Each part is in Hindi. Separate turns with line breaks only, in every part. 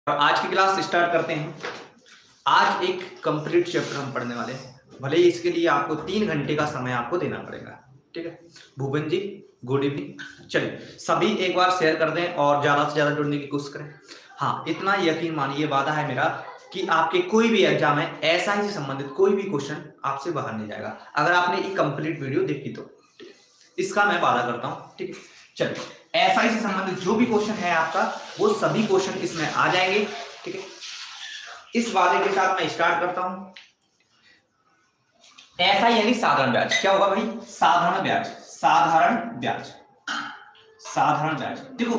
आज की क्लास स्टार्ट करते हैं। आज एक कंप्लीट चैप्टर हम पढ़ने वाले हैं। भले ही इसके लिए आपको 3 घंटे का समय आपको देना पड़ेगा। ठीक है भूपेन जी, गुड इवनिंग। चलिए सभी एक बार शेयर कर दें और ज़्यादा से ज़्यादा जुड़ने की कोशिश करें। हाँ, इतना यकीन मानिए, वादा है मेरा कि आपके कोई भी एग्जाम है एसआई से संबंधित कोई भी क्वेश्चन आपसे बाहर नहीं जाएगा अगर आपने एक कंप्लीट वीडियो देखी तो। इसका मैं वादा करता हूँ। ठीक है, चलिए एसआई से संबंधित जो भी क्वेश्चन है आपका वो सभी क्वेश्चन इसमें आ जाएंगे। ठीक है, इस वादे के साथ मैं स्टार्ट करता हूं। एसआई यानी साधारण ब्याज। क्या होगा भाई? साधारण ब्याज। साधारण ब्याज, साधारण ब्याज। देखो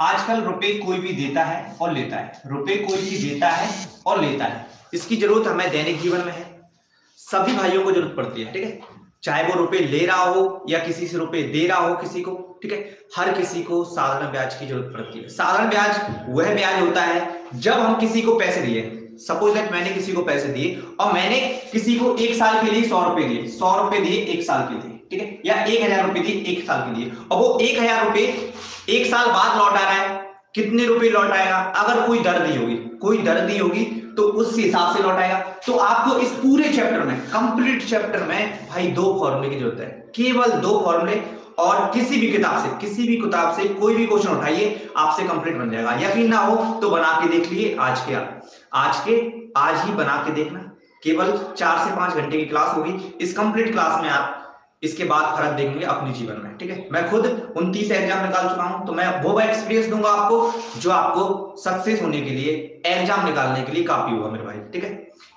आजकल रुपए कोई भी देता है और लेता है, रुपए कोई भी देता है और लेता है। इसकी जरूरत हमें दैनिक जीवन में है, सभी भाइयों को जरूरत पड़ती है। ठीक है, चाहे वो रुपए ले रहा हो या किसी से रुपए दे रहा हो किसी को। ठीक है, हर किसी को साधारण ब्याज की जरूरत पड़ती है। साधारण ब्याज वह ब्याज होता है जब हम किसी को पैसे दिए। सपोज दैट मैंने किसी को पैसे दिए और मैंने किसी को 1 साल के लिए 100 रुपए दिए, 100 रुपए दिए 1 साल के लिए। ठीक है, या 1000 रुपए दिए 1 साल के लिए, और वो 1000 रुपए 1 साल बाद लौट आ रहा है। कितने रुपए लौट आएगा? अगर कोई दर दी होगी, कोई दर दी होगी तो उस हिसाब से लौट आएगा। तो आपको इस पूरे चैप्टर में, कंप्लीट चैप्टर में भाई 2 फॉर्मूले की जरूरत है, केवल 2 फॉर्मूले। और किसी भी किताब से कोई भी क्वेश्चन उठाइए, आपसे कंप्लीट बन जाएगा। यकीन ना हो तो बना के देख लिए। आज ही बना के देखना। केवल 4 से 5 घंटे की क्लास होगी। इस कंप्लीट क्लास में आप इसके बाद फर्क देखेंगे अपने जीवन में। ठीक है, मैं खुद 29 एग्जाम निकाल चुका हूं, तो मैं वो एक्सपीरियंस दूंगा आपको जो आपको सक्सेस होने के लिए, एग्जाम निकालने के लिए काफी होगा मेरे भाई। ठीक है,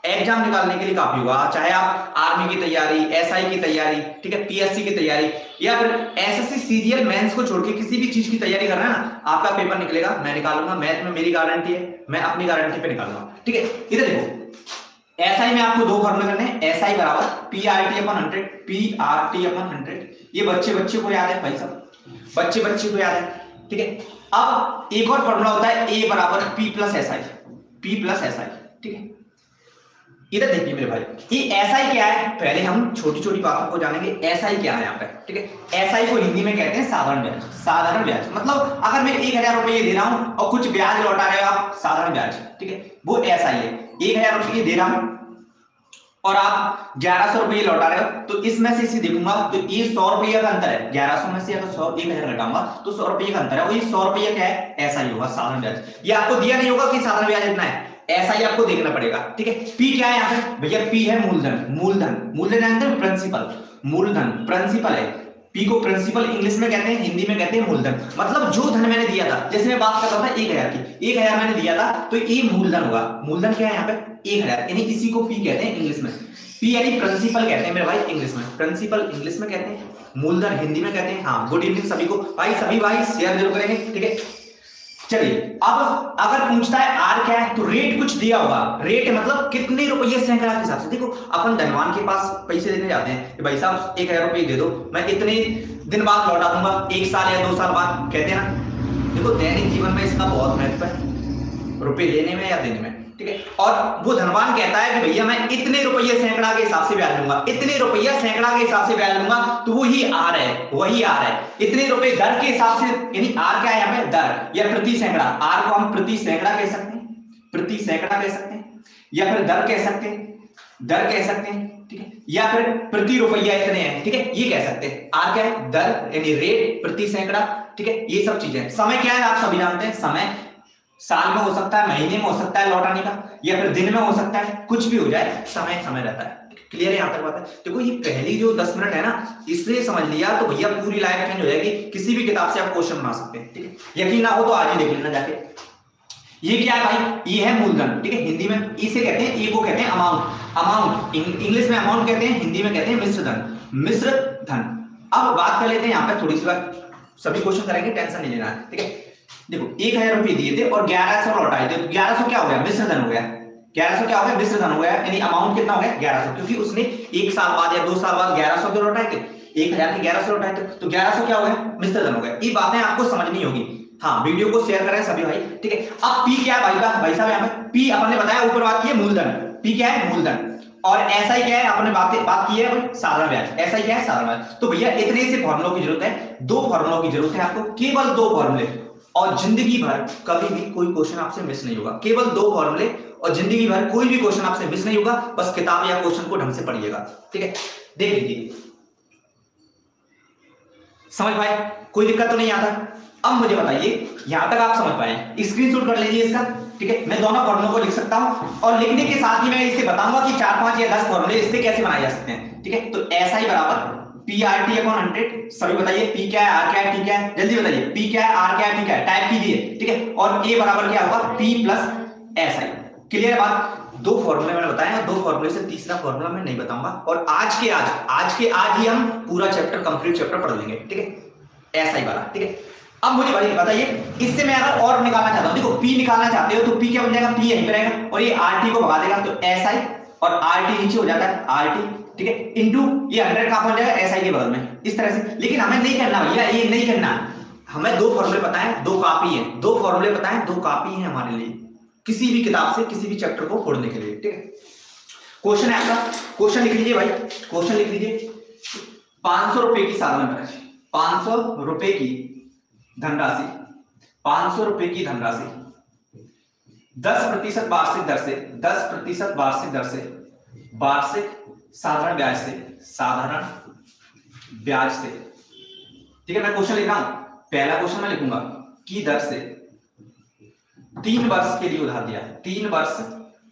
एग्जाम निकालने के लिए काफी होगा। चाहे आप आर्मी की तैयारी, एसआई की तैयारी, ठीक है, पीएससी की तैयारी, या फिर एसएससी सीरियल मेंस को छोड़ के किसी भी चीज की तैयारी कर रहे हैं ना, आपका पेपर निकलेगा, मैं निकालूंगा। मैथ में मेरी गारंटी है, मैं अपनी गारंटी पे निकालूंगा। ठीक है, इधर देखो, एसआई में आपको 2 फॉर्मूले करने हैं। एसआई बराबर PRT/100, PRT/100। ये बच्चे को याद है भाई साहब, बच्चे को याद है। ठीक है, अब एक और फॉर्मूला होता है A बराबर P+SI, P+SI। ठीक है, इधर देखिए मेरे भाई, ये एसआई क्या है, पहले हम छोटी छोटी बातों को जानेंगे। एसआई क्या है यहाँ पे? ठीक है, एसआई को हिंदी में कहते हैं साधारण ब्याज। साधारण ब्याज मतलब अगर मैं 1000 रुपये दे रहा हूं और कुछ ब्याज लौटा रहे हो आप, साधारण ब्याज। ठीक है, वो एसआई है। 1000 रुपये दे रहा हूं और आप 1100 रुपये लौटा रहे हो, तो इसमें से इसे देखूंगा तो ये 100 रुपये का अंतर है। 1100 में से अगर 1000 घटाऊंगा तो 100 रुपये का अंतर है, और ये 100 रुपये क्या है? एसआई होगा, साधारण ब्याज। ये आपको दिया नहीं होगा कि साधारण ब्याज इतना है, ऐसा ही आपको देखना पड़ेगा। ठीक है, पी क्या है यहाँ पे भैया? पी है मूलधन जानते हो? प्रिंसिपल, मूलधन प्रिंसिपल है। पी को प्रिंसिपल इंग्लिश में कहते हैं, हिंदी में कहते हैं मूलधन। मतलब जो धन मैंने दिया था, जैसे मैं बात कर रहा था 1000 की, 1000 मैंने दिया था तो ये मूलधन होगा। मूलधन क्या है यहाँ पे? 1000, यानी इसी को पी कहते हैं इंग्लिश में। पी यानी प्रिंसिपल कहते हैं मेरे भाई इंग्लिश में, प्रिंसिपल इंग्लिश में कहते हैं, मूलधन हिंदी में कहते हैं। हाँ, गुड इवनिंग सभी को भाई, सभी भाई शेयर जरूर करेंगे। ठीक है, चलिए अब अगर पूछता है आर क्या है, तो रेट कुछ दिया होगा। रेट मतलब कितने रुपये सैकड़ा के हिसाब से। देखो अपन धनवान के पास पैसे देने जाते हैं कि भाई साहब 1000 रुपये दे दो, मैं इतने दिन बाद लौटा दूंगा, 1 साल या 2 साल बाद, कहते हैं ना। देखो दैनिक जीवन में इसका बहुत महत्व है, रुपए लेने में या देने में। ठीक है, और वो धनवान कहता है कि भैया मैं इतने रुपये सैकड़ा के हिसाब से ब्याज लूंगा, इतने रुपया सैकड़ा के हिसाब से ब्याज लूंगा, तो वही आर है, वही आर है। इतने रुपए दर के हिसाब से, यानी आर क्या है यहाँ पे? दर या प्रति सैकड़ा। आर को हम प्रति सैकड़ा कह सकते हैं, प्रति सैकड़ा कह सकते हैं, या फिर दर कह सकते हैं, दर कह सकते हैं। ठीक है, या फिर प्रति रुपया इतने हैं। ठीक है, ये कह सकते हैं। आर क्या है? दर यानी रेट, प्रति सैकड़ा। ठीक है, ये सब चीजें। समय क्या है आप सभी जानते हैं, समय साल में हो सकता है, महीने में हो सकता है लौटाने का, या फिर दिन में हो सकता है, कुछ भी हो जाए, समय रहता है। क्लियर है यहाँ तक बात है? देखो ये पहली जो 10 मिनट है ना, इसलिए समझ लिया तो भैया पूरी लाइफ चेंज हो जाएगी। किसी भी किताब से आप क्वेश्चन बना सकते हैं। ठीक है, यकीन ना हो तो आज ही देख लेना जाके। ये क्या है भाई? ये है मूलधन। ठीक है, हिंदी में इसे कहते हैं, ए को कहते हैं अमाउंट। अमाउंट इंग्लिश में अमाउंट कहते हैं, हिंदी में कहते हैं मिश्र धन, मिश्र धन। अब बात कर लेते हैं यहाँ पे थोड़ी सी बात, सभी क्वेश्चन करेंगे, टेंशन नहीं लेना है। ठीक है, देखो 1000 रुपये दिए थे और 1100 लौटाए थे, तो 1100 क्या हो गया? मिश्र धन हो गया। 1100 क्या हो गया? मिश्र धन हो गया, यानी अमाउंट कितना हो गया? 1100, क्योंकि उसने 1 साल बाद या 2 साल बाद 1100 तो लौटाए थे, 1000 के 1100 लौटाए थे, तो 1100 क्या हो गया? मिश्र धन हो गया। ये बातें आपको समझनी होगी। हाँ, वीडियो को शेयर करें सभी भाई। ठीक है, अब पी क्या है भाई साहब? यहाँ पे पी अपन ने बताया, ऊपर बात की है मूलधन। पी क्या है? मूलधन। और एसआई क्या है? आपने बात की है साधारण ब्याज। एसआई क्या है? साधारण ब्याज। तो भैया इतने से फॉर्मूलों की जरूरत है, 2 फॉर्मूलों की जरूरत है आपको, केवल 2 फॉर्मूले। और जिंदगी भर कभी भी कोई क्वेश्चन आपसे मिस नहीं होगा। केवल 2 फॉर्मूले और जिंदगी भर कोई भी क्वेश्चन आपसे मिस नहीं होगा। बस किताब या क्वेश्चन को ढंग से पढ़िएगा, ठीक है। देख लीजिए, समझ पाए? कोई दिक्कत तो नहीं आता? अब मुझे बताइए यहां तक आप समझ पाए? स्क्रीनशॉट कर लीजिए इसका, ठीक है। मैं दोनों फॉर्मूलों को लिख सकता हूं और लिखने के साथ ही मैं इसे बताऊंगा कि 4, 5 या 10 फॉर्मूले इससे कैसे बनाए जा सकते हैं, ठीक है। तो ऐसा ही बराबर PRT/100। सभी बताइए P क्या है, R क्या है, T क्या है? जल्दी बताइए P क्या है, R क्या है, T क्या है? टाइप कीजिए, ठीक है। और A बराबर क्या होगा? P + SI। क्लियर है बात? 2 फॉर्मूले मैंने बताए हैं, 2 फॉर्मूले से तीसरा फॉर्मूला मैं नहीं बताऊंगा। और आज के आज ही हम पूरा चैप्टर, कंप्लीट चैप्टर पढ़ लेंगे, ठीक है। SI वाला, ठीक है। अब मुझे बताइए इससे मैं अगर और निकालना चाहता हूं, देखो P निकालना चाहते हो तो P क्या बन जाएगा? P यहीं पर रहेगा और ये RT को भगा देगा तो SI और RT नीचे हो जाता है RT, ठीक है। इनटू ये 100 कहां पहुंच जाएगा? SI के बगल में, इस तरह से। लेकिन हमें नहीं करना भैया, ये नहीं करना। हमें 2 फॉर्मूले पता है, 2 कॉपी है, 2 फॉर्मूले पता है, 2 कॉपी है हमारे लिए किसी भी किताब से किसी भी चैप्टर को पढ़ने के लिए, ठीक है। क्वेश्चन है आपका, क्वेश्चन लिख लीजिए भाई, क्वेश्चन लिख लीजिए। 500 रुपए की साधारण राशि, 500 रुपए की धनराशि, 500 रुपए की धनराशि 10% वार्षिक दर से, 10% वार्षिक दर से, वार्षिक साधारण ब्याज से, साधारण ब्याज से, ठीक है। मैं क्वेश्चन लिख रहा हूं, पहला क्वेश्चन मैं लिखूंगा की दर से 3 वर्ष के लिए उधार दिया, 3 वर्ष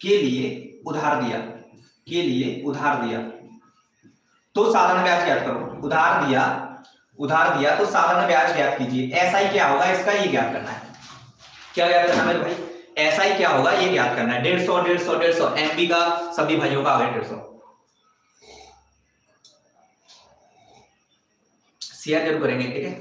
के लिए उधार दिया, के लिए उधार दिया तो साधारण ब्याज ज्ञात करो। उधार दिया तो साधारण ब्याज ज्ञात कीजिए। SI क्या होगा इसका, ये ज्ञात करना है। क्या ज्ञात करना है भाई? SI क्या होगा ये ज्ञात करना है। 150 MB का सभी भाइयों का आ गया 150। शेयर जरूर करेंगे, ठीक है।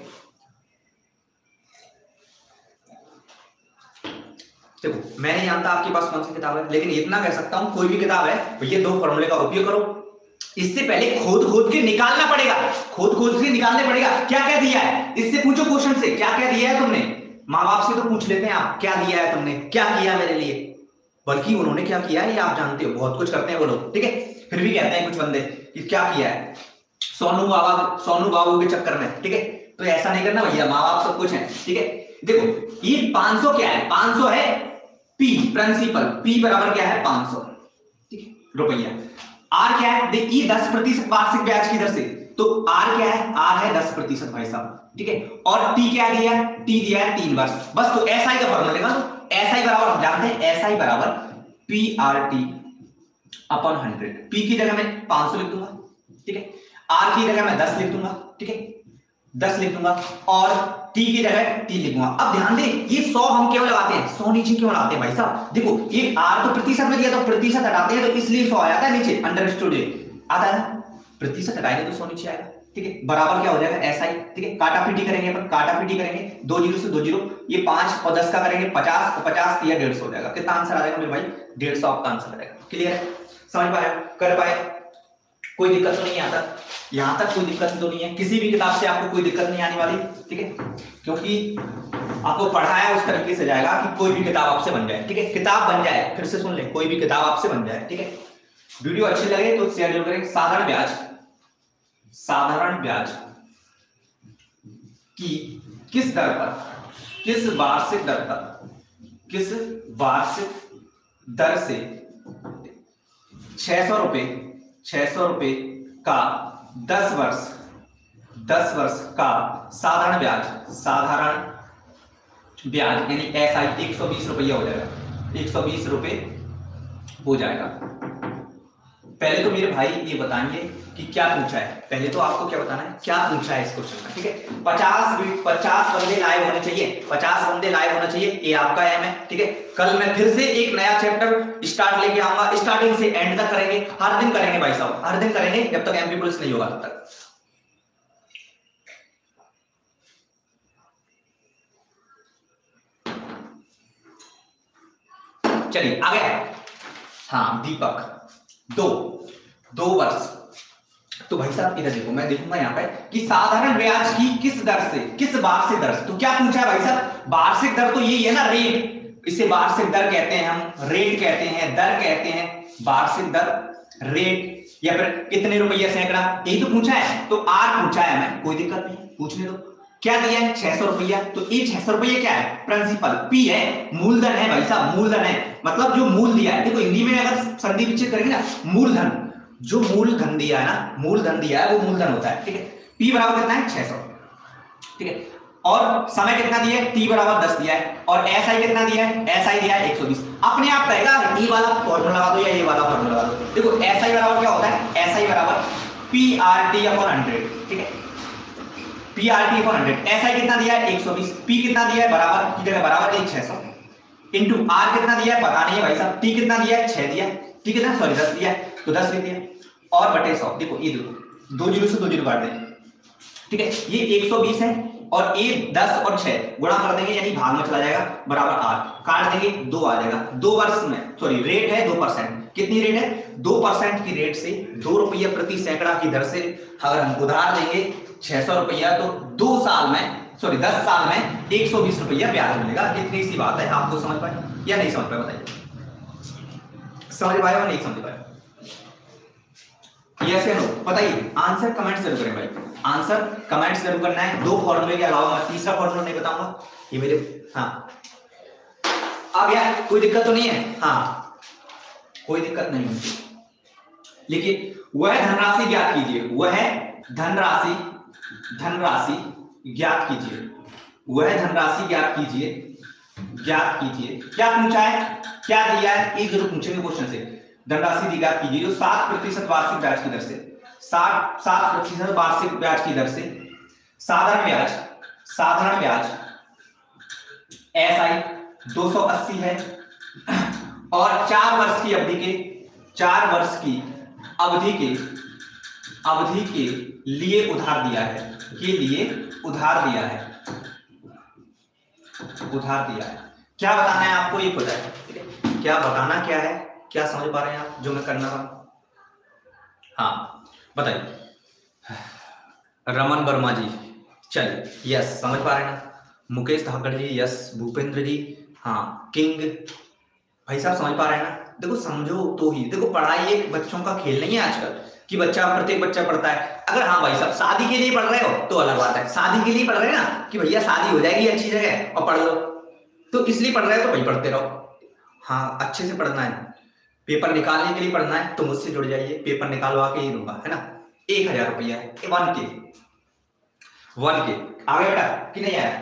देखो मैं नहीं जानता आपके पास कौन सी किताब है, लेकिन इतना कह सकता हूं कोई भी किताब है ये 2 फॉर्मूले का उपयोग करो। इससे पहले खोद के निकालना पड़ेगा, खोद से निकालने पड़ेगा क्या क्या दिया है। इससे पूछो क्वेश्चन से क्या क्या दिया है तुमने। माँ बाप से तो पूछ लेते हैं आप, क्या दिया है तुमने, क्या किया मेरे लिए। बल्कि उन्होंने क्या किया है ये आप जानते हो, बहुत कुछ करते हैं वो लोग, ठीक है। फिर भी कहते हैं कुछ बंदे कि क्या किया है सोनू बाबू के चक्कर में, ठीक है। तो ऐसा नहीं करना भैया, माँ बाप सब कुछ है, ठीक है। देखो ये 500 क्या है? 500 है P प्रिंसिपल, P बराबर क्या है? 500, ठीक है, रुपया। R क्या है? देखिए 10% वार्षिक ब्याज की दर से, तो R क्या है? R है 10% भाई साहब, ठीक है। और T क्या दिया है? T दिया है 3 वर्ष। बस तो SI का फॉर्मूला लेगा, SI बराबर हम जानते हैं, SI बराबर PRT/100। P की जगह मैं 500 लिख दूंगा, ठीक है। R की जगह मैं 10 लिख दूंगा, ठीक है, 10 लिख दूंगा और T की जगह 3 लिखूंगा। अब ध्यान दें ये 100 हम क्यों लगाते हैं, 100 नीचे क्यों लगाते हैं भाई साहब? देखो ये R तो प्रतिशत में दिया तो प्रतिशत हटाते हैं तो इसलिए 100 आ जाता है नीचे, अंडरस्टूड आता है। प्रतिशत हटाएंगे तो 100 नीचे आएगा, ठीक है। बराबर क्या हो जाएगा? SI, ठीक है। काटा पीटी करेंगे अपन, काटा पीटी करेंगे 2 0 से 2 0, ये 5 और 10 का करेंगे 50 और 50 या 150 हो जाएगा। कितना आंसर आ जाएगा मेरे भाई? 150 आपका आंसर आ जाएगा। क्लियर है? समझ पाए? कर पाए? कोई दिक्कत तो नहीं आता? यहां तक कोई दिक्कत तो नहीं है? किसी भी किताब से आपको कोई दिक्कत नहीं आने वाली, ठीक है, क्योंकि आपको पढ़ाया उस तरीके से जाएगा कि कोई भी किताब आपसे बन जाए, ठीक है। किताब बन जाए, फिर से सुन ले, कोई भी किताब आपसे बन जाए, ठीक है। वीडियो अच्छी लगे तो शेयर जरूर करें। साधारण ब्याज की किस दर पर, किस वार्षिक दर से 600 रुपए का 10 वर्ष का साधारण ब्याज यानी SI 120 रुपया हो जाएगा, 120 रुपए हो जाएगा। पहले तो मेरे भाई ये बताएंगे कि क्या पूछा है। पहले तो आपको क्या बताना है, क्या पूछा है इस क्वेश्चन में, ठीक है। 50 बंदे लाइव होने चाहिए, 50 बंदे लाइव होने चाहिए, ये आपका एम है, ठीक है। कल मैं फिर से एक नया चैप्टर स्टार्ट लेके आऊंगा, स्टार्टिंग से एंड तक करेंगे, हर दिन करेंगे भाई साहब, हर दिन करेंगे जब तक MP पुलिस नहीं होगा तब तक। चलिए आ गया। हाँ दीपक, 2 वर्ष। तो भाई साहब इधर देखो, मैं देखूंगा यहाँ पे कि साधारण ब्याज की किस दर से, किस वार्षिक दर से। तो क्या पूछा है भाई साहब? वार्षिक दर तो यही है ना, रेट। इसे वार्षिक दर कहते हैं, हम रेट कहते हैं, दर कहते हैं, वार्षिक दर, रेट, या फिर कितने रुपये सैकड़ा, यही तो पूछा है। तो R पूछा है हमें, कोई दिक्कत नहीं, पूछने दो। क्या दिया है 600 रुपया, तो ये 600 रुपया क्या है प्रिंसिपल, पी है, मूलधन है भाई साहब, मूलधन है, मतलब जो मूल दिया है। देखो हिंदी में अगर संधि विच्छेद करेंगे ना, मूलधन, जो मूलधन दिया है ना, मूलधन दिया है वो मूलधन होता है, ठीक है। पी बराबर कितना है 600, ठीक है। और समय कितना दिया है, टी बराबर 10 दिया है, और एस आई कितना दिया है, एस आई दिया है 120। अपने आप कहेगा ये वाला फॉर्मूला लगा दो या ये वाला फॉर्मूला लगा दो। देखो एस आई बराबर क्या होता है, एस आई बराबर पी आर टी अपॉन 100, ठीक है, P R T upon 100। S I कितना दिया है 120, पी कितना दिया है बराबर की जगह बराबर है 600, इंटू आर कितना दिया है पता नहीं है भाई साहब, टी कितना दिया है 6 दिया, टी कितना सॉरी 10 दिया है तो 10 लिख दिया, और बटे 100। देखो ये देखो 2 जीरो से 2 जीरो काट दें, ठीक है, ये 120 है और ये 10 और 6 गुणा कर देंगे यानी भाग में चला जाएगा बराबर 8, काट देंगे 2 आ जाएगा। 2 वर्ष में सॉरी रेट है 2%, कितनी रेट है 2% की रेट से 2 रुपया प्रति सैकड़ा की दर से अगर हम उधार देंगे 600 रुपया, तो 2 साल में सॉरी 10 साल में 120 रुपया ब्याज मिलेगा। इतनी सी बात है, आपको समझ पाए या नहीं समझ पाए बताइए, समझ पाए या नहीं समझ पाए, यस या नो बताइए। आंसर कमेंट जरूर करें भाई, आंसर कमेंट जरूर करना है। 2 फॉर्मूले के अलावा मैं तीसरा फॉर्मूला नहीं बताऊंगा, ये मेरे हाँ अब यार कोई दिक्कत तो नहीं है, हाँ कोई दिक्कत नहीं है, लेकिन वह धनराशि ज्ञात कीजिए, वह धनराशि ज्ञात कीजिए, वह धनराशि ज्ञात कीजिए, ज्ञात कीजिए। क्या पूछा है, क्या दिया है, ये जरूर पूछेंगे क्वेश्चन से। धनराशि ज्ञात कीजिए जो 7% वार्षिक ब्याज की दर से, 7% वार्षिक ब्याज की दर से साधारण ब्याज एसआई 280 है, और 4 वर्ष की अवधि के 4 वर्ष की अवधि के लिए उधार दिया है, के लिए उधार दिया है, क्या बताना है आपको ये पता है, ठीक है, क्या बताना क्या है, क्या समझ पा रहे हैं आप जो मैं करना रहा, हाँ बताइए। रमन वर्मा जी, चलिए यस समझ पा रहे हैं ना, मुकेश धाकड़ जी यस, भूपेंद्र जी हाँ, किंग भाई साहब समझ पा रहे हैं ना। देखो समझो तो ही, देखो पढ़ाई एक बच्चों का खेल नहीं है आजकल कि प्रत्येक बच्चा पढ़ता है। अगर हाँ भाई साहब शादी के लिए पढ़ रहे हो तो अलग बात है, शादी के लिए पढ़ रहे हैं ना कि भैया शादी हो जाएगी अच्छी जगह और पढ़ लो, तो इसलिए पढ़ रहे हो तो भाई पढ़ते रहो, हाँ अच्छे से पढ़ना है। पेपर निकालने के लिए पढ़ना है तो मुझसे जुड़ जाइए, पेपर निकालवा के ही दूंगा, है ना। 1000 रुपया है 1 के आगे बेटा कि नहीं आया,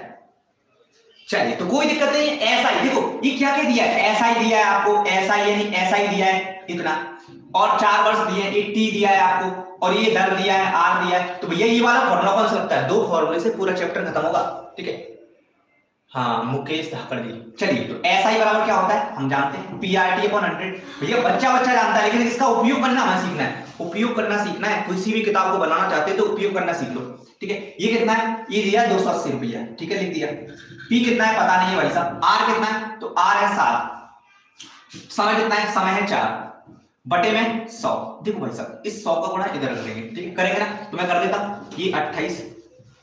चलिए तो कोई दिक्कत नहीं है। एसआई देखो ये क्या क्या दिया है, एसआई दिया है आपको, एसआई यानी एसआई दिया है इतना, और 4 वर्ष दिए हैं, 80 दिया है आपको, और ये दर दिया है, आर दिया है, तो भैया ये वाला फॉर्मूला कौन सा लगता है, 2 फॉर्मूले से पूरा चैप्टर खत्म होगा, ठीक है। हाँ मुकेश धाकड़ जी, चलिए तो एसआई बराबर क्या होता है हम जानते हैं, पीआरटी अपॉन 100। भैया बच्चा जानता है, लेकिन इसका उपयोग करना हमें सीखना है, उपयोग करना सीखना है। किसी भी किताब को बनाना चाहते हो तो उपयोग करना सीख लो, ठीक है। ये कितना है, ये दिया 280 रुपया, ठीक है लिख दिया। पी कितना है पता नहीं है भाई साहब, आर कितना है तो आर है 7, समय कितना है, समय है 4 बटे में 100। देखो भाई साहब इस 100 का गुणा इधर कर देंगे, ठीक है करेंगे ना, तो मैं कर देता, ये 28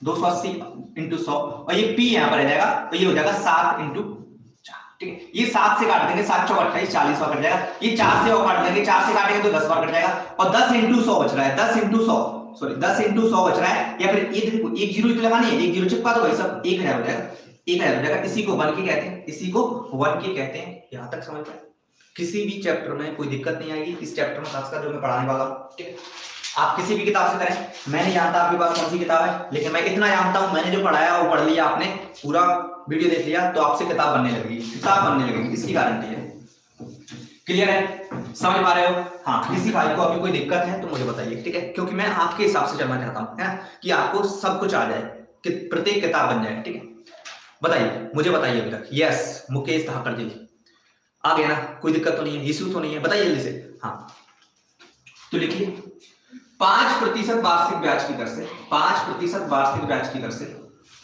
280 इंटू 100, और ये पी यहां पर आ जाएगा तो ये हो जाएगा 7 इंटू 4, ठीक है। ये 7 से काट देंगे, 7 चौक 28 40 बार कट जाएगा, ये 4 से और काट देंगे, 4 से काटेंगे तो 10 बार कट जाएगा, और 10 इंटू 100 बच रहा है, 10 इंटू 100 सॉरी 10 इंटू 100 बच रहा है, या फिर ये देखो एक जीरो लगानी है, एक जीरो चिपका दो भाई साहब, 1000 हो जाएगा, 1000 हो जाएगा। इसी को 1 के कहते हैं, इसी को 1 के कहते हैं। यहां तक समझ पाए, किसी भी चैप्टर में कोई दिक्कत नहीं आएगी, इस चैप्टर में खासकर जो मैं पढ़ाने वाला हूं, ठीक है। आप किसी भी किताब से करें, मैं नहीं जानता आपके पास कौन सी किताब है, लेकिन मैं इतना जानता हूं, मैंने जो पढ़ाया वो पढ़ लिया, आपने पूरा वीडियो देख लिया तो आपसे किताब बनने लगेगी, किताब बनने लगेगी, इसकी गारंटी है। क्लियर है, समझ पा रहे हो, हाँ। किसी भाई को अभी कोई दिक्कत है तो मुझे बताइए, ठीक है, क्योंकि मैं आपके हिसाब से चलना चाहता हूं, है ना, कि आपको सब कुछ आ जाए, कि प्रत्येक किताब बन जाए, ठीक है। बताइए, मुझे बताइए अभी तक। यस मुकेश धाकड़ जी आ गया ना, कोई दिक्कत तो नहीं है, इशू तो नहीं है, बताइए जल्दी से। हाँ तो लिखिए 5% वार्षिक ब्याज की दर से, 5% वार्षिक ब्याज की दर से,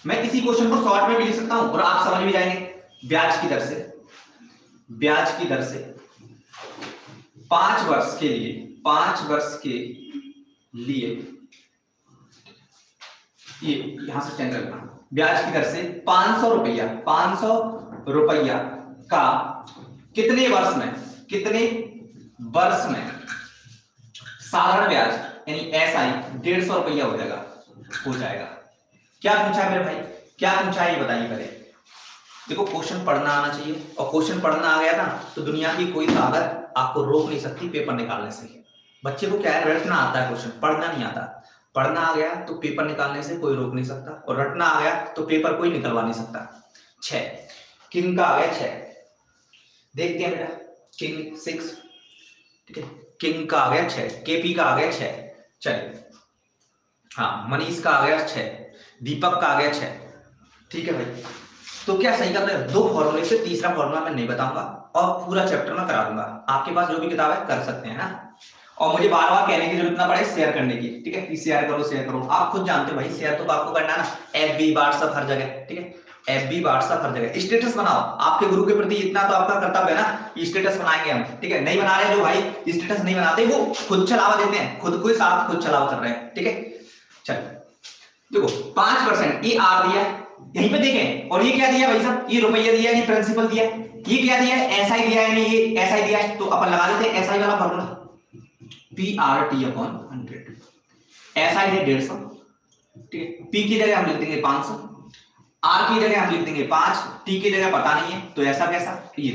मैं इसी क्वेश्चन को शॉर्ट में भी लिख सकता हूं और आप समझ भी जाएंगे। ब्याज की दर से, ब्याज की दर से 5 वर्ष के लिए, 5 वर्ष के लिए, ये यहां से चेंज करना, ब्याज की दर से 500 रुपया, 500 रुपया का कितने वर्ष में, कितने वर्ष में साधारण ब्याज यानी एसआई 150 रुपया हो जाएगा, क्या पूछा है मेरे भाई, क्या पूछा है ये बताइए पहले। देखो क्वेश्चन पढ़ना आना चाहिए, और क्वेश्चन पढ़ना आ गया ना तो दुनिया की कोई ताकत आपको रोक नहीं सकती पेपर निकालने से। बच्चे को क्या है, रटना आता है, क्वेश्चन पढ़ना नहीं आता। पढ़ना आ गया तो पेपर निकालने से कोई रोक नहीं सकता, और रटना आ गया तो पेपर कोई निकलवा नहीं सकता। 6 किंग का आ गया 6, देखते हैं बेटा, किंग 6, ठीक है, किंग का आ गया 6, केपी का आ गया 6, चलिए हाँ, मनीष का आ गया 6, दीपक का आ गया 6, ठीक है भाई। तो क्या सही कर रहे हो, 2 फॉर्मूले से, तीसरा फॉर्मूला मैं नहीं बताऊंगा, और पूरा चैप्टर में करा दूंगा। आपके पास जो भी किताब है कर सकते हैं ना, और मुझे बार बार कहने की जरूरत ना पड़े शेयर करने की, ठीक है, कि शेयर करो शेयर करो। आप खुद जानते हो भाई, शेयर तो आपको करना है ना, FB व्हाट्सएप हर जगह, ठीक है, FB व्हाट्सएप हर जगह। स्टेटस बनाओ, आपके गुरु के प्रति इतना तो आपका कर्तव्य है ना, स्टेटस बनाएंगे हम, ठीक है। नहीं बना रहे जो भाई स्टेटस नहीं बनाते, वो खुद चलावा देते हैं, खुद को साथ खुद चलावा कर रहे हैं, ठीक है। चलो देखो 5% ये आर दिया यहीं पे देखें, और ये क्या दिया भाई साहब, ये रुपया दिया, ये प्रिंसिपल दिया, ये क्या दिया है, एसआई दिया है, ये एसआई दिया है, तो अपन लगा देते हैं एसआई वाला फॉर्मूला, PRT/100। एसआई है 150, ठीक है, पी की जगह हम लिख देंगे 500, आर की जगह हम लिख देंगे 5, टी की जगह पता नहीं है, तो ऐसा कैसा, ये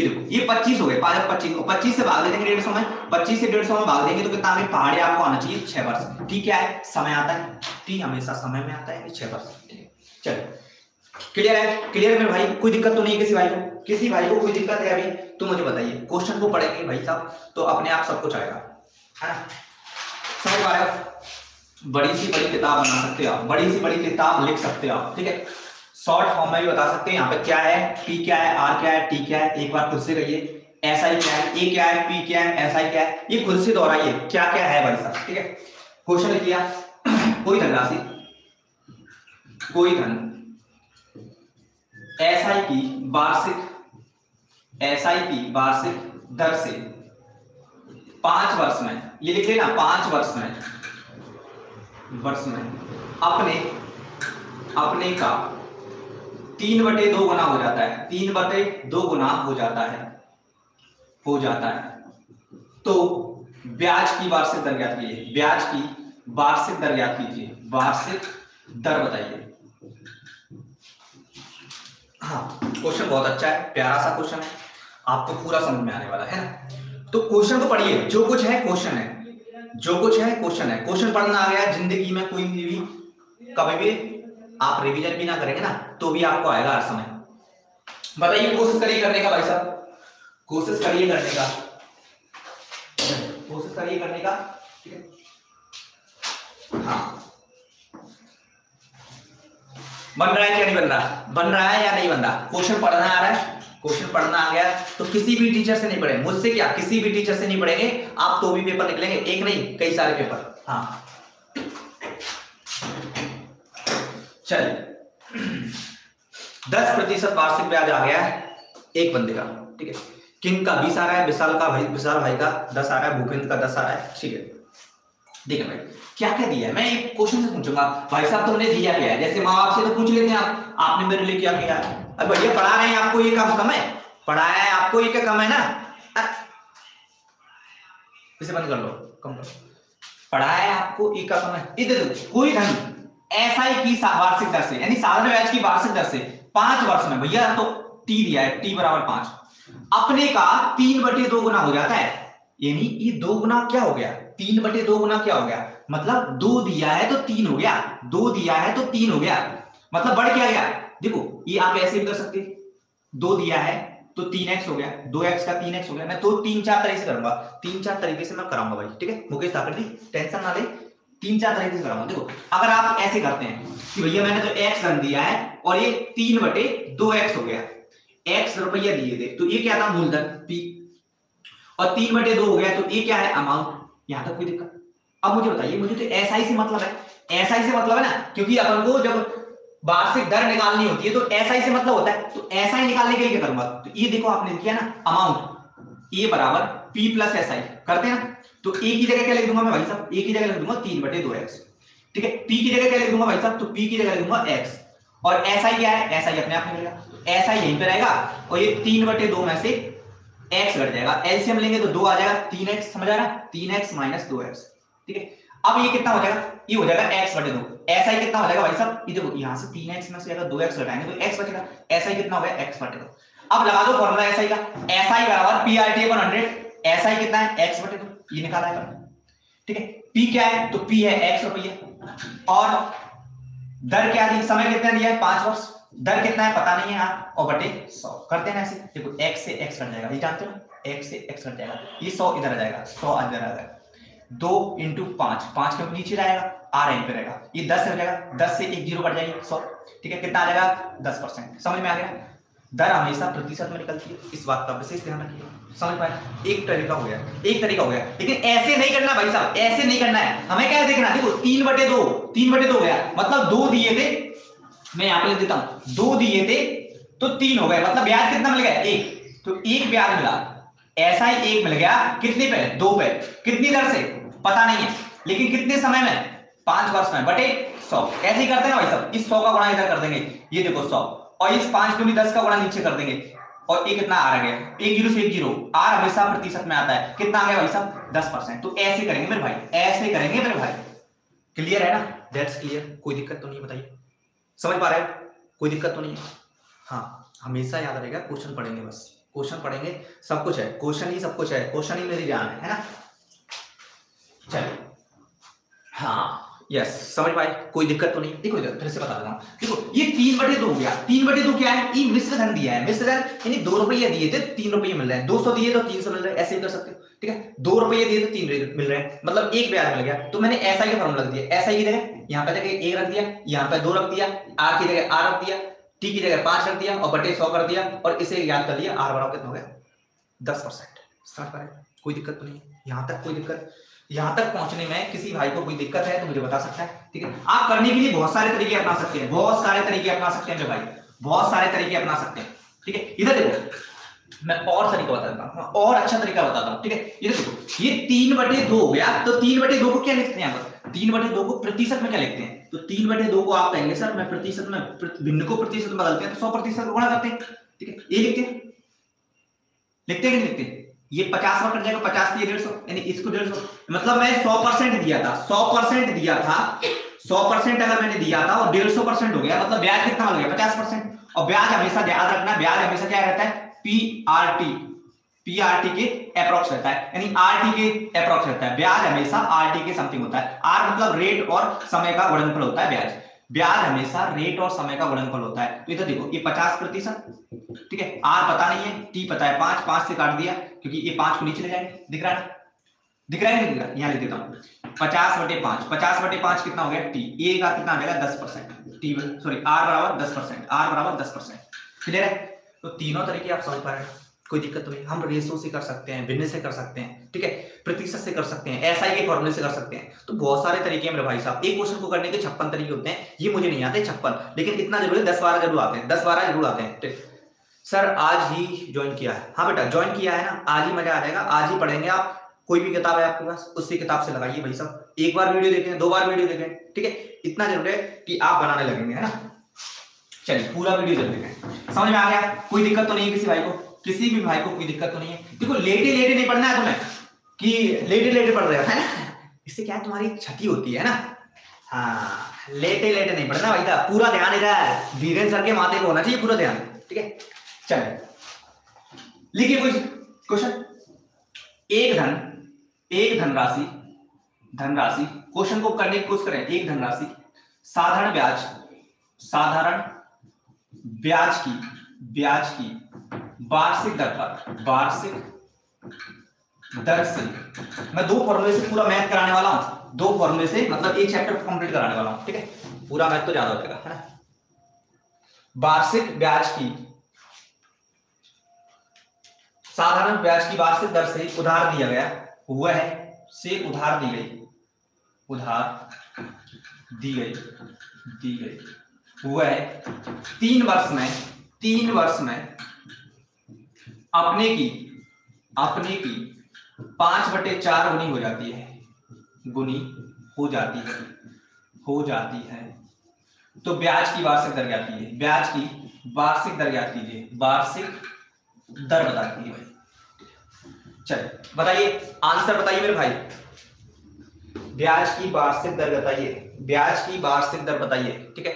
देखो ये 25 हो गए, 25 से भाग देंगे 150 में, 25 से 150 में भाग देंगे तो कितना आगे, पहाड़ी आपको आना चाहिए 6 वर्ष। ठीक है, समय आता है, टी हमेशा समय में आता है, 6 वर्ष, ठीक है। चलो क्लियर है, क्लियर है भाई, कोई दिक्कत तो नहीं है किसी भाई को, किसी भाई को कोई दिक्कत है अभी तो मुझे बताइए। क्वेश्चन को पढ़ेंगे भाई साहब तो अपने आप सब कुछ आएगा, है ना, समझ पा रहे हो। बड़ी सी बड़ी किताब बना सकते हो आप, बड़ी सी बड़ी किताब लिख सकते हो आप, ठीक है। शॉर्ट फॉर्म में भी बता सकते हैं, यहाँ पे क्या है, पी क्या है, आर क्या है, टी क्या है, एक बार खुद से कहिए, एसआई क्या है, ए क्या है, पी क्या है, एसआई क्या है, ये खुद से दोहराइए क्या क्या है भाई साहब, ठीक है। क्वेश्चन लिखिए, कोई धनराशि, कोई धन एसआई की वार्षिक दर से 5 वर्ष में, ये लिख लेना 5 वर्ष में अपने का 3/2 गुना हो जाता है, 3/2 गुना हो जाता है, तो ब्याज की वार्षिक दर ज्ञात कीजिए, ब्याज की वार्षिक दर ज्ञात कीजिए, वार्षिक दर बताइए। हाँ, क्वेश्चन बहुत अच्छा है, प्यारा सा क्वेश्चन है, आपको पूरा समझ में आने वाला है ना। तो क्वेश्चन को पढ़िए, जो कुछ है क्वेश्चन है, जो कुछ है क्वेश्चन है। क्वेश्चन पढ़ना आ गया, जिंदगी में कोई भी कभी भी आप रिवीजन भी ना करेंगे ना तो भी आपको आएगा हर समय। बताइए, कोशिश करिए करने का भाई साहब, कोशिश करिए करने का, कोशिश करिए करने का, ठीक है। हाँ, बन रहा है क्या नहीं बन रहा, बन रहा है या नहीं बन रहा। क्वेश्चन पढ़ना आ रहा है, क्वेश्चन पढ़ना आ गया तो किसी भी टीचर से नहीं पढ़े, मुझसे क्या किसी भी टीचर से नहीं पढ़ेंगे आप तो भी पेपर निकलेंगे, एक नहीं कई सारे पेपर। हाँ चलिए 10% वार्षिक ब्याज आ गया है एक बंदे का, ठीक है। किंग का 20 आ रहा है, विशाल भाई का 10 आ रहा है, भूपेंद्र का 10 आ रहा है, ठीक है। देखिए भाई क्या क्या दिया है, मैं एक क्वेश्चन से पूछूंगा भाई साहब तुमने दिया क्या है, जैसे माँ बाप से तो पूछ लेते हैं आप, आपने मेरे लिए क्या किया है। अब भैया पढ़ा रहे हैं आपको, ये काम कम है, पढ़ाया है आपको, ये क्या कम है ना, इसे बंद कर लो, कम करो, पढ़ाया है आपको, ये क्या कम है। इधर कोई धन एसआई की वार्षिक दर से, यानी साधारण ब्याज की वार्षिक दर से 5 वर्ष में, भैया तो टी दिया है, टी बराबर 5, अपने का 3/2 गुना हो जाता है, यानी ये 2 गुना क्या हो गया, 3/2 गुना क्या हो गया, मतलब 2 दिया है तो 3 हो गया, 2 दिया है तो 3 हो गया, मतलब बढ़ क्या गया। देखो ये आप ऐसे भी कर सकते, 2 दिया है तो 3x हो गया, 2x का 3x हो गया। मैं तो 3-4 तरीके से करूंगा, 3-4 तरीके से मैं कराऊंगा भाई, ठीक है। मुकेश धाकड़ जी टेंशन ना ले, 3-4 तरीके से कराऊंगा। देखो अगर आप ऐसे करते हैं कि भैया मैंने तो x रन दिया है और ये 3/2x हो गया, x रुपया दिए थे तो ये क्या था, मूलधन p, और 3/2 हो गया तो ये क्या है, अमाउंट। यहां तक कोई दिक्कत। अब मुझे बताइए, मुझे तो एसआई से मतलब है, एसआई से मतलब है ना, क्योंकि अपन को जब वार्षिक दर निकालनी होती है तो एसआई से मतलब होता है, तो एसआई निकालने के लिए क्या करूंगा, तो ये देखो आपने किया ना, अमाउंट ए बराबर p प्लस एसआई करते हैं ना, तो ए की जगह क्या लिख दूंगा मैं भाई साहब, ए की जगह लिख दूंगा 3/2x, ठीक है। p की जगह क्या लिख दूंगा भाई साहब, तो p की जगह लिख दूंगा x, और एसआई क्या है, एसआई अपने आप निकलेगा, तो एसआई यहीं पे रहेगा, और ये 3/2 में से x घट जाएगा, एलसीएम लेंगे तो 2 आ जाएगा, 3x, समझ आ रहा है, 3x - 2x, ठीक है। अब ये कितना हो जाएगा, ये हो जाएगा x बटे 2। ऐसा ही कितना हो जाएगा भाई साहब, ये देखो यहाँ से 3x में से अगर 2x घटाएंगे तो x बचेगा, ऐसा ही कितना हो गया x बटे 2। अब लगा दो फॉर्मूला ऐसा ही का, ऐसा ही बराबर PRT अपॉन 100, ऐसा ही कितना है x बटे 2, ये निकाला है, ठीक है। p क्या है, तो p है x रुपये, और दर क्या दी, समय कितना दिया है 5 वर्ष, दर कितना है पता नहीं है यहाँ, और बटे 100 करते हैं ऐसे। देखो x से x कट जाएगा, ये जानते हो x से x कट जाएगा, ये 100 इधर आ जाएगा, 100 इधर आ जाएगा, 2 × 5, 5 के नीचे जाएगा, r यहीं पे रहेगा, ये 10 हो जाएगा, 10 से 1 0 कट जाएगी 100, ठीक है। कितना आ जाएगा 10%। समझ में आ गया, दर हमेशा प्रतिशत में निकलती है, इस बात का विशेष ध्यान रखिए। समझ पाए, एक तरीका हो गया, एक तरीका हो गया, लेकिन ऐसे नहीं करना भाई साहब, ऐसे नहीं करना है। हमें क्या देखना, देखो 3/2 हो गया, मतलब 2 दिए थे, मैं यहाँ पे लिख देता हूं, 2 दिए थे तो 3 हो गए, मतलब ब्याज कितना मिल गया 1, तो 1 ब्याज मिला, ऐसा ही 1 मिल गया, कितने पे 2 पे, कितनी दर से पता नहीं है, लेकिन कितने समय में 5 वर्ष में, बटे 100। ऐसे ही करते हैं भाई साहब, इस 100 का गुणा इधर कर देंगे, ये देखो 100, और इस 5 दूनी 10 का गुणा नीचे कर देंगे, और ये कितना आ गया, 1 0 से 1 0, आर हमेशा प्रतिशत में आता है, कितना आ गया भाई साहब 10%। तो ऐसे करेंगे मेरे भाई, ऐसे करेंगे मेरे भाई, क्लियर है ना, दैट्स क्लियर, कोई दिक्कत तो नहीं, बताइए समझ पा रहे हो, कोई दिक्कत तो नहीं है। हाँ हमेशा याद रहेगा, क्वेश्चन पढ़ेंगे, बस क्वेश्चन पढ़ेंगे, सब कुछ है, क्वेश्चन ही सब कुछ है, क्वेश्चन ही मेरी जान है ना। चलिए हाँ यस, समझ पाए, कोई दिक्कत तो नहीं। देखो इधर फिर से बता दूंगा, देखो ये 3/2 हो गया, 3/2 क्या है, ये मिश्र धन दिया है, मिश्र धन यानी 2 रुपये दिए थे 3 रुपये मिल रहे हैं, 200 दिए तो 300 मिल रहे हैं, ऐसे ही कर सकते हो, ठीक है। 2 रुपये दिए तो 3 मिल रहे हैं, मतलब 1 ब्याज मिल गया, तो मैंने ऐसा ही फॉर्मूला रख दिया, ऐसा ही जगह यहाँ पे जगह 1 रख दिया, यहाँ पे 2 रख दिया, r की जगह r रख दिया, t की जगह 5 रख दिया, और बटे 100 कर दिया, और इसे याद कर लिया, r बराबर कितना हो गया 10%। स्टार्ट करें, कोई दिक्कत तो नहीं, यहाँ तक कोई दिक्कत, यहाँ तक पहुंचने में किसी भाई को कोई दिक्कत है तो मुझे बता सकता है, ठीक है। आप करने के लिए बहुत सारे तरीके अपना सकते हैं, बहुत सारे तरीके अपना सकते हैं मेरे भाई, बहुत सारे तरीके अपना सकते हैं, ठीक है। इधर देखो मैं और तरीका बताता हूँ, और अच्छा तरीका बताता हूँ, ठीक है। ये देखो ये 3/2 हो गया, तो 3/2 को क्या लिखते हैं यहाँ पर, 3/2 को प्रतिशत में क्या लिखते हैं, तो 3/2 को आप कहेंगे सर मैं प्रतिशत में, भिन्न को प्रतिशत में बदलते हैं तो 100% गुणा करते हैं, ठीक है। ये लिखते हैं, लिखते हैं कि नहीं लिखते, ये 50 में कट जाएगा, 50 की 150, यानी इसको 150, मतलब मैं 100% दिया था, 100% दिया था, 100% अगर मैंने दिया था और 150% हो गया, मतलब ब्याज कितना हो गया 50%। और ब्याज हमेशा याद रखना, ब्याज हमेशा क्या रहता है पीआरटी के अप्रोक्स रहता है, यानी आरटी के अप्रोक्स रहता है, ब्याज हमेशा आरटी के समथिंग होता है। आर मतलब रेट और समय का गुणनफल होता है ब्याज, ब्याज हमेशा रेट और समय का गुणनफल होता है। तो इधर देखो ये 50%, ठीक है, आर पता नहीं है, टी पता है 5, 5 से काट दिया क्योंकि ये 5 को नीचे ले जाएंगे, दिख रहा है, दिख रहा है नहीं दिख रहा, यहाँ लिख देता हूँ 50/5, 50/5 कितना हो गया टी, ए का कितना आ जाएगा 10%, टी सॉरी आर बराबर 10%, आर बराबर 10%, क्लियर है। तो तीनों तरीके आप समझ पा रहे हैं, कोई दिक्कत नहीं, हम रेशो से कर सकते हैं, भिन्न से कर सकते हैं, ठीक है, प्रतिशत से कर सकते हैं, एसआई के फॉर्मूले से कर सकते हैं, तो बहुत सारे तरीके हैं मेरे भाई साहब। एक क्वेश्चन को करने के 56 तरीके होते हैं, ये मुझे नहीं आते 56, लेकिन इतना जरूर है 10-12 जरूर आते हैं, 10-12 जरूर आते हैं, ठीक। सर आज ही ज्वाइन किया है, हाँ बेटा ज्वाइन किया है ना, आज ही मजा आ जाएगा, आज ही पढ़ेंगे आप, कोई भी किताब है आपके पास उसी किताब से लगाइए भाई साहब, एक बार वीडियो देखें, 2 बार वीडियो देखें, ठीक है, इतना जरूर है कि आप बनाने लगेंगे, है ना। चलिए पूरा वीडियो जरूर देखें, समझ में आ गया, कोई दिक्कत तो नहीं है किसी भाई को, किसी भी भाई को कोई दिक्कत तो नहीं है। देखो लेटे लेटे नहीं पढ़ना है तुम्हें कि लेटे लेटे पढ़ रहे हो, है ना, इससे क्या है तुम्हारी क्षति होती है ना। हाँ लेटे लेटे नहीं पढ़ना भाई साहब, पूरा ध्यान इधर धीरेन्द्र सर के माथे पे होना चाहिए, पूरा ध्यान, ठीक है। चलिए लिखिए कुछ क्वेश्चन, एक धनराशि क्वेश्चन को करने की कोशिश करें। एक धनराशि साधारण ब्याज की वार्षिक दर से, मैं 2 फॉर्मूले से पूरा मैथ कराने वाला हूं, 2 फॉर्मूले से मतलब एक चैप्टर कंप्लीट कराने वाला हूं, ठीक है, पूरा मैथ तो ज्यादा हो जाएगा, है ना। वार्षिक ब्याज की, साधारण ब्याज की वार्षिक दर से उधार दिया गया, वह से उधार दी गई वह 3 वर्ष में अपने की 5/4 गुनी हो जाती है, तो ब्याज की वार्षिक दर ज्ञात कीजिए, ब्याज की वार्षिक दर ज्ञात कीजिए, वार्षिक दर बता दीजिए भाई। चलिए बताइए आंसर बताइए मेरे भाई, ब्याज की वार्षिक दर बताइए, ब्याज की वार्षिक दर बताइए। ठीक है,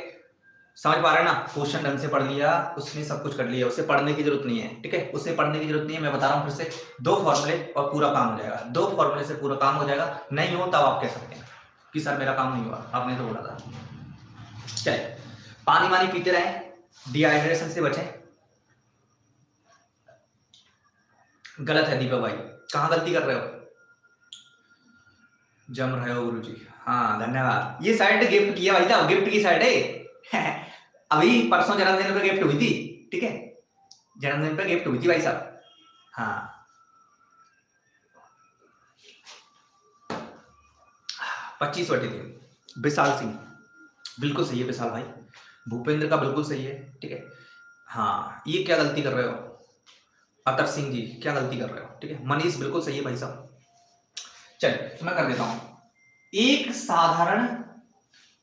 समझ पा रहे हैं ना? क्वेश्चन ढंग से पढ़ लिया, उसने सब कुछ कर लिया, उसे पढ़ने की जरूरत नहीं है। ठीक है, उसे पढ़ने की जरूरत नहीं है। मैं बता रहा हूं फिर से, 2 फॉर्मूले और पूरा काम हो जाएगा। 2 फॉर्मूले से पूरा काम हो जाएगा। नहीं हो तब आप कह सकते हैं कि सर मेरा काम नहीं हुआ, आपने तो बोला था। चले, पानी वानी पीते रहे, डिहाइड्रेशन से बचें। गलत है दीपक भाई, कहां गलती कर रहे हो? जम रहे हो गुरुजी, हाँ धन्यवाद। ये साइड गिफ्ट किया भाई साहब, गिफ्ट की साइड है अभी परसों जन्मदिन पे गिफ्ट हुई थी। ठीक है, जन्मदिन पे गिफ्ट हुई थी भाई साहब। हाँ 25/3 विशाल सिंह, बिल्कुल सही है विशाल भाई। भूपेंद्र का बिल्कुल सही है। ठीक है, हाँ ये क्या गलती कर रहे हो? अतर सिंह जी क्या गलती कर रहे हो? ठीक है, मनीष बिल्कुल सही है भाई साहब। चलिए मैं कर देता हूं। एक साधारण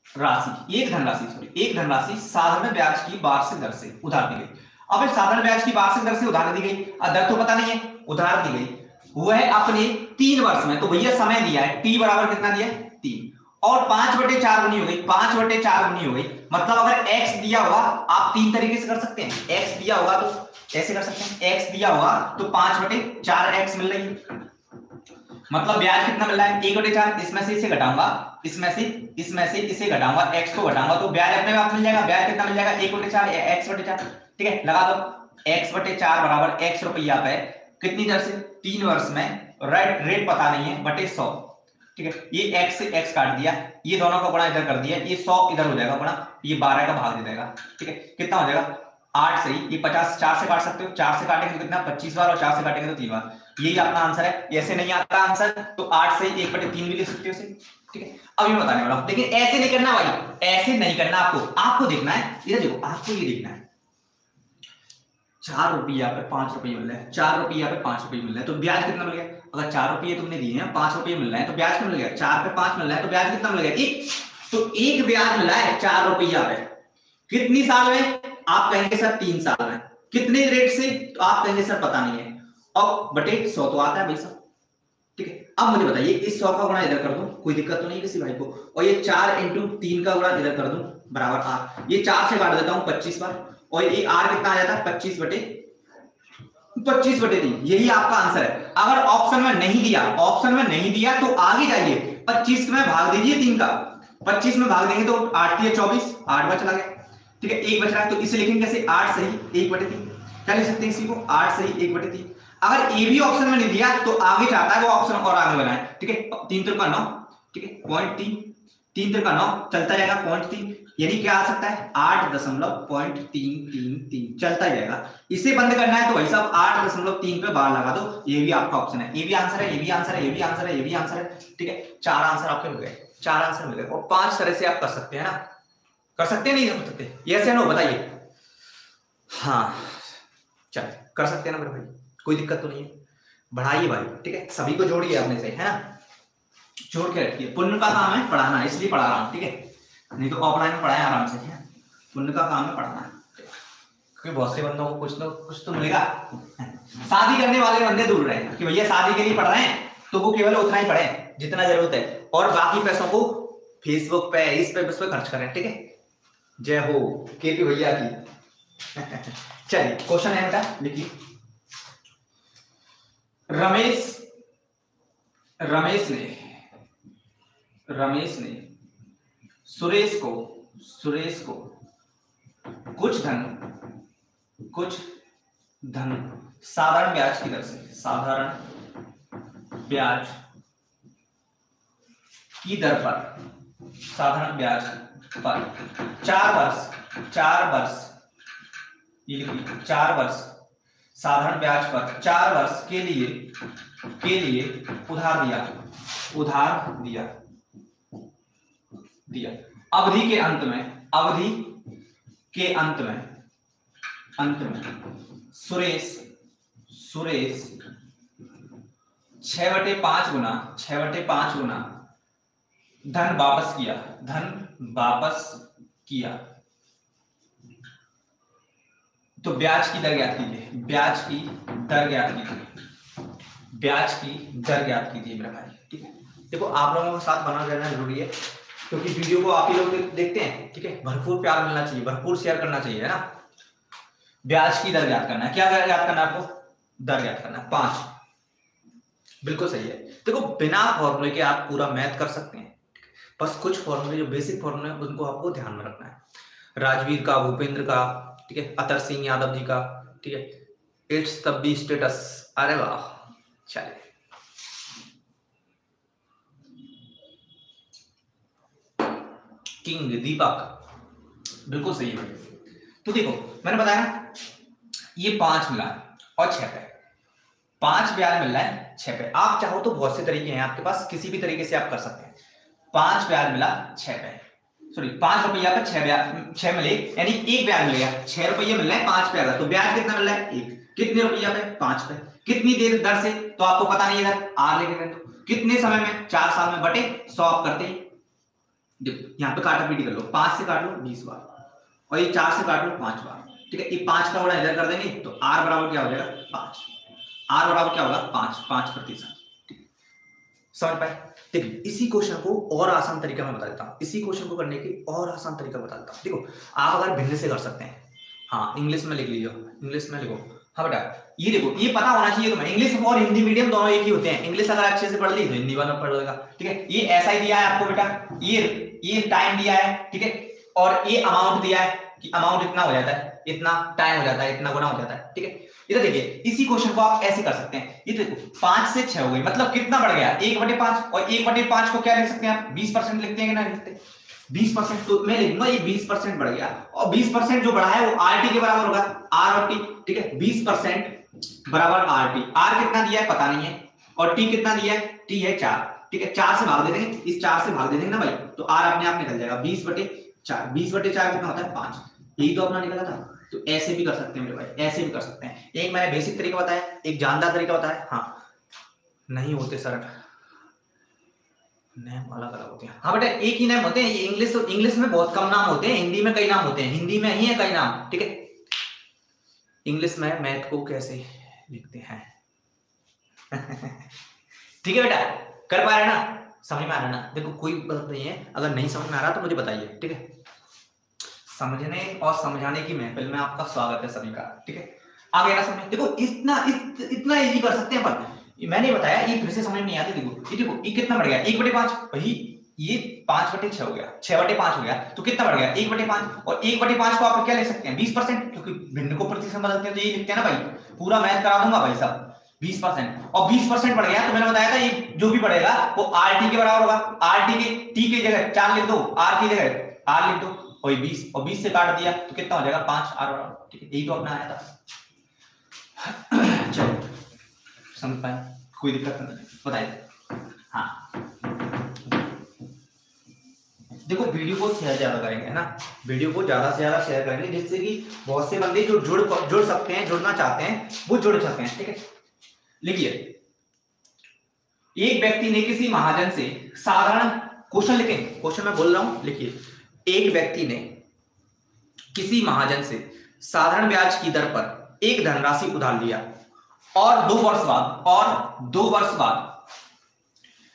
राशि, एक धनराशि साधारण ब्याज की वार्षिक दर से उधार दी गई। अब इस साधारण ब्याज की वार्षिक दर से उधार दी गई, दर तो पता नहीं है, उधार दी गई वो है अपने 3 वर्ष में। तो भैया समय दिया है t बराबर कितना दिया है 3, और 5/4 गुनी हो गई, 5/4 गुनी हो गई। मतलब अगर x दिया होगा, आप 3 तरीके से कर सकते हैं। x दिया होगा तो ऐसे कर सकते हैं, x दिया होगा तो 5/4x मिल रही है। मतलब ब्याज कितना मिल रहा है 1/4, इसमें से इसे घटाऊंगा, इसमें से इसे घटाऊंगा, x को घटाऊंगा तो ब्याज अपने आप मिल जाएगा। ब्याज कितना मिल जाएगा 1/4 x/4। ठीक है, लगा दो x/4 बराबर x रुपया पे कितनी दर से 3 वर्ष में, रेट पता नहीं है बटे 100। ठीक है, ये x से x काट दिया, ये दोनों का गुणा इधर कर दिया, ये 100 इधर हो जाएगा गुणा, ये 12 का भाग दे देगा। ठीक है, कितना हो जाएगा 8 सही, ये 50 4 से काट सकते हो, 4 से काटेंगे तो कितना 25 बार, और 4 से काटेंगे तो 3 बार। यही अपना आंसर है। ऐसे नहीं आता आंसर तो 8 से 1/3 भी लिख सकते हो। ठीक है, अभी मैं बताने वाला हूं, लेकिन ऐसे नहीं करना भाई, ऐसे नहीं करना। आपको देखना है, इधर देखो, आपको ये देखना है 4 रुपया पे 5 रुपये मिल रहे हैं, 4 रुपया पे 5 रुपये मिल रहे हैं, तो ब्याज कितना मिल गया? अगर 4 रुपये तुमने दिए हैं, 5 रुपये मिल रहे हैं, तो ब्याज कितना मिल गया? 4 पे 5 मिल रहा है तो ब्याज कितना मिल गया? 1। तो एक ब्याज मिला है 4 रुपया पे, कितनी साल में? आप कहेंगे सर 3 साल में। कितने रेट से? तो आप कहेंगे सर पता नहीं है, और बटे 100 तो आता है भाई साहब। ठीक है, अब मुझे बताइए इस 100 का गुणा इधर कर दूं, कोई दिक्कत तो नहीं किसी भाई को, और ये 4 × 3 का गुणा इधर कर दूं बराबर 8, ये 4 से काट देता हूं 25 बार, और ये r कितना आ जाता है 25/3। यही आपका आंसर है। अगर ऑप्शन में नहीं दिया तो आगे जाइए, 25 में भाग दीजिए 3 का, 25 में भाग देंगे तो 8 × 24, 8 बच गया। ठीक है, 1 बच रहा है, तो इसे लिखेंगे कैसे? 8 सही 1/3। क्या लिख सकते हैं इसी को? 8 सही 1/3। अगर ए भी ऑप्शन में नहीं दिया तो आगे चाहता है वो ऑप्शन और आगे बनाए। ठीक है, 3 × 9, ठीक है 0.3, 3 × 9 चलता जाएगा 0.3, यानी क्या आ सकता है 8.333 चलता जाएगा। इसे बंद करना है तो भाई साहब 8.3 पे बार लगा दो, ये भी आपका ऑप्शन है। ये भी आंसर है, ये भी आंसर है, ये भी आंसर है, ये भी आंसर है। ठीक है, 4 आंसर आपके मिल गए, 4 आंसर मिल गए, और 5 तरह से आप कर सकते हैं ना, कर सकते हैं नहीं कर सकते? यस या नो बताइए। हाँ चल कर सकते हैं ना मेरे भाई, कोई दिक्कत तो नहीं है, बढ़ाइए भाई। ठीक है, सभी को जोड़िए अपने से, है ना, जोड़ के रखिए। पुण्य का काम है पढ़ाना, इसलिए पढ़ा रहा हूँ। ठीक है, नहीं तो ऑफलाइन में पढ़ाए आराम से, है पुण्य का काम है पढ़ाना, क्योंकि बहुत से बंदों को कुछ तो मिलेगा। शादी करने वाले बंदे दूर रहे कि भैया शादी के लिए पढ़ रहे हैं तो वो केवल उतना ही पढ़े जितना जरूरत है, और बाकी पैसों को फेसबुक पे इस पे खर्च करें। ठीक है, जय हो केपी भैया की। चलिए क्वेश्चन है बेटा, लिखिए। रमेश ने सुरेश को कुछ धन साधारण ब्याज की दर से, साधारण ब्याज की दर पर 4 वर्ष ये लिखिए 4 वर्ष साधारण ब्याज पर 4 वर्ष के लिए उधार दिया। अवधि के अंत में सुरेश 6/5 गुना धन वापस किया। तो ब्याज की दर ज्ञात कीजिए, ब्याज की दर ज्ञात कीजिए मेरा भाई। ठीक है, देखो आप लोगों के साथ बना रहना जरूरी है, क्योंकि वीडियो को आप ही लोग देखते हैं, ठीक है। भरपूर प्यार मिलना चाहिए, भरपूर शेयर करना चाहिए, है ना। ब्याज की दर याद करना है, क्या याद करना है आपको? दर याद करना है 5। बिल्कुल सही है। देखो बिना फॉर्मूले के आप पूरा मैथ कर सकते हैं, बस कुछ फॉर्मूले जो बेसिक फॉर्मूले हैं उनको आपको ध्यान में रखना है। राजवीर का, भूपेंद्र का, ठीक है, अतर सिंह यादव जी का, ठीक है, इट्स द बी स्टेटस। अरे वाह, चलिए किंग दीपक, बिल्कुल सही है। तो देखो मैंने बताया ना, ये 5 मिला है और 6 पे 5 ब्याज मिल रहा है 6 पे। आप चाहो तो बहुत से तरीके हैं आपके पास, किसी भी तरीके से आप कर सकते हैं। 5 ब्याज मिला 6 पे, सॉरी 5 रुपया पे 6 मिले, यानी 1 ब्याज मिलेगा। 6 रुपये मिल रहा है 5 पे अगर, तो ब्याज कितना मिल रहा है? 1। कितने रुपया पे? 5 पे। कितनी देर दर से? तो आपको पता नहीं है, आर लेके गए तो कितने समय में? 4 साल में बटे 100 आप करते हैं। देखो यहाँ पे काटा पीटी कर लो, 5 से काट लो 20 बार और ये 4 से काट लो 5 बार, ठीक है। ये 5 का गुणा इधर कर देंगे तो आर बराबर क्या हो जाएगा? 5। आर बराबर क्या होगा? 5%। समझ पाए? देखिए इसी क्वेश्चन को और आसान तरीका में बता देता हूँ, इसी क्वेश्चन को करने की और आसान तरीका बता देता हूँ। देखो आप अगर भिन्न से कर सकते हैं, हाँ इंग्लिश में लिख लीजिए, इंग्लिश में लिखो। हाँ बेटा ये देखो, ये पता होना चाहिए तुम्हें, इंग्लिश और हिंदी मीडियम दोनों एक ही होते हैं। इंग्लिश अगर अच्छे से पढ़ ली तो हिंदी वाला पढ़ लेगा, ठीक है। ये ऐसा ही दिया है आपको बेटा, ये टाइम दिया है, ठीक है, और ये अमाउंट दिया है कि अमाउंट इतना हो जाता है, इतना टाइम हो जाता है, इतना गुना हो जाता है, ठीक है। इधर देखिए इसी क्वेश्चन को आप ऐसे कर सकते हैं। ये देखो 5 से 6 हो गई, मतलब कितना बढ़ गया? 1/5। और 1/5 को क्या लिख सकते हैं आप? 20% लिखते हैं कि नहीं लिखते? 20%। तो मैं लिखूंगा ये 20% बढ़ गया, और 20% जो बढ़ा है वो आरटी के बराबर होगा, आर और टी, ठीक है। 20% बराबर आरटी। आर कितना दिया है पता नहीं है, और टी कितना दिया है? टी है 4, ठीक है। 4 से भाग दे देंगे, इस 4 से भाग दे देंगे ना भाई, तो आर अपने आप निकल जाएगा 20/4। 20/4 कितना होता है? 5। यही तो अपना निकला था। तो ऐसे भी कर सकते हैं मेरे भाई, ऐसे भी कर सकते हैं। एक मैंने बेसिक तरीका बताया, एक जानदार तरीका बताया। हाँ नहीं होते सर, नेम अलग अलग होते हैं। हाँ बेटा एक ही नाम होते हैं। ये इंग्लिश में बहुत कम नाम होते हैं, हिंदी में कई नाम होते हैं। हिंदी में ही है कई नाम, ठीक है। इंग्लिश में मैथ को कैसे लिखते हैं ठीक है बेटा, कर पा रहे ना? समझ में आ रहा ना? देखो कोई बात नहीं है, अगर नहीं समझ में आ रहा तो मुझे बताइए, ठीक है। समझने और समझाने की महफिल में आपका स्वागत है सभी का, ठीक है। आगे ना समझ, देखो इतना इजी कर सकते हैं अपन। मैंने बताया ये फिर से समझ नहीं आती। देखो ये कितना बढ़ गया? 1/5 भाई, ये 5/6 हो गया, 6/5 हो गया, तो कितना बढ़ गया? 1/5। और 1/5 को आप क्या ले सकते हैं? 20%, क्योंकि भिन्न को प्रतिशत में बदलते हैं तो ये लिखते हैं ना भाई। पूरा मैथ करा दूंगा भाई साहब। 20%, और 20% बढ़ गया तो मैंने बताया था ये जो भी बढ़ेगा वो आर टी के बराबर होगा। आर टी के टी की जगह 4 लिख दो, आर की जगह आर लिख दो, और 20, और 20 से काट दिया तो कितना हो जाएगा? 5 आर बराबर, ठीक है। यही तो अपना आया था। चलो समझ पाए? कोई दिक्कत नहीं, बताइए। हाँ देखो वीडियो को शेयर ज्यादा करेंगे, है ना। वीडियो को ज्यादा से ज्यादा शेयर करेंगे, जिससे कि बहुत से बंदे जो जुड़ सकते हैं, जुड़ना चाहते हैं, वो जुड़ सकते हैं, ठीक है। लिखिए, एक व्यक्ति ने किसी महाजन से साधारण, क्वेश्चन लिखेंगे, क्वेश्चन मैं बोल रहा हूं, लिखिए। एक व्यक्ति ने किसी महाजन से साधारण ब्याज की दर पर एक धनराशि उधार लिया, और 2 वर्ष बाद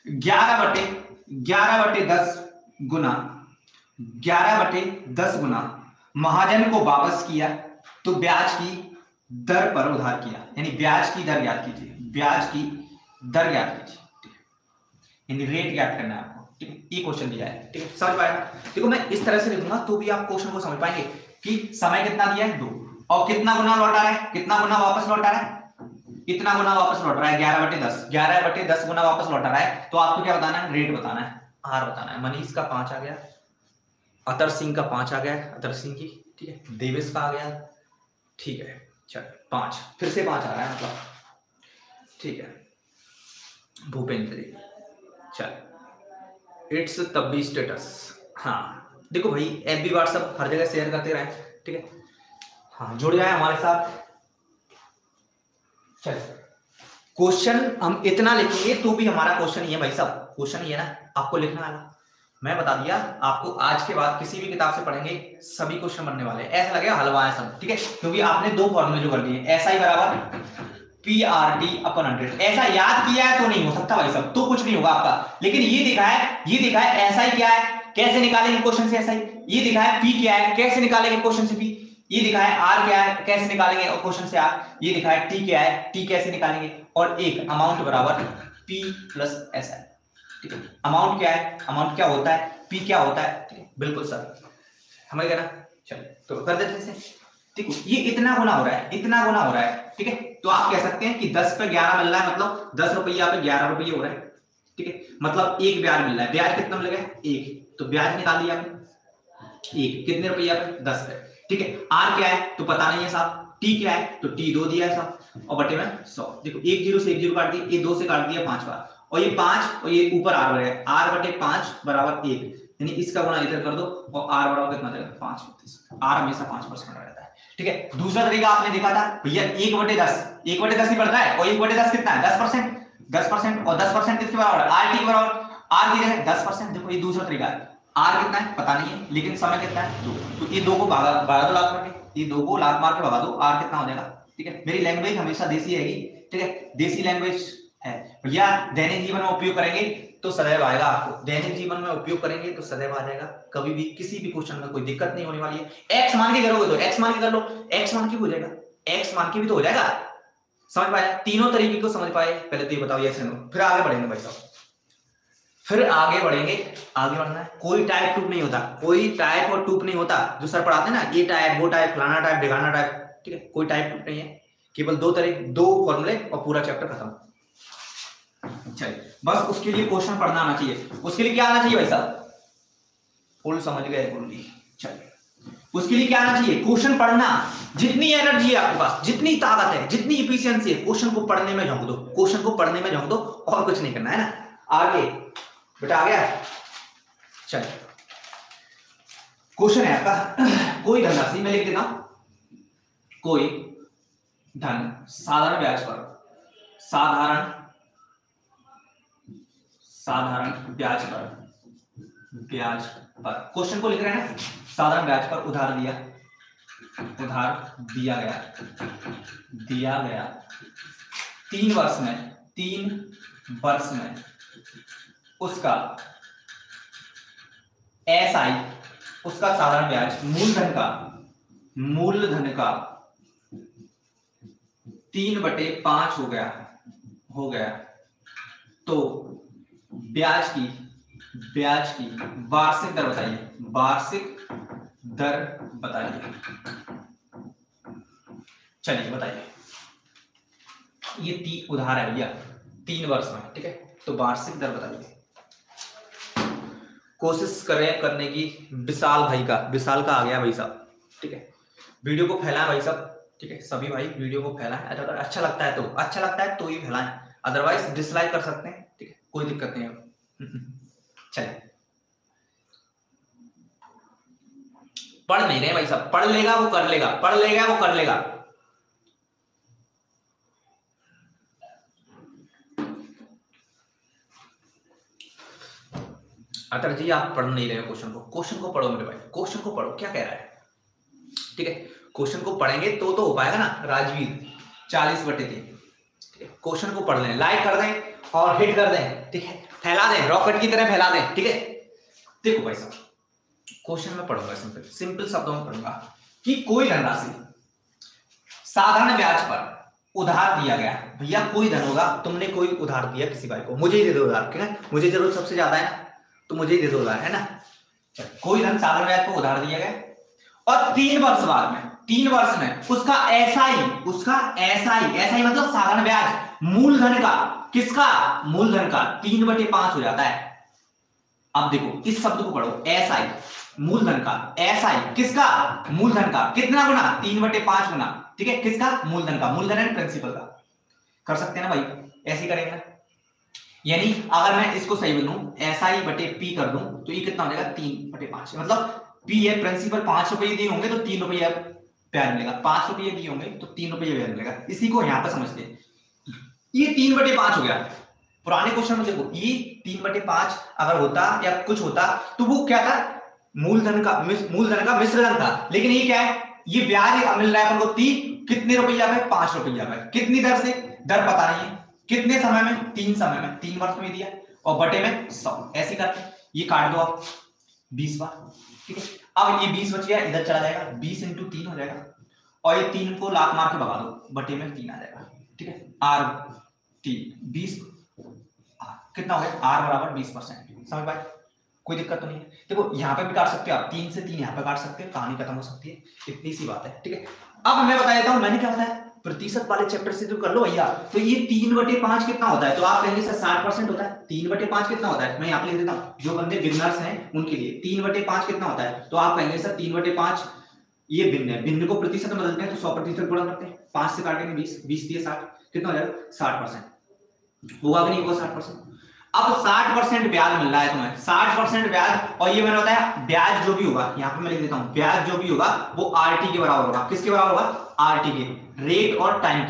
11/10 गुना महाजन को वापस किया, तो ब्याज की दर पर उधार किया, यानी ब्याज की दर याद कीजिए, ब्याज की दर याद कीजिए, यानी रेट याद करना है आपको, ठीक है। ये क्वेश्चन दिया है, ठीक है, समझ पाए? देखो मैं इस तरह से लिखूंगा तो भी आप क्वेश्चन को समझ पाएंगे कि समय कितना दिया है? 2, और कितना गुना लौटा रहा है? कितना गुना वापस लौटा रहा है? इतना गुना वापस लौट रहा है, 11/10। 11/10 गुना वापस लौटा रहा है, तो आपको क्या बताना है? रेट बताना है, आर बताना है। मनीष का 5 आ गया, अतर सिंह का 5 आ गया, अतर सिंह की, ठीक है। देवेश का आ गया, ठीक है। चल 5, फिर से 5 आ रहा है, मतलब ठीक है। भूपेंद्र जी, चल इट्स तब्बी स्टेटस। हाँ देखो भाई, एफबी व्हाट्सएप हर जगह शेयर करते रहे, ठीक है। हाँ जुड़ जाए हमारे साथ। चल क्वेश्चन हम इतना लिखेंगे तो भी हमारा क्वेश्चन ही है भाई साहब, क्वेश्चन ही है ना, आपको लिखना आएगा। मैं बता दिया आपको, आज के बाद किसी भी किताब से पढ़ेंगे सभी क्वेश्चन बनने वाले हैं। ऐसा लगेगा हलवा है सब, ठीक है, क्योंकि आपने 2 फॉर्मूले जो कर दिए, SI बराबर PRT/100। ऐसा याद किया है तो नहीं हो सकता भाई साहब, तो कुछ नहीं होगा आपका। लेकिन ये दिखा है SI क्या है, कैसे निकालेंगे क्वेश्चन से SI। ये दिखा है P क्या है, कैसे निकालेंगे क्वेश्चन से P। ये दिखा है R क्या है, कैसे निकालेंगे क्वेश्चन से R। ये दिखा है T क्या है, T कैसे निकालेंगे। और एक अमाउंट बराबर P प्लस SI। ठीक है, अमाउंट क्या है, अमाउंट क्या होता है, P क्या होता है। ठीक है, बिल्कुल सर, समझ गए ना। चलो तो कर देते हैं। ठीक है, ये इतना गुना हो रहा है, इतना गुना हो रहा है। ठीक है, तो आप कह सकते हैं कि 10 पे 11 मिल रहा है, मतलब 10 रुपया पे 11 रुपये हो रहा है। ठीक है, मतलब एक ब्याज मिल रहा है। ब्याज कितना मिलेगा, 1, तो ब्याज निकाल लिया आपने। 1 कितने रुपया पे, 10 पे। ठीक है, R क्या है तो पता नहीं है साहब, T क्या है तो T 2 दिया है साहब, और बटे में 100। देखो 1 0 से 1 0 काट दिया, ये 2 से काट दिया 5 बार, और ये 5 और ये ऊपर R है, R बटे 5 बराबर 1, यानी इसका गुणा इधर कर दो, और R बराबर कितना देगा 5। R हमेशा 5% रहता है। ठीक है, दूसरा तरीका आपने देखा था भैया 1 बटे 10, 1 बटे 10 ही बढ़ता है, और 1 बटे 10 कितना है 10%, 10%, और 10% किसके बराबर है, RT बराबर, R की जगह 10%। देखो ये दूसरा तरीका है। R कितना है पता नहीं है, लेकिन समय कितना है 2, तो ये 2 को भागा दो लाख मार के, ये 2 को लाख मार के भगा दो, R कितना हो जाएगा। ठीक है, मेरी लैंग्वेज हमेशा देसी रहेगी। ठीक है, देसी लैंग्वेज है भैया, दैनिक जीवन में उपयोग करेंगे तो सदैव आएगा आपको, दैनिक जीवन में उपयोग करेंगे तो सदैव आ जाएगा, कभी भी किसी भी क्वेश्चन में कोई दिक्कत नहीं होने वाली है। x मान के करोगे तो x मान के कर लो, x मान के हो जाएगा, x मान के भी तो हो जाएगा। समझ पाए, तीनों तरीके को समझ पाए। पहले तो ये बताओ यस नो, फिर आगे बढ़ेंगे भाई साहब, फिर आगे बढ़ेंगे। आगे बढ़ना है, कोई टाइप टूप नहीं होता, कोई टाइप और टूप नहीं होता। जो सर पढ़ाते हैं ना, ये टाइप वो टाइप फलाना टाइप ढिकाना टाइप, ठीक है, कोई टाइप टूप नहीं है, केवल 2 तरह 2 फॉर्मूले और पूरा चैप्टर खत्म। चलिए, बस उसके लिए क्वेश्चन पढ़ना आना चाहिए। उसके लिए क्या आना चाहिए भाई साहब, फुल समझ गए बोलिए। चलिए, उसके लिए क्या आना चाहिए, क्वेश्चन पढ़ना। जितनी एनर्जी है आपके पास, जितनी ताकत है, जितनी इफिशियंसी है, क्वेश्चन को पढ़ने में झोंक दो, क्वेश्चन को पढ़ने में झोंक दो, और कुछ नहीं करना है ना। आगे बेटा आ गया। चलिए, क्वेश्चन है आपका, कोई धनराशि, मैं लिख देता हूं, कोई धन साधारण ब्याज पर, साधारण ब्याज पर क्वेश्चन को लिख रहे हैं ना, साधारण ब्याज पर उधार दिया गया 3 वर्ष में उसका SI, उसका साधारण ब्याज मूलधन का 3/5 हो गया, तो ब्याज की वार्षिक दर बताइए। चलिए बताइए, ये उधार है भैया 3 वर्ष में, ठीक है, तो वार्षिक दर बताइए। कोशिश करें करने की। विशाल का आ गया भाई साहब, ठीक है, वीडियो को फैलाएं भाई साहब, ठीक है, सभी भाई वीडियो को फैलाएं, अगर अच्छा लगता है तो ही फैलाएं, अदरवाइज डिसलाइक कर सकते हैं, ठीक है, कोई दिक्कत नहीं है। चलिए, पढ़ नहीं रहे भाई साहब, पढ़ लेगा वो कर लेगा, अतर जी आप पढ़ नहीं रहे हो क्वेश्चन को पढ़ो मेरे भाई, क्वेश्चन को पढ़ो, क्या कह रहा है, ठीक है, क्वेश्चन को पढ़ेंगे तो हो पाएगा ना। राजवीर 40/3, ठीक है, क्वेश्चन को पढ़ लें, लाइक कर दें और हिट कर दें, ठीक है, फैला दें, रॉकेट की तरह फैला दें, ठीक है। देखो भाई साहब, क्वेश्चन में पढ़ूंगा, सिंपल शब्दों में पढ़ूंगा कि कोई धनराशि साधारण ब्याज पर उधार दिया गया। भैया कोई धन होगा, तुमने कोई उधार दिया किसी भाई को, मुझे ही दे दो उधार, ठीक है, मुझे जरूरत सबसे ज्यादा है ना, तो मुझे ही दे दो उधार, है ना। कोई धन साधारण ब्याज पर उधार दिया गया, और 3 वर्ष में उसका SI मतलब साधारण ब्याज, मूलधन का, किसका, मूलधन का 3/5 हो जाता है। अब देखो इस शब्द को पढ़ो, SI मूलधन का, SI किसका, मूलधन का, कितना गुना, 3/5 गुना, ठीक है, किसका, मूलधन का, मूलधन एंड प्रिंसिपल का। कर सकते हैं ना भाई, ऐसे ही करेंगे ना। यानी अगर मैं इसको सही बनूं, SI/P कर दूं, तो ये कितना हो जाएगा 3/5, मतलब P है प्रिंसिपल, 5 रुपये दिए होंगे तो 3 रुपये ब्याज मिलेगा, 5 रुपये दिए होंगे तो 3 रुपये ब्याज मिलेगा। इसी को यहाँ पर समझते हैं, ये 3/5 हो गया। पुराने क्वेश्चन में देखो, ये 3/5 अगर होता या कुछ होता तो वो क्या था, मूलधन का मिश्रण था, लेकिन ये क्या है, ये ब्याज मिल रहा है अपन को 3 कितने रुपया पे, 5 रुपया पे, कितनी दर से, दर पता नहीं है, कितने समय में, 3 समय में, 3 वर्ष में दिया और बटे में 100, ऐसे करके ये काट दो आप 20 बार, ठीक है। अब ये 20 बच गया, इधर चला जाएगा, 20 × 3 हो जाएगा और ये 3 को लात मार के भगा दो, बटे में 3 आ जाएगा, ठीक है। R 3 20 कितना हो गया, R बराबर 20%, समझ पाए, कोई दिक्कत तो नहीं है। देखो यहाँ पे भी काट सकते हो आप, 3 से 3 यहाँ पे काट सकते हो, कहानी खत्म हो सकती है, इतनी सी बात है, ठीक है। अब मैं बता देता हूँ मैंने क्या बताया, प्रतिशत वाले चैप्टर से तो कर लो भैया। तो ये 3/5 कितना होता है, तो आप कहेंगे सर 60% होता है। 3/5 कितना होता है, मैं यहाँ पे लिख देता हूँ, जो बंदे बिगनर्स हैं उनके लिए 3/5 कितना होता है, तो आप कहेंगे सर 3/5 ये भिन्न है, भिन्न को प्रतिशत में बदलते हैं तो 100% गुणा करते हैं, 5 से काटेंगे 20, 20 दिए 60, कितना हो जाएगा 60%, होगा कि नहीं होगा 60%। अब 60% ब्याज मिल रहा है तुम्हें, 60% ब्याज, और ये मैंने बताया ब्याज जो भी होगा, यहाँ पे मैं लिख देता हूँ, ब्याज जो भी होगा वो आरटी के बराबर होगा, किसके बराबर होगा, आरटी के, रेट और टाइम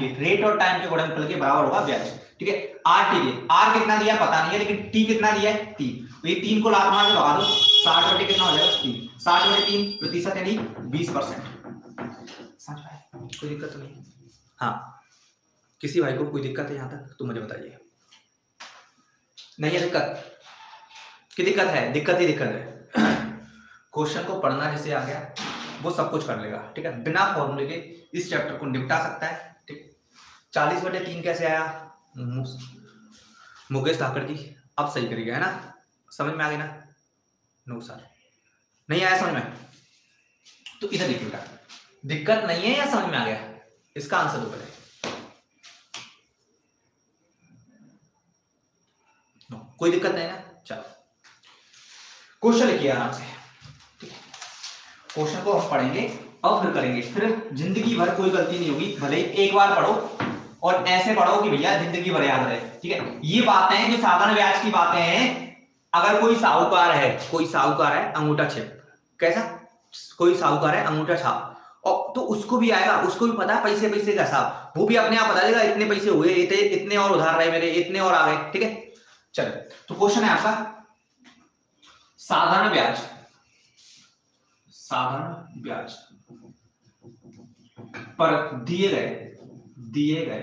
के गुणनफल के बराबर होगा ब्याज, ठीक है। आरटी के, आर कितना दिया पता नहीं है, लेकिन टी कितना दिया है 3, तो ये 3 को लात मार के लगा दो, 60 बटे कितना हो जाएगा 3, 60 बटे 3 प्रतिशत यानी 20%, समझ पाए, कोई दिक्कत तो नहीं। हाँ, किसी भाई को कोई दिक्कत है यहाँ तक तो मुझे बताइए, नहीं है दिक्कत, की दिक्कत है, दिक्कत ही दिक्कत है। क्वेश्चन को पढ़ना जिसे आ गया वो सब कुछ कर लेगा, ठीक है, बिना फॉर्मूले के इस चैप्टर को निपटा सकता है, ठीक। 40/3 कैसे आया, मुकेश धाकड़ की, अब सही करेगा, है ना, समझ में आ गया ना, नो सर नहीं आया समझ में, तो इधर देखिएगा, दिक्कत नहीं है या समझ में आ गया, इसका आंसर दो पहले, कोई दिक्कत नहीं ना। चलो क्वेश्चन लिखिए आराम से, ठीक है, क्वेश्चन को हम पढ़ेंगे और फिर करेंगे, फिर जिंदगी भर कोई गलती नहीं होगी, भले एक बार पढ़ो और ऐसे पढ़ो कि भैया जिंदगी भर याद रहे, ठीक है। ये बातें जो साधारण ब्याज की बातें हैं, अगर कोई साहूकार है अंगूठा छेप, कैसा, कोई साहूकार है अंगूठा छाप, और तो उसको भी आएगा, उसको भी पता है पैसे का हिसाब, वो भी अपने आप बता देगा इतने पैसे हुए, इतने और उधार रहे मेरे, इतने और आ गए, ठीक है। चलो तो क्वेश्चन है आपका, साधारण ब्याज पर दिए गए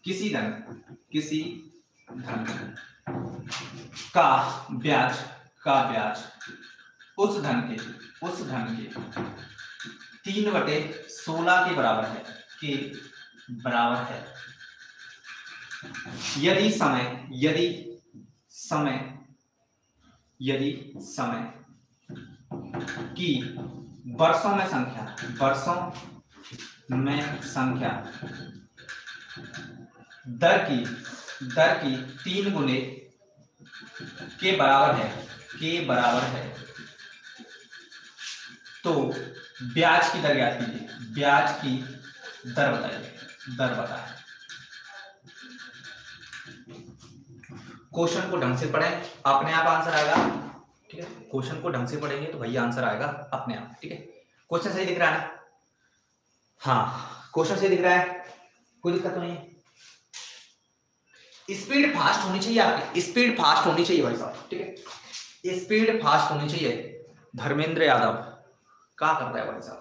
किसी धन का ब्याज उस धन के 3/16 के बराबर है, यदि समय की वर्षों में संख्या दर की 3 गुने के बराबर है तो ब्याज की दर ज्ञात कीजिए, ब्याज की दर बताइए। क्वेश्चन को ढंग से पढ़ें, अपने आप आंसर आएगा, ठीक है। क्वेश्चन को ढंग से पढ़ेंगे तो भैया आंसर आएगा अपने आप, ठीक है। क्वेश्चन सही दिख रहा है ना, हाँ क्वेश्चन सही दिख रहा है, कोई दिक्कत तो नहीं है। स्पीड फास्ट होनी चाहिए आपकी, स्पीड फास्ट होनी चाहिए भाई साहब, ठीक है, स्पीड फास्ट होनी चाहिए। धर्मेंद्र यादव क्या कर रहा है भाई साहब,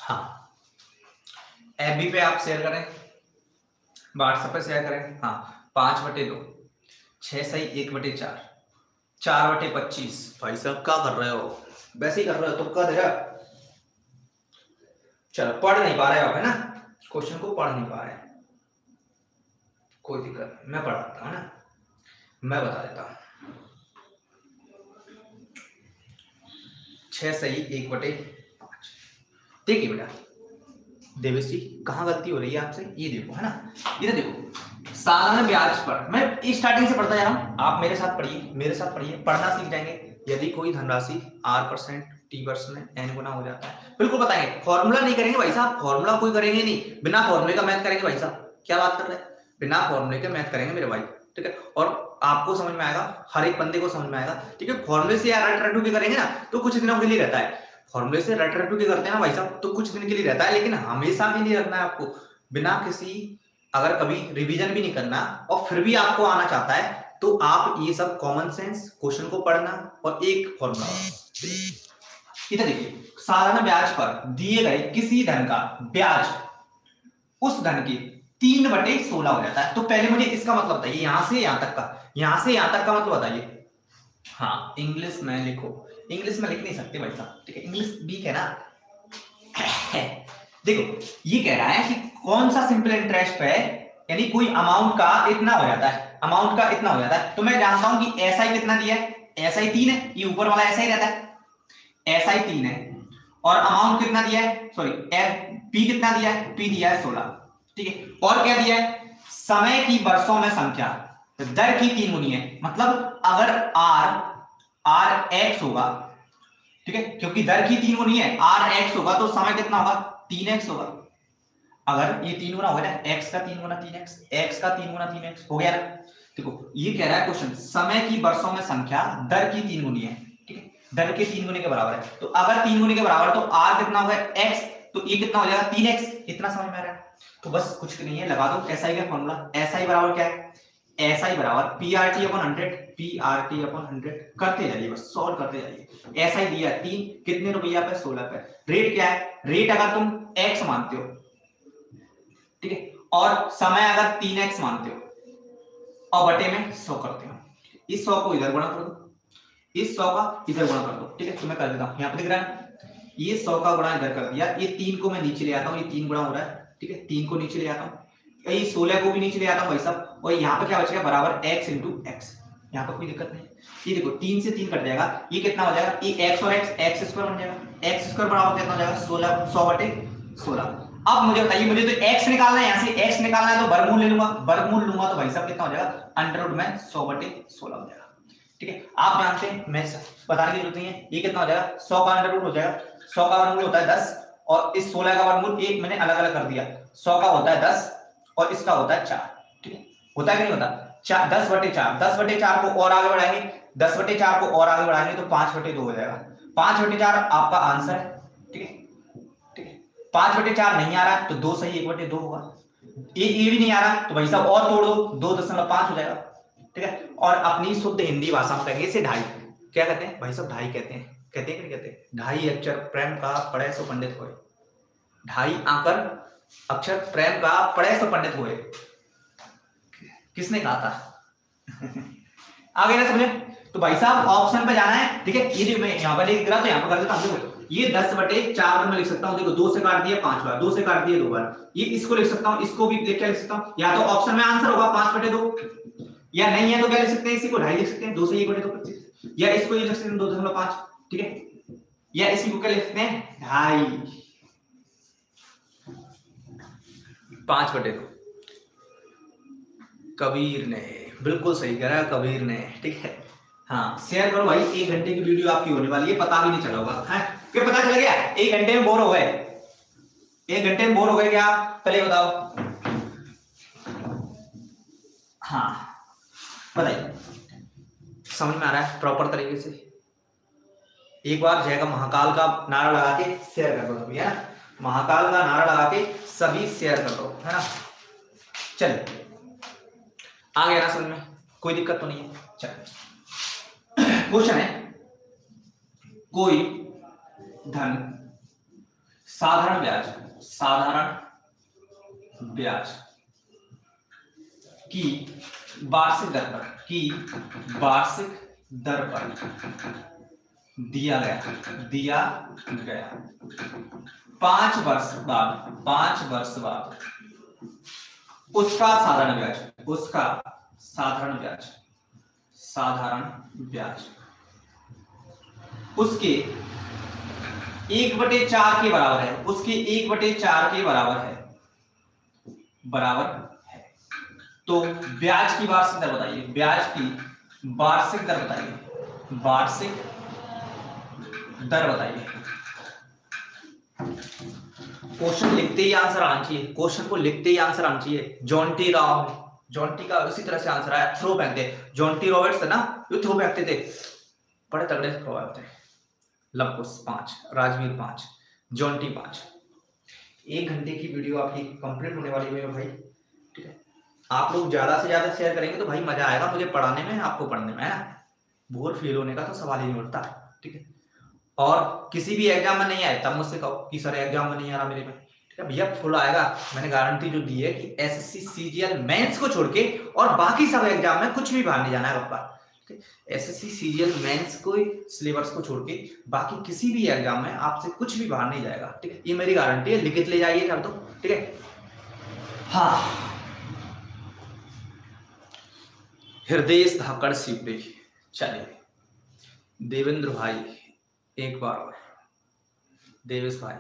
हाँ एफबी पे आप शेयर करें, व्हाट्सएप पे शेयर करें, हाँ 5/2 6 सही 1/4 4/25 भाई साहब क्या कर रहे हो, वैसे ही कर रहे हो तो कर देगा। चलो पढ़ नहीं पा रहे हो, है ना, क्वेश्चन को पढ़ नहीं पा रहे, कोई दिक्कत, मैं पढ़ाता हूँ ना, मैं बता देता हूँ। 6 सही 1/5। देखिए बेटा देवेश जी कहाँ गलती हो रही है आपसे, ये देखो, है ना, इधर देखो, साधारण ब्याज पर मैं स्टार्टिंग से पढ़ता जा रहा हूँ, आप मेरे साथ पढ़िए, पढ़ना सीख जाएंगे। यदि कोई धनराशि R% T% n गुना हो जाता है, बिल्कुल बताएंगे, फॉर्मूला नहीं करेंगे भाई साहब, फॉर्मूला कोई करेंगे नहीं, बिना फॉर्मूले का मैथ करेंगे भाई साहब, क्या बात कर रहे हैं, बिना फॉर्मूले के मैथ करेंगे मेरे भाई, ठीक है, और आपको समझ में आएगा, हर एक बंदे को समझ में आएगा, ठीक है। फॉर्मूले से यार रट रटू के करेंगे ना तो कुछ दिनों के लिए रहता है, फॉर्मूले से रट रटू के करते हैं ना भाई साहब तो कुछ दिन के लिए रहता है, लेकिन हमेशा के लिए रखना है आपको, बिना किसी, अगर कभी रिवीजन भी नहीं करना और फिर भी आपको आना चाहता है तो तो आप ये सब कॉमन सेंस क्वेश्चन को पढ़ना और एक फॉर्मूला। इधर देखिए, साधारण ब्याज पर दिए गए किसी धन का ब्याज उस धन के 3/16 हो जाता है। तो पहले मुझे इसका मतलब बताइए, यहां से यहां तक का, यहां से यहां तक का मतलब बताइए। हाँ, इंग्लिश में लिखो, इंग्लिश में लिख नहीं सकते भाई साहब, ठीक है, इंग्लिश वीक है ना। देखो, ये कह रहा है कि कौन सा सिंपल इंटरेस्ट पे, यानी कोई अमाउंट का इतना हो जाता है, अमाउंट का इतना हो जाता है। तो मैं जानता हूं कि ऐसा ही कितना दिया है, ऐसा ही 3 है, ये ऊपर वाला ऐसा ही रहता है, ऐसा ही 3 है, और अमाउंट कितना दिया है, सॉरी पी कितना दिया है, पी दिया है 16, ठीक है। और क्या दिया है, समय की वर्षों में संख्या, दर की 3 गुनी है। मतलब अगर आर एक्स होगा, ठीक है, क्योंकि दर की 3 गुनी है, आर एक्स होगा तो समय कितना होगा, 3x होगा। अगर ये 3 गुना हो गया ना, x का 3 गुना 3x, x का 3 गुना 3x हो गया ना। देखो, ये कह रहा है क्वेश्चन, समय की वर्षों में संख्या दर की 3 गुनी है, ठीक है, दर के 3 गुने के बराबर है। तो अगर 3 गुने के बराबर तो r कितना होगा, x, तो ये कितना हो जाएगा 3x। इतना समझ में आ रहा है? तो बस कुछ नहीं है, लगा दो SI का फॉर्मूला। SI बराबर क्या है, SI बराबर PRT/100, PRT/100 करते जाइए, बस सॉल्व करते जाइए। SI दिया 3, कितने रुपया पे, 16 पे। रेट क्या है, रेट अगर तुम x मानते हो, ठीक है, और समय अगर 3x मानते हो, और बटे में 100 करते हो, इस 100 को इधर गुणा कर दो, इस 100 का इधर गुणा कर दो, ठीक है। तो मैं कर देता हूं, यहां पे दिख रहा है, ये 100 का गुणा इधर कर दिया, ये 3 को मैं नीचे ले आता हूं, ये 3 गुणा हो रहा है, ठीक है, 3 को नीचे ले आता हूं, ये 16 को भी नीचे ले आता हूं भाई साहब, और यहाँ पे क्या बचेगा, बराबर x × x। यहाँ पर कोई दिक्कत नहीं। ये देखो, 3 से 3 कट जाएगा, ये कितना हो जाएगा, ये x और x स्क्वायर बन जाएगा, x स्क्वायर बराबर कितना हो जाएगा, 16, 100/16। अब मुझे बताइए, मुझे तो x निकालना है, यहाँ से x निकालना है, तो वर्गमूल ले लूंगा, वर्गमूल लूंगा तो भाई साहब कितना हो जाएगा, अंडर रूट में 100/16 हो जाएगा, ठीक है। आप जानते हैं, मैं बताने की जरूरत नहीं है, ये कितना हो जाएगा, 100 का अंडर रूट हो जाएगा, 100 का वर्गमूल होता है 10, और इस 16 का वर्गमूल एक मैंने अलग अलग कर दिया, 100 का होता है 10 और इसका होता है 4, ठीक है, होता है कि नहीं होता, 10/4, 10/4 को और आगे बढ़ाएंगे, 10/4 को और आगे बढ़ाएंगे तो 5/2 हो जाएगा, 5/4 आपका आंसर है, ठीक है, ठीक है। 5/4 नहीं आ रहा है तो 2 सही 1/2 होगा, ये भी नहीं आ रहा तो भाई साहब और तोड़ दो, 2.5 हो जाएगा, ठीक है। और अपनी शुद्ध हिंदी भाषा में कहेंगे इसे ढाई, क्या कहते हैं भाई साहब, ढाई कहते हैं, कहते हैं कि नहीं कहते, ढाई अक्षर प्रेम का पढ़े सो पंडित होए, ढाई आकर अक्षर प्रेम का पढ़े सो पंडित हुए, किसने कहा था? आगे ना समझे? तो भाई साहब ऑप्शन पे जाना है, ठीक है। ये जो मैं यहाँ पर लिख रहा तो यहाँ पर कर देता हूँ, ये 10/4 में लिख सकता हूँ, देखो 2 से काट दिया 5 बार, 2 से काट दिया 2 बार, ये इसको लिख सकता हूँ, इसको भी लिख सकता हूँ, या तो ऑप्शन में आंसर होगा 5/2, या नहीं है तो क्या लिख सकते हैं, इसी को ढाई लिख सकते हैं, 2 से 1/2 25, या इसको ये लिख सकते हैं 2.5, ठीक है, या इसी को क्या लिख सकते हैं, ढाई, 5/2। कबीर ने बिल्कुल सही करा, कबीर ने, ठीक है। हाँ, शेयर करो भाई, 1 घंटे की वीडियो आपकी होने वाली है, पता भी नहीं चला होगा, है क्या पता चल गया, 1 घंटे में बोर हो गए, 1 घंटे में बोर हो गए क्या, पहले बताओ, हाँ बताइए, समझ में आ रहा है प्रॉपर तरीके से? एक बार जय का महाकाल का नारा लगा के शेयर कर दो सभी, है ना, महाकाल का नारा लगा के सभी शेयर कर दो, है ना। चलिए आ गया ना समझ में, कोई दिक्कत तो नहीं है। चलिए क्वेश्चन है, कोई धन साधारण ब्याज की वार्षिक दर पर दिया गया 5 वर्ष बाद उसका साधारण ब्याज उसके 1/4 के बराबर है, उसके 1/4 के बराबर है, तो ब्याज की वार्षिक दर बताइए, ब्याज की वार्षिक दर बताइए, क्वेश्चन लिखते ही आंसर आना चाहिए, क्वेश्चन को लिखते ही आंसर आना चाहिए। जॉन्टी का उसी तरह से आंसर आया, थ्रो फेंकते, जॉन्टी रॉबर्ट्स है ना, जो थ्रो फेंकते थे, बड़े तगड़े थ्रो आते हैं। लवकुश 5, राजवीर 5, जॉन्टी 5। 1 घंटे की वीडियो आपकी कंप्लीट होने वाली है भाई, ठीक है। आप लोग ज्यादा से ज्यादा शेयर करेंगे तो भाई मजा आएगा मुझे पढ़ाने में, आपको पढ़ने में, है ना। बोर फील होने का तो सवाल ही नहीं उठता, ठीक है। और किसी भी एग्जाम में नहीं आए तब मुझसे कहो कि सर एग्जाम में नहीं आ रहा मेरे में, ठीक है भैया, फुल आएगा। मैंने गारंटी जो दी है कि एसएससी सीजीएल मेंस को छोड़ के और बाकी सब एग्जाम में कुछ भी बाहर नहीं जाना है आपका। एसएससी सीजीएल मेंस को सिलेबस को छोड़ के बाकी किसी भी एग्जाम में आपसे कुछ भी बाहर नहीं जाएगा, ठीक है। ये मेरी गारंटी है, लिखित ले जाइए कर दो, ठीक है। हाँ, हृदय धाकड़ शिवरे, चलिए देवेंद्र भाई एक बार और, देवेश भाई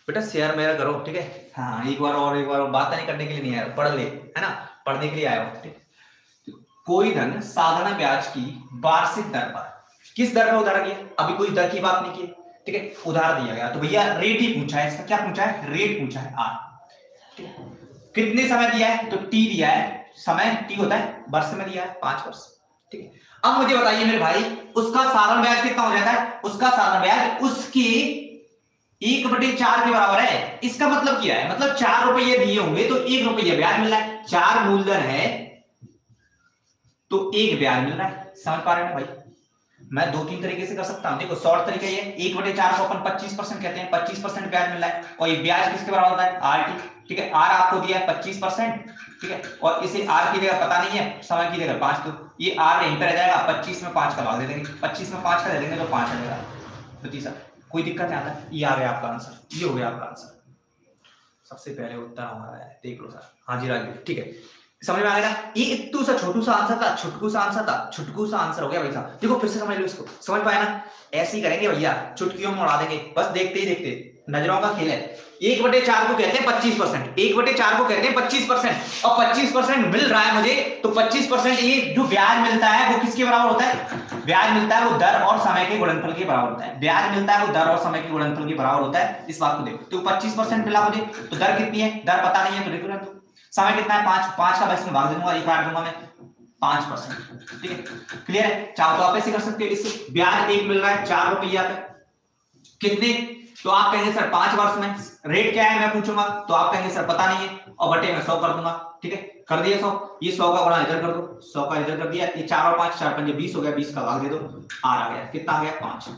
बेटा शेयर मेरा करो, ठीक है। हाँ एक बार और बात नहीं करने के लिए नहीं आया, पढ़ ले, है ना, पढ़ने के लिए आया हो, ठीक। कोई धन साधारण ब्याज की वार्षिक दर पर, किस दर पर उधार किया, अभी कोई दर की बात नहीं की, ठीक है, उधार दिया गया तो भैया रेट ही पूछा है, इसका क्या पूछा है, रेट पूछा है आर, ठीक है। कितने समय दिया है, तो टी दिया है, समय टी होता है वर्ष में दिया है 5 वर्ष, ठीक है। अब मुझे बताइए मेरे भाई उसका साधारण ब्याज कितना हो जाता है, उसका साधारण ब्याज उसकी 1/4 के बराबर है। इसका मतलब क्या है, मतलब 4 रुपये दिए होंगे तो 1 रुपया ब्याज मिल रहा है, 4 मूलधन है तो 1 ब्याज मिल रहा है। समझ पा रहे हैं भाई, मैं 2-3 तरीके से कर सकता हूं। देखो शॉर्ट तरीका ये 1/4 को अपन 25% कहते हैं, 25% ब्याज मिल रहा है और ये ब्याज किसके बराबर होता है, आर टी, ठीक है। आर आपको दिया है 25%, ठीक है, और इसे आर की जगह पता नहीं है, समय की जगह 5, तो ये आर यहीं पर रह जाएगा, 25 में 5 का भाग दे देंगे, 25 में 5 का दे देंगे तो 5 आ जाएगा प्रतिशत। कोई दिक्कत नहीं आता, ये आ गया आपका आंसर, ये हो गया आपका आंसर। सबसे पहले उत्तर हमारा है, देख लो सर। हाँ जी राजवीर, ठीक है, समझ में आ गया ना। ये इतू सा छोटू सा आंसर था, छुटकू सा आंसर था, छुटकू सा आंसर हो गया भाई साहब। देखो फिर से समझ लो इसको, समझ पाए ना, ऐसे ही करेंगे भैया, चुटकियों में उड़ा देंगे, बस देखते ही देखते, नजरों का खेल है। 1/4 को कहते हैं 25%, 1/4 को कहते हैं 25%, और 25% मिल रहा है मुझे, तो 25% ये जो ब्याज मिलता है वो किसके बराबर होता है, ब्याज मिलता है वो दर और समय के गुणनफल के बराबर होता है, ब्याज मिलता है वो दर और समय के गुणनफल के बराबर होता है। इस बात को देखो, तो 25% मिला मुझे, तो दर कितनी है, दर पता नहीं है तो देखो, तो समय कितना है 5 का बस में भाग दूंगा, 1 काट दूंगा मैं 5%, ठीक है, क्लियर है। चाहो तो आप ऐसे कर सकते हो, इससे ब्याज 1 मिल रहा है 4 रुपया पे, कितने, तो आप कहेंगे सर 5 वर्ष में, रेट क्या है मैं पूछूंगा तो आप कहेंगे सर पता नहीं है, और बटे में 100 कर दूंगा, ठीक है, कर दिया 100, ये 100 का गुणा इधर कर दो, 100 का इधर कर दिया, ये 4 और 5 4 5 20 हो गया, 20 का भाग दे दो, आर आ गया, कितना आ गया 5,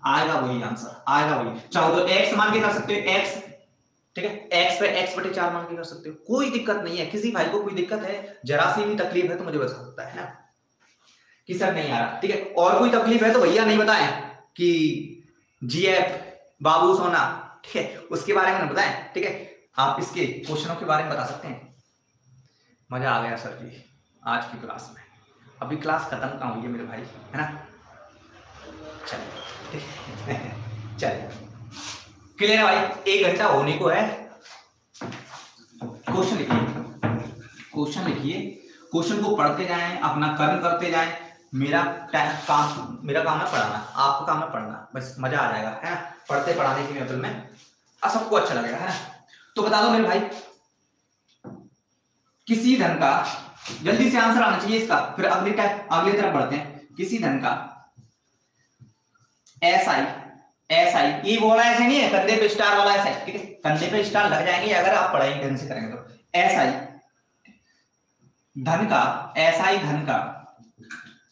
आएगा वही आंसर, आएगा वही। चाहो तो x मान के कर सकते हो, x, ठीक है, x पे x/4 मान के कर सकते हो, कोई दिक्कत नहीं है। किसी भाई को कोई दिक्कत है, जरा सी भी तकलीफ है तो मुझे बता सकता है ना कि सर नहीं आ रहा, ठीक है। और कोई तकलीफ है तो भैया नहीं बताएं कि जीएफ बाबू सोना, ठीक है, उसके बारे में बताएं, ठीक है, आप इसके क्वेश्चनों के बारे में बता सकते हैं। मजा आ गया सर जी आज की क्लास में, अभी क्लास खत्म कहाँ हुई है मेरे भाई, है ना। चलिए चलिए क्लियर है भाई, 1 घंटा होने को है। क्वेश्चन लिखिए, क्वेश्चन लिखिए, क्वेश्चन को पढ़ते जाएं, अपना कर्म करते जाएं। मेरा काम है पढ़ाना, आपका काम है पढ़ना, बस मजा आ जाएगा, है ना, पढ़ते पढ़ाने के मतलब में सबको अच्छा लगेगा, है ना। तो बता दो मेरे भाई, किसी धन का, जल्दी से आंसर आना चाहिए इसका, फिर अगली तरफ बढ़ते हैं। किसी धन का एसआई, ये बोला ऐसे नहीं है, कंधे पे स्टार वाला ऐसा, ठीक है, कंधे पे स्टार लग जाएंगे अगर आप पढ़ाई ढंग से करेंगे तो। एसआई धन का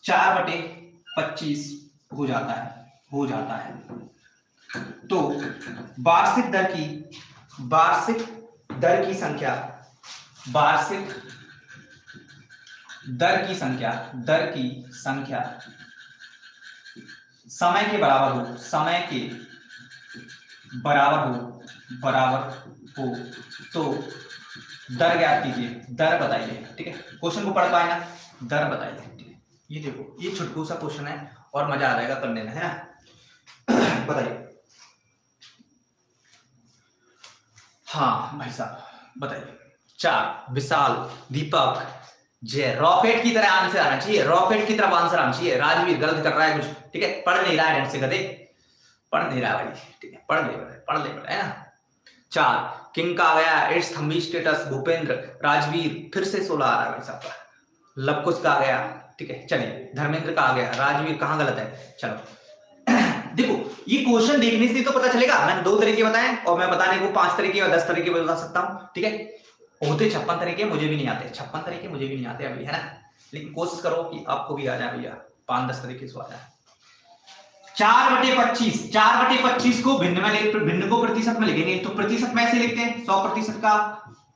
4/25 हो जाता है, तो वार्षिक दर की संख्या समय के बराबर हो तो दर ज्ञात कीजिए, दर बताइए, ठीक है। क्वेश्चन को पढ़ पाए ना, दर बताइए, ठीक है। ये देखो, ये छुटकू सा क्वेश्चन है और मजा आ जाएगा करने में, है ना। बताइए, हाँ भाई साहब बताइए। 4 विशाल, दीपक, जय, रॉकेट की तरह आंसर आना चाहिए, रॉकेट की तरफ आंसर आना चाहिए। राजवीर गलत कर रहा है कुछ, ठीक है, पढ़ नहीं रहा है ढंग से, गधे पढ़ नहीं रहा भाई, ठीक है, पढ़ ले, है ना। 4 किंग का आ गया, इट्स थंबी स्टेटस, भूपेंद्र, राजवीर, फिर से 16 आ रहा है भाई साहब का, लवकुश का आ गया, ठीक है, चलिए धर्मेंद्र का आ गया, राजवीर कहाँ गलत है, चलो। देखो ये क्वेश्चन देखने से तो पता चलेगा, मैंने 2 तरीके बताए और मैं बताने को 5 तरीके और 10 तरीके बता सकता हूँ, ठीक है। होते 56 तरीके, मुझे भी नहीं आते 56 तरीके, मुझे भी नहीं आते अभी, है ना, लेकिन कोशिश करो कि आपको भी आ जाए भैया 5-10 तरीके से आ जाए। 4/25, 4/25 को भिन्न को प्रतिशत में लिखेंगे तो प्रतिशत में ऐसे लिखते हैं, 100% का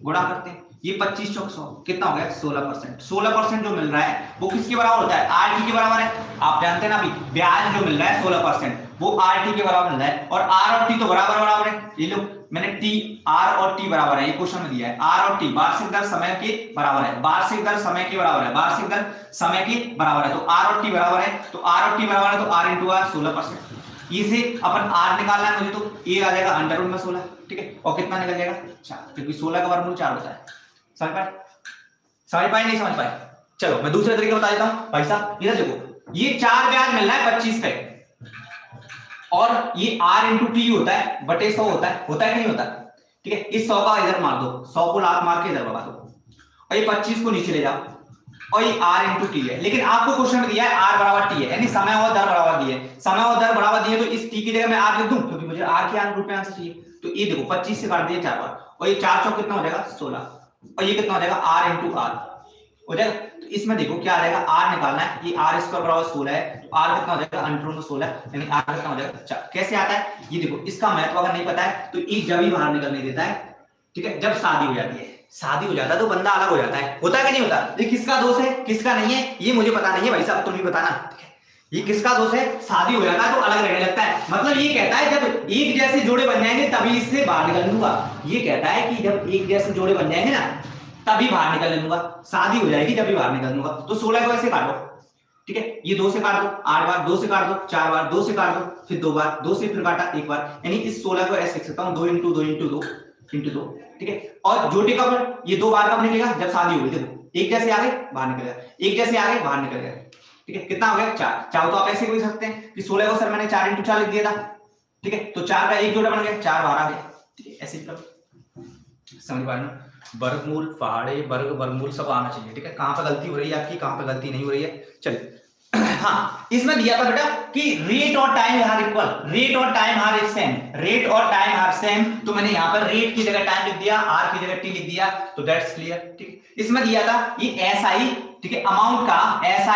गुणा करते हैं, ये 25 चौक 100 कितना हो गया 16%। 16% जो मिल रहा है वो किसके बराबर होता है, आरटी के बराबर है। आप जानते हैं ना अभी ब्याज जो मिल रहा है 16% वो आरटी के बराबर मिल रहा है, और आर और टी तो बराबर है। ये लो मैंने टी, आर और टी बराबर है, ये क्वेश्चन में दिया है। आर और टी वार्षिक दर समय के बराबर है, वार्षिक दर समय के बराबर है, वार्षिक दर समय के बराबर है, तो आर और टी बराबर है, तो आर और टी बराबर है तो आर इंटू आर 16%। इसे अपन आर निकालना है मुझे, तो ये आ जाएगा अंडर रूट में 16, ठीक है, और कितना निकल जाएगा 4, क्योंकि 16 का वर्गमूल 4 होता है। समझ पाए नहीं समझ पाए? चलो मैं दूसरे तरीके बता देता हूं भाई साहब, इधर देखो, ये 4 ब्याज मिल रहा है 25 पे, और ये r इंटू टी होता है बटे 100 होता है कि नहीं होता, ठीक है। इस 100 का इधर मार दो, 100 को लात मार के इधर भगा दो, और ये 25 को नीचे ले जाओ, और ये r इंटू टी है। लेकिन आपको क्वेश्चन में दिया है r बराबर t है, यानी समय और दर बराबर दिए, समय और दर बराबर दिए, तो इस t की जगह मैं r लिख दूं, क्योंकि मुझे r के रूप में आंसर चाहिए। तो ये देखो 25 से काट दिए 4 बार, और ये 4 चौक कितना हो जाएगा 16, और ये कितना हो जाएगा r इंटू r हो जाएगा। तो इसमें देखो क्या आ जाएगा, r निकालना है, ये r स्क्वायर बराबर 16 है, तो r कितना हो जाएगा अंडर रूट में 16, यानी r कितना हो जाएगा 4। कैसे आता है ये देखो, इसका महत्व अगर नहीं पता है तो एक जब ही बाहर निकलने देता है, ठीक है, जब शादी हो जाती है, शादी हो जाता है तो बंदा अलग हो जाता है, होता है कि नहीं होता। ये किसका दोष है किसका नहीं है ये मुझे पता नहीं है भाई साहब, तुम भी बताना, ठीक है। ये किसका दोष है, शादी हो जाता है तो अलग रहने लगता है, मतलब ये कहता है जब एक जैसे जोड़े बन जाएंगे तभी इससे बाहर निकल लूंगा। ये कहता है कि जब एक जैसे जोड़े बन जाएंगे ना तभी बाहर निकल लूंगा, शादी हो जाएगी तभी बाहर निकल लूंगा। तो 16 को ऐसे काटो, ठीक है, ये 2 से काट दो, 8 बार 2 से काट दो, 4 बार 2 से काट दो, फिर 2 बार 2 से फिर काटा 1 बार, यानी इस 16 को ऐसे लिख सकता हूं 2 इंटू 2 इंटू 2 इंटू 2, ठीक है। और जोटे कब, ये 2 बार कब निकलेगा जब शादी होगी, देखो एक जैसे आ गए बाहर निकल गया, एक जैसे आ गए बाहर निकल गया, ठीक है। कितना हो गया 4। चाहो तो आप ऐसे भी लिख सकते हैं कि 16 को सर मैंने 4 इंटू 4 लिख दिया था, ठीक है, तो 4 का एक जोड़ा बन गया, 4 बाहर आ गया, ठीक है, ऐसे करो। समझ पा रहे हो, वर्गमूल पहाड़े वर्ग वर्गमूल सब आना चाहिए, ठीक है। कहां पे गलती हो रही है आपकी, कहां पे गलती नहीं हो रही है, चलिए। हाँ, इसमें दिया था बेटा कि रेट और टाइम आर इक्वल, रेट और टाइम आर सेम, रेट और टाइम आर सेम, तो मैंने यहाँ पर रेट की जगह टाइम लिख दिया, आर की जगह टी लिख दिया, तो दैट्स क्लियर, ठीक है। इसमें दिया था ये एस आई, ठीक है, अमाउंट का एस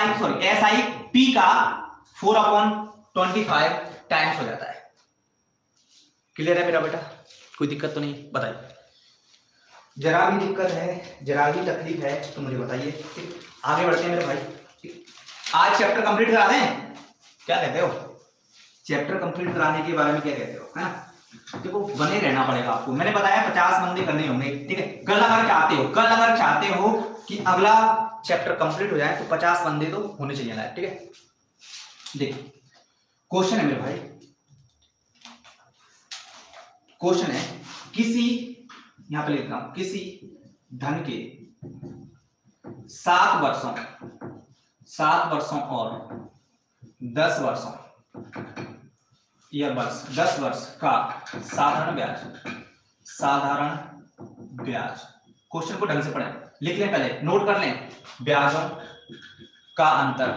आई पी का 4/25 टाइम्स हो जाता है। क्लियर है मेरा बेटा, कोई दिक्कत तो नहीं, बताइए। जरा भी दिक्कत है, जरा भी तकलीफ है तो मुझे बताइए, ठीक। आगे बढ़ते हैं मेरे भाई, ठीक। आज चैप्टर कंप्लीट करा दें, क्या कहते हो, चैप्टर कंप्लीट कराने के बारे में क्या कहते हो, है ना। देखो बने रहना पड़ेगा आपको, मैंने बताया 50 मंदे करने होंगे, ठीक है। कल अगर चाहते हो कि अगला चैप्टर कंप्लीट हो जाए तो 50 मंदे तो होने चाहिए ना, ठीक है। देखिए क्वेश्चन है मेरे भाई, क्वेश्चन है किसी, यहां पे लिखना किसी धन के 7 वर्षों और 10 वर्षों या 10 वर्ष का साधारण ब्याज, क्वेश्चन को ढंग से पढ़ें, लिख लें, पहले नोट कर लें, ब्याजों का अंतर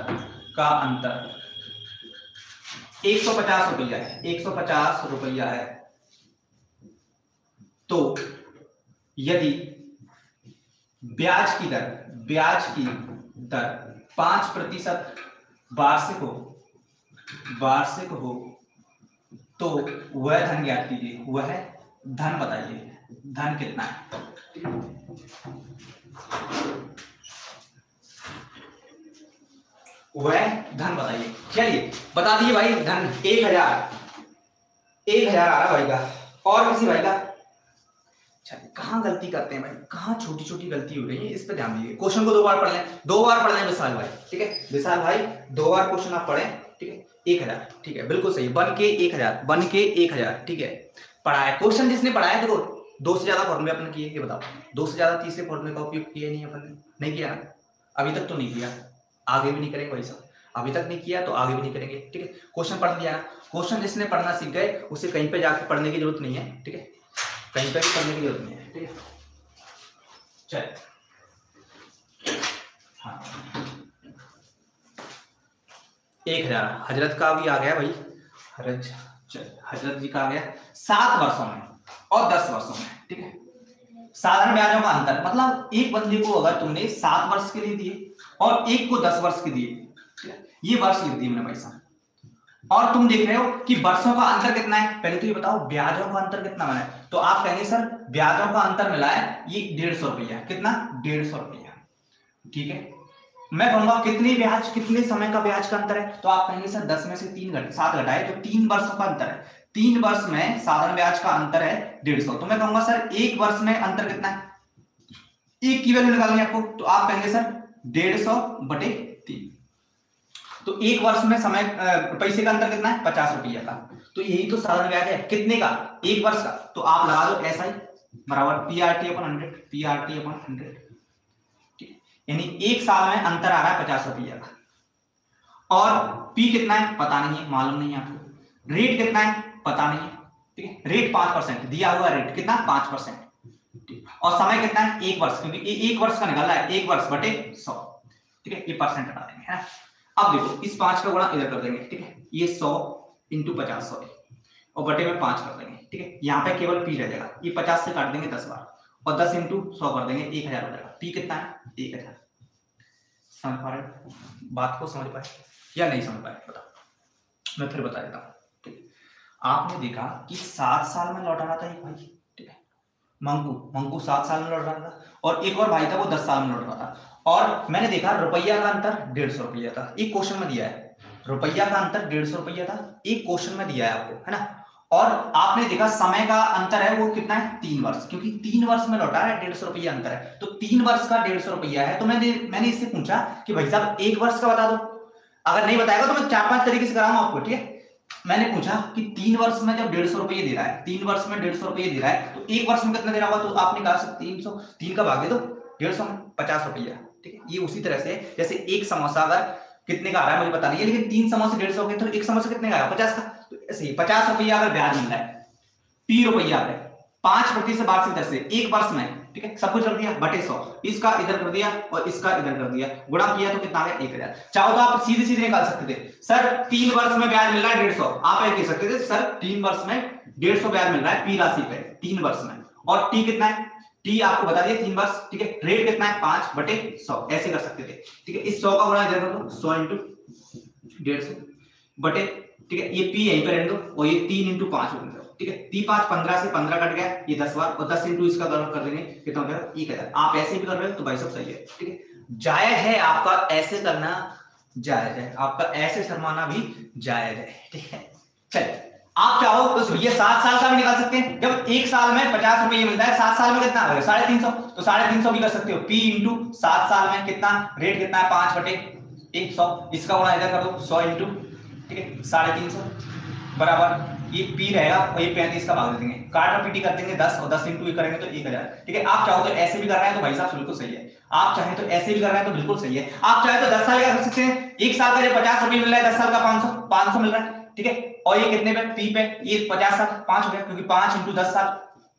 150 रुपया है, 150 रुपया है, तो यदि ब्याज की दर 5% वार्षिक हो तो वह धन ज्ञात कीजिए, वह धन बताइए, धन कितना है। वह धन बताइए, चलिए बता दीजिए भाई, धन 1000 आ रहा भाई का, और किसी भाई का, कहां गलती करते हैं भाई, कहां छोटी छोटी गलती हो रही है, इस पे ध्यान दीजिए। क्वेश्चन को 2 बार पढ़ लें विशाल भाई, ठीक है, विशाल भाई 2 बार क्वेश्चन आप पढ़ें, ठीक है। 1000, ठीक है, बिल्कुल सही, बन के 1000, ठीक है, पढ़ा है क्वेश्चन जिसने पढ़ा है। देखो 2 से ज्यादा फॉर्मूले अपन किए, ये बताओ 2 से ज्यादा तीसरे फॉर्मूले का उपयोग किया नहीं अपन ने, नहीं किया ना, अभी तक तो नहीं किया, आगे भी नहीं करेंगे भाई साहब, अभी तक नहीं किया तो आगे भी नहीं करेंगे, ठीक है। क्वेश्चन पढ़ लिया, क्वेश्चन जिसने पढ़ना सीख गए उसे कहीं पे जाके पढ़ने की जरूरत नहीं है, ठीक है, कहीं पे भी पढ़ने की जरूरत नहीं है, ठीक है। चल हाँ 1000 हजरत का भी आ गया भाई, हजरत जी का आ गया 7 वर्षों में और 10 वर्षों में, ठीक है। साधारण ब्याजों का अंतर, मतलब एक बंदे को अगर तुमने 7 वर्ष के लिए दिए और एक को 10 वर्ष के दिए, ये वर्ष लिख दिए मैंने भाई साहब, और तुम देख रहे हो कि वर्षों का अंतर कितना है। पहले तो ये बताओ ब्याजों का अंतर कितना बना है, तो आप कहेंगे सर ब्याजों का अंतर मिला है ये 150 रुपया, कितना 150 रुपया, ठीक है। मैं कहूंगा कितनी ब्याज, कितने समय का ब्याज का अंतर है, तो आप कहेंगे सर 10 में से 7 घटाए तो 3 वर्षों का अंतर है, 3 वर्ष में साधारण ब्याज का अंतर है 150। तो मैं कहूंगा सर एक वर्ष में अंतर कितना है, एक की वैल्यू निकालनी है आपको, तो आप कहेंगे सर 150/3, तो एक वर्ष में समय पैसे का अंतर कितना है 50 रुपया का, तो यही तो साधारण ब्याज है, कितने का, एक वर्ष का। तो आप लगा दो SI बराबर PRT/100, PRT/100, यानी एक साल में अंतर आ रहा है 50 रुपया का, और P कितना है पता नहीं है, मालूम नहीं है आपको, रेट कितना है पता नहीं है, ठीक है, रेट 5% दिया हुआ, रेट कितना 5%, और समय कितना है 1 वर्ष, क्योंकि ये 1 वर्ष का निकाला है, 1 वर्ष बटे 100, ठीक है, ये परसेंट हटा देंगे, है ना। अब देखो इस 5 का गुणा इधर कर देंगे, ठीक है, ये 100 × 50 सॉरी, और बटे में 5 कर देंगे, ठीक है, यहाँ पे केवल P रह जाएगा, ये 50 से काट देंगे 10 बार, और 10 × 100 कर देंगे 1000 हो जाएगा। P कितना है 1000। समझ पा रहे बात को, समझ पाए या नहीं समझ पाए बताओ, मैं फिर बता देता हूँ, ठीक है। आपने देखा कि 7 साल में लौट रहा था एक भाई, ठीक है, मंकू 7 साल में लौट रहा था, और एक और भाई था वो 10 साल में लौट रहा था, और मैंने देखा रुपया का अंतर 150 रुपया था, एक क्वेश्चन में दिया है, रुपया का अंतर 150 रुपया था, एक क्वेश्चन में दिया है आपको, है ना। और आपने देखा समय का अंतर है वो कितना है 3 वर्ष, क्योंकि 3 वर्ष में लौटा है 150 रुपया अंतर है, तो 3 वर्ष का 150 रुपया है। तो मैंने इससे पूछा कि भाई साहब 1 वर्ष का बता दो, अगर नहीं बताएगा तो मैं 4-5 तरीके से कराऊंगा आपको, ठीक है। मैंने पूछा कि 3 वर्ष में जब 150 रुपये दे रहा है, 3 वर्ष में 150 रुपये दे रहा है, तो 1 वर्ष में कितना दे रहा होगा, तो आपने कहा सर 300, 3 का भाग दे दो 150 में 50 रुपया, ठीक है। ये उसी तरह से जैसे एक समोसा अगर कितने का आ रहा है मुझे पता नहीं है, लेकिन 3 समोसे 150 हो गए, तो एक समोसा कितने का आएगा 50 का, तो ऐसे ही 50 रुपया अगर ब्याज मिल रहा है P रुपया पे 5% वार्षिक दर से 1 वर्ष में, ठीक है, सब कुछ कर दिया बटे 100, इसका इधर कर दिया और इसका इधर कर दिया, गुणा किया तो कितना आ गया 1000। चाहो तो आप सीधे सीधे निकाल सकते थे, सर 3 वर्ष में ब्याज मिल रहा है 150, आप ये कह सकते थे सर 3 वर्ष में 150 ब्याज मिल रहा है P राशि पे 3 वर्ष में, और T कितना है, T आपको बता दिया 3 वर्ष, ठीक है, रेट कितना है 5/100, ऐसे कर सकते थे, ठीक है। इस 100 का गुणा इधर कर दो, 100 × 150 बटे, ठीक है, ये P यहीं पे रहने दो, और ये 3 × 5 हो गया, ठीक है, 3 5 15 से 15 कट गया, ये 10 बार, और 10 × इसका कर देंगे कितना हो जाएगा 1000। आप ऐसे भी कर रहे हो तो भाई सब सही है, ठीक है, जायज है आपका ऐसे करना, जायज है आपका ऐसे शर्माना भी जायज है, ठीक है। चलिए आप चाहो तो ये 7 साल का भी निकाल सकते हैं, जब एक साल में 50 रुपये मिलता है, 7 साल में कितना होगा 350, तो 350 भी कर सकते हो, P × 7 साल में कितना, रेट कितना है 5/100, इसका गुणा इधर कर दो 100 × ठीक है 350 बराबर ये P रहेगा, और ये 35 का भाग दे देंगे, काट और पीटी कर देंगे 10, और 10 × करेंगे तो 1000, ठीक है। आप चाहो तो ऐसे भी कर रहे हैं तो भाई साहब बिल्कुल सही है, आप चाहे तो ऐसे भी कर रहे हैं तो बिल्कुल सही है, आप चाहे तो 10 साल का कर सकते हैं, एक साल का 50 रुपये मिल रहा है, 10 साल का 500 मिल रहा है, ठीक है, और ये कितने पे P पे, ये 50 साल 5 हो गया, क्योंकि 5 × 10 साल,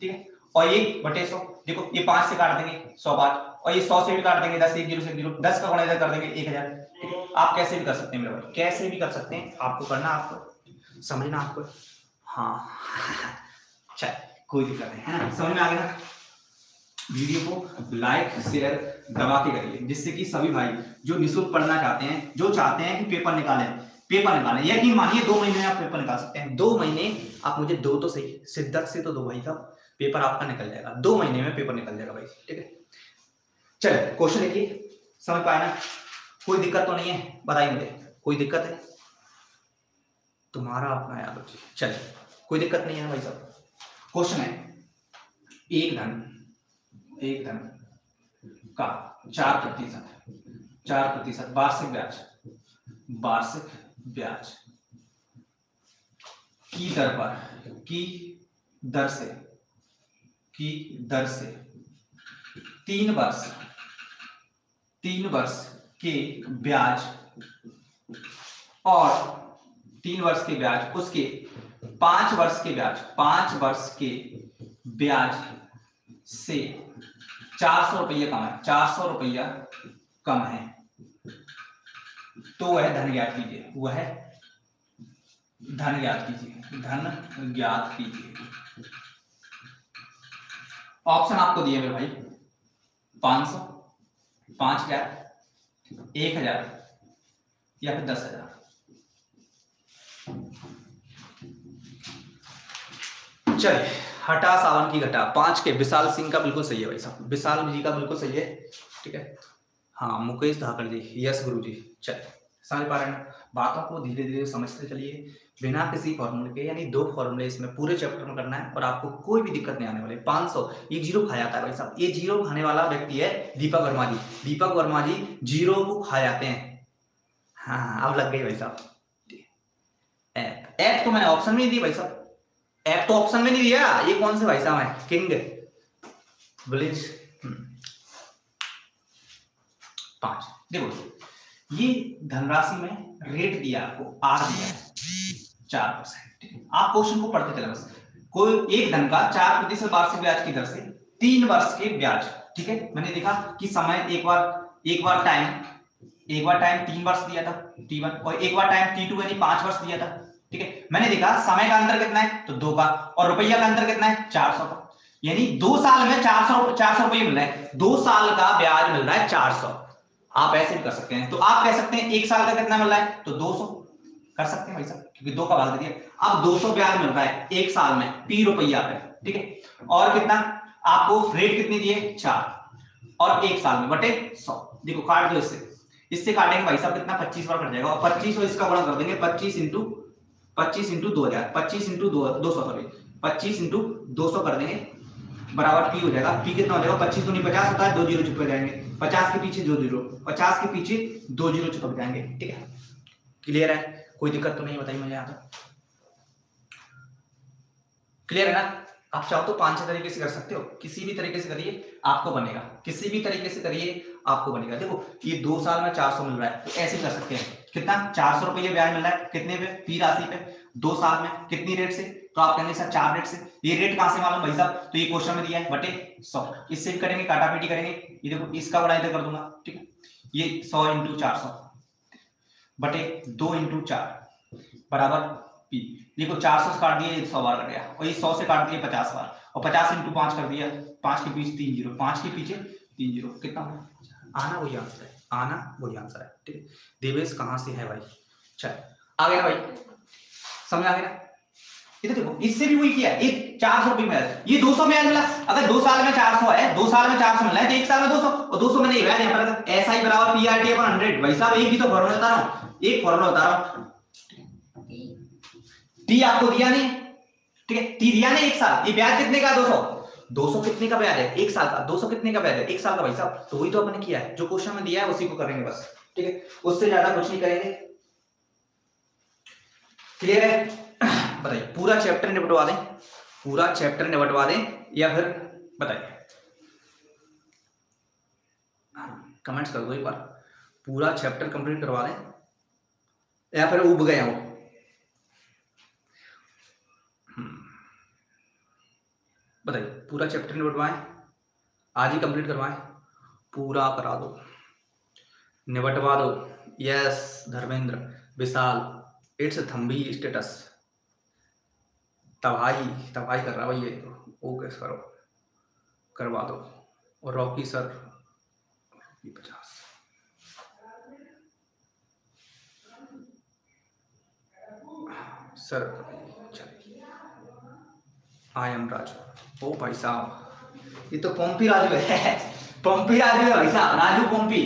ठीक है, और ये बटे 100, देखो ये 5 से काट देंगे 100 बार, और ये 100 से भी काट देंगे 10 1 0 से 0, 10 का गुणा इधर कर देंगे 1000, ठीक है। आप कैसे भी कर सकते हैं मेरे भाई, कैसे भी कर सकते हैं, आपको करना, आपको समझना, आपको हाँ चल कोई दिक्कत नहीं है ना, समझ में आ गया। वीडियो को लाइक शेयर दबा के करिए, जिससे कि सभी भाई जो निःशुल्क पढ़ना चाहते हैं, जो चाहते हैं कि पेपर निकालें, यकीन मानिए 2 महीने में आप पेपर निकाल सकते हैं। 2 महीने आप मुझे दो तो सही, शिद्दत से तो 2 भाई साहब, पेपर आपका निकल जाएगा, 2 महीने में पेपर निकल जाएगा भाई, ठीक है। चलिए क्वेश्चन देखिए, समझ पाए ना, कोई दिक्कत तो नहीं है, बताइए मुझे कोई दिक्कत है, तुम्हारा अपना याद हो, चलिए कोई दिक्कत नहीं है भाई साहब। क्वेश्चन है एक धन का 4% वार्षिक ब्याज की दर से 3 वर्ष के ब्याज, और 3 वर्ष के ब्याज, उसके 5 वर्ष के ब्याज से 400 रुपया कम है, 400 रुपया कम है, तो वह धन ज्ञात कीजिए, धन ज्ञात कीजिए। ऑप्शन आपको दिए मेरे भाई 500, 5000, 1000 या फिर 10,000। चलिए हटा सावन की घटा 5 के विशाल सिंह का बिल्कुल सही है भाई साहब, विशाल जी का बिल्कुल सही है, ठीक है। हाँ मुकेश धाकड़ जी, यस गुरु जी। चलिए समझ पा रहे हैं, बातों को धीरे धीरे समझते चलिए, बिना किसी फॉर्मूले के, यानी 2 फॉर्मूले इसमें पूरे चैप्टर में करना है और आपको कोई भी दिक्कत नहीं आने वाली। 500 ये 0 खा जाता है भाई साहब, ये 0 खाने वाला व्यक्ति है दीपक वर्मा जी। दीपक वर्मा जी 0 को खा जाते हैं। हाँ अब लग गई भाई साहब। ऐप तो मैंने ऑप्शन में नहीं दी भाई साहब, ऐप तो ऑप्शन में नहीं दिया। ये कौन से भाई साहब है, किंग विलेज 5। देखो ये धनराशि में रेट दिया आपको, आर दिया है 4%, ठीक है। आप क्वेश्चन को पढ़ते चले बस। कोई एक धन का 4% वार्षिक ब्याज की दर से 3 वर्ष के ब्याज, ठीक है। मैंने देखा कि समय एक बार टाइम 3 वर्ष दिया था T1, और एक बार टाइम T2 यानी 5 वर्ष दिया था, ठीक है। मैंने देखा समय का अंतर कितना है, तो 2 का, और रुपया का अंतर कितना है, 400 का, यानी 2 साल में 400 रुपये मिल रहा है। 2 साल का ब्याज मिल रहा है 400। आप ऐसे भी कर सकते हैं, तो आप कह सकते हैं 1 साल का कितना मिल रहा है, तो 200 कर सकते हैं भाई साहब, क्योंकि 2 का भाग दे दिया। अब 200 ब्याज मिल रहा है 1 साल में P रुपया पे, ठीक है। और कितना आपको रेट कितनी दिए, 4, और 1 साल में बटे 100। देखो काट दो, इससे काटेंगे भाई साहब कितना, 25 बार कट जाएगा, और 25 और इसका गुणा कर देंगे 25 इंटू 2000, 25 इंटू 200, सॉरी 25 इंटू 200 कर देंगे, बराबर P हो जाएगा। P कितना हो जाएगा, 25 दूनी 50 होता है, 2 जीरो चुप जाएंगे, 50 के पीछे 2 जीरो, 50 के पीछे 2 जीरो चुप जाएंगे, ठीक है। क्लियर है, कोई दिक्कत तो नहीं, बताइए मुझे यहाँ तक क्लियर है ना। आप चाहो तो 5-6 तरीके से कर सकते हो, किसी भी तरीके से करिए आपको बनेगा, किसी भी तरीके से करिए आपको बनेगा। देखो ये 2 साल में 400 मिल रहा है, तो ऐसे कर सकते हैं, कितना 400 रुपये ब्याज मिल रहा है, कितने पे, P राशि पे, 2 साल में, कितनी रेट से, तो आप कहेंगे सर 4 रेट से। ये रेट कहां से मालूम भाई साहब, तो ये क्वेश्चन में दिया है, बटे 100। इससे भी करेंगे, काटापीटी करेंगे, ये देखो इसका बड़ा इधर कर दूंगा, ठीक है। ये 100 इंटू 400 बटे 2 इंटू 4 बराबर P। देखो 400 से काट दिए 100 बार कट गया, और ये 100 से काट दिए 50 बार, और 50 इंटू 5 कर दिया, 5 के पीछे 3 जीरो, 5 के पीछे 3 जीरो, कितना आना वही आंसर है, आना वही आंसर है, ठीक है। देवेश कहां से है भाई, चल आ गया ना भाई, समझ आ गया ना। इधर देखो इससे भी वही किया, एक 400 रुपये में, ये 200 में मिला। अगर 2 साल में 400 है, 2 साल में 400 मिला है, तो 1 साल में 200, और 200 में नहीं है यहाँ पर, ऐसा ही बराबर PRT/100। भाई साहब एक ही तो फॉर्मूला बता रहा हूँ, एक फॉर्मूला बता रहा हूँ। T आपको दिया नहीं, ठीक है, T दिया नहीं 1 साल, ये ब्याज कितने का, 200 कितने का ब्याज है, 1 साल का, 200 कितने का ब्याज है, 1 साल का भाई साहब। तो वही तो अपने किया है, जो क्वेश्चन में दिया है उसी को करेंगे बस, ठीक है, उससे ज्यादा कुछ नहीं करेंगे। क्लियर है, बताइए पूरा चैप्टर निपटवा दें, पूरा चैप्टर निपटवा दें, या फिर बताइए कमेंट्स कर दो एक बार, पूरा चैप्टर कंप्लीट करवा दें या फिर उब गए हो। बताइए पूरा चैप्टर निपटवाएं, आज ही कंप्लीट करवाएं, पूरा करा दो, निपटवा दो। Yes Dharmendra, Vishal, it's Thumby status, तबाही कर रहा भाई, ये ओके करो, करवा दो। और रॉकी सर 50 सर, चलिए आई एम राजू। ओ भाई साहब ये तो पोम्पी राजू है, पोम्पी राजू है भाई साहब, राजू पोम्पी।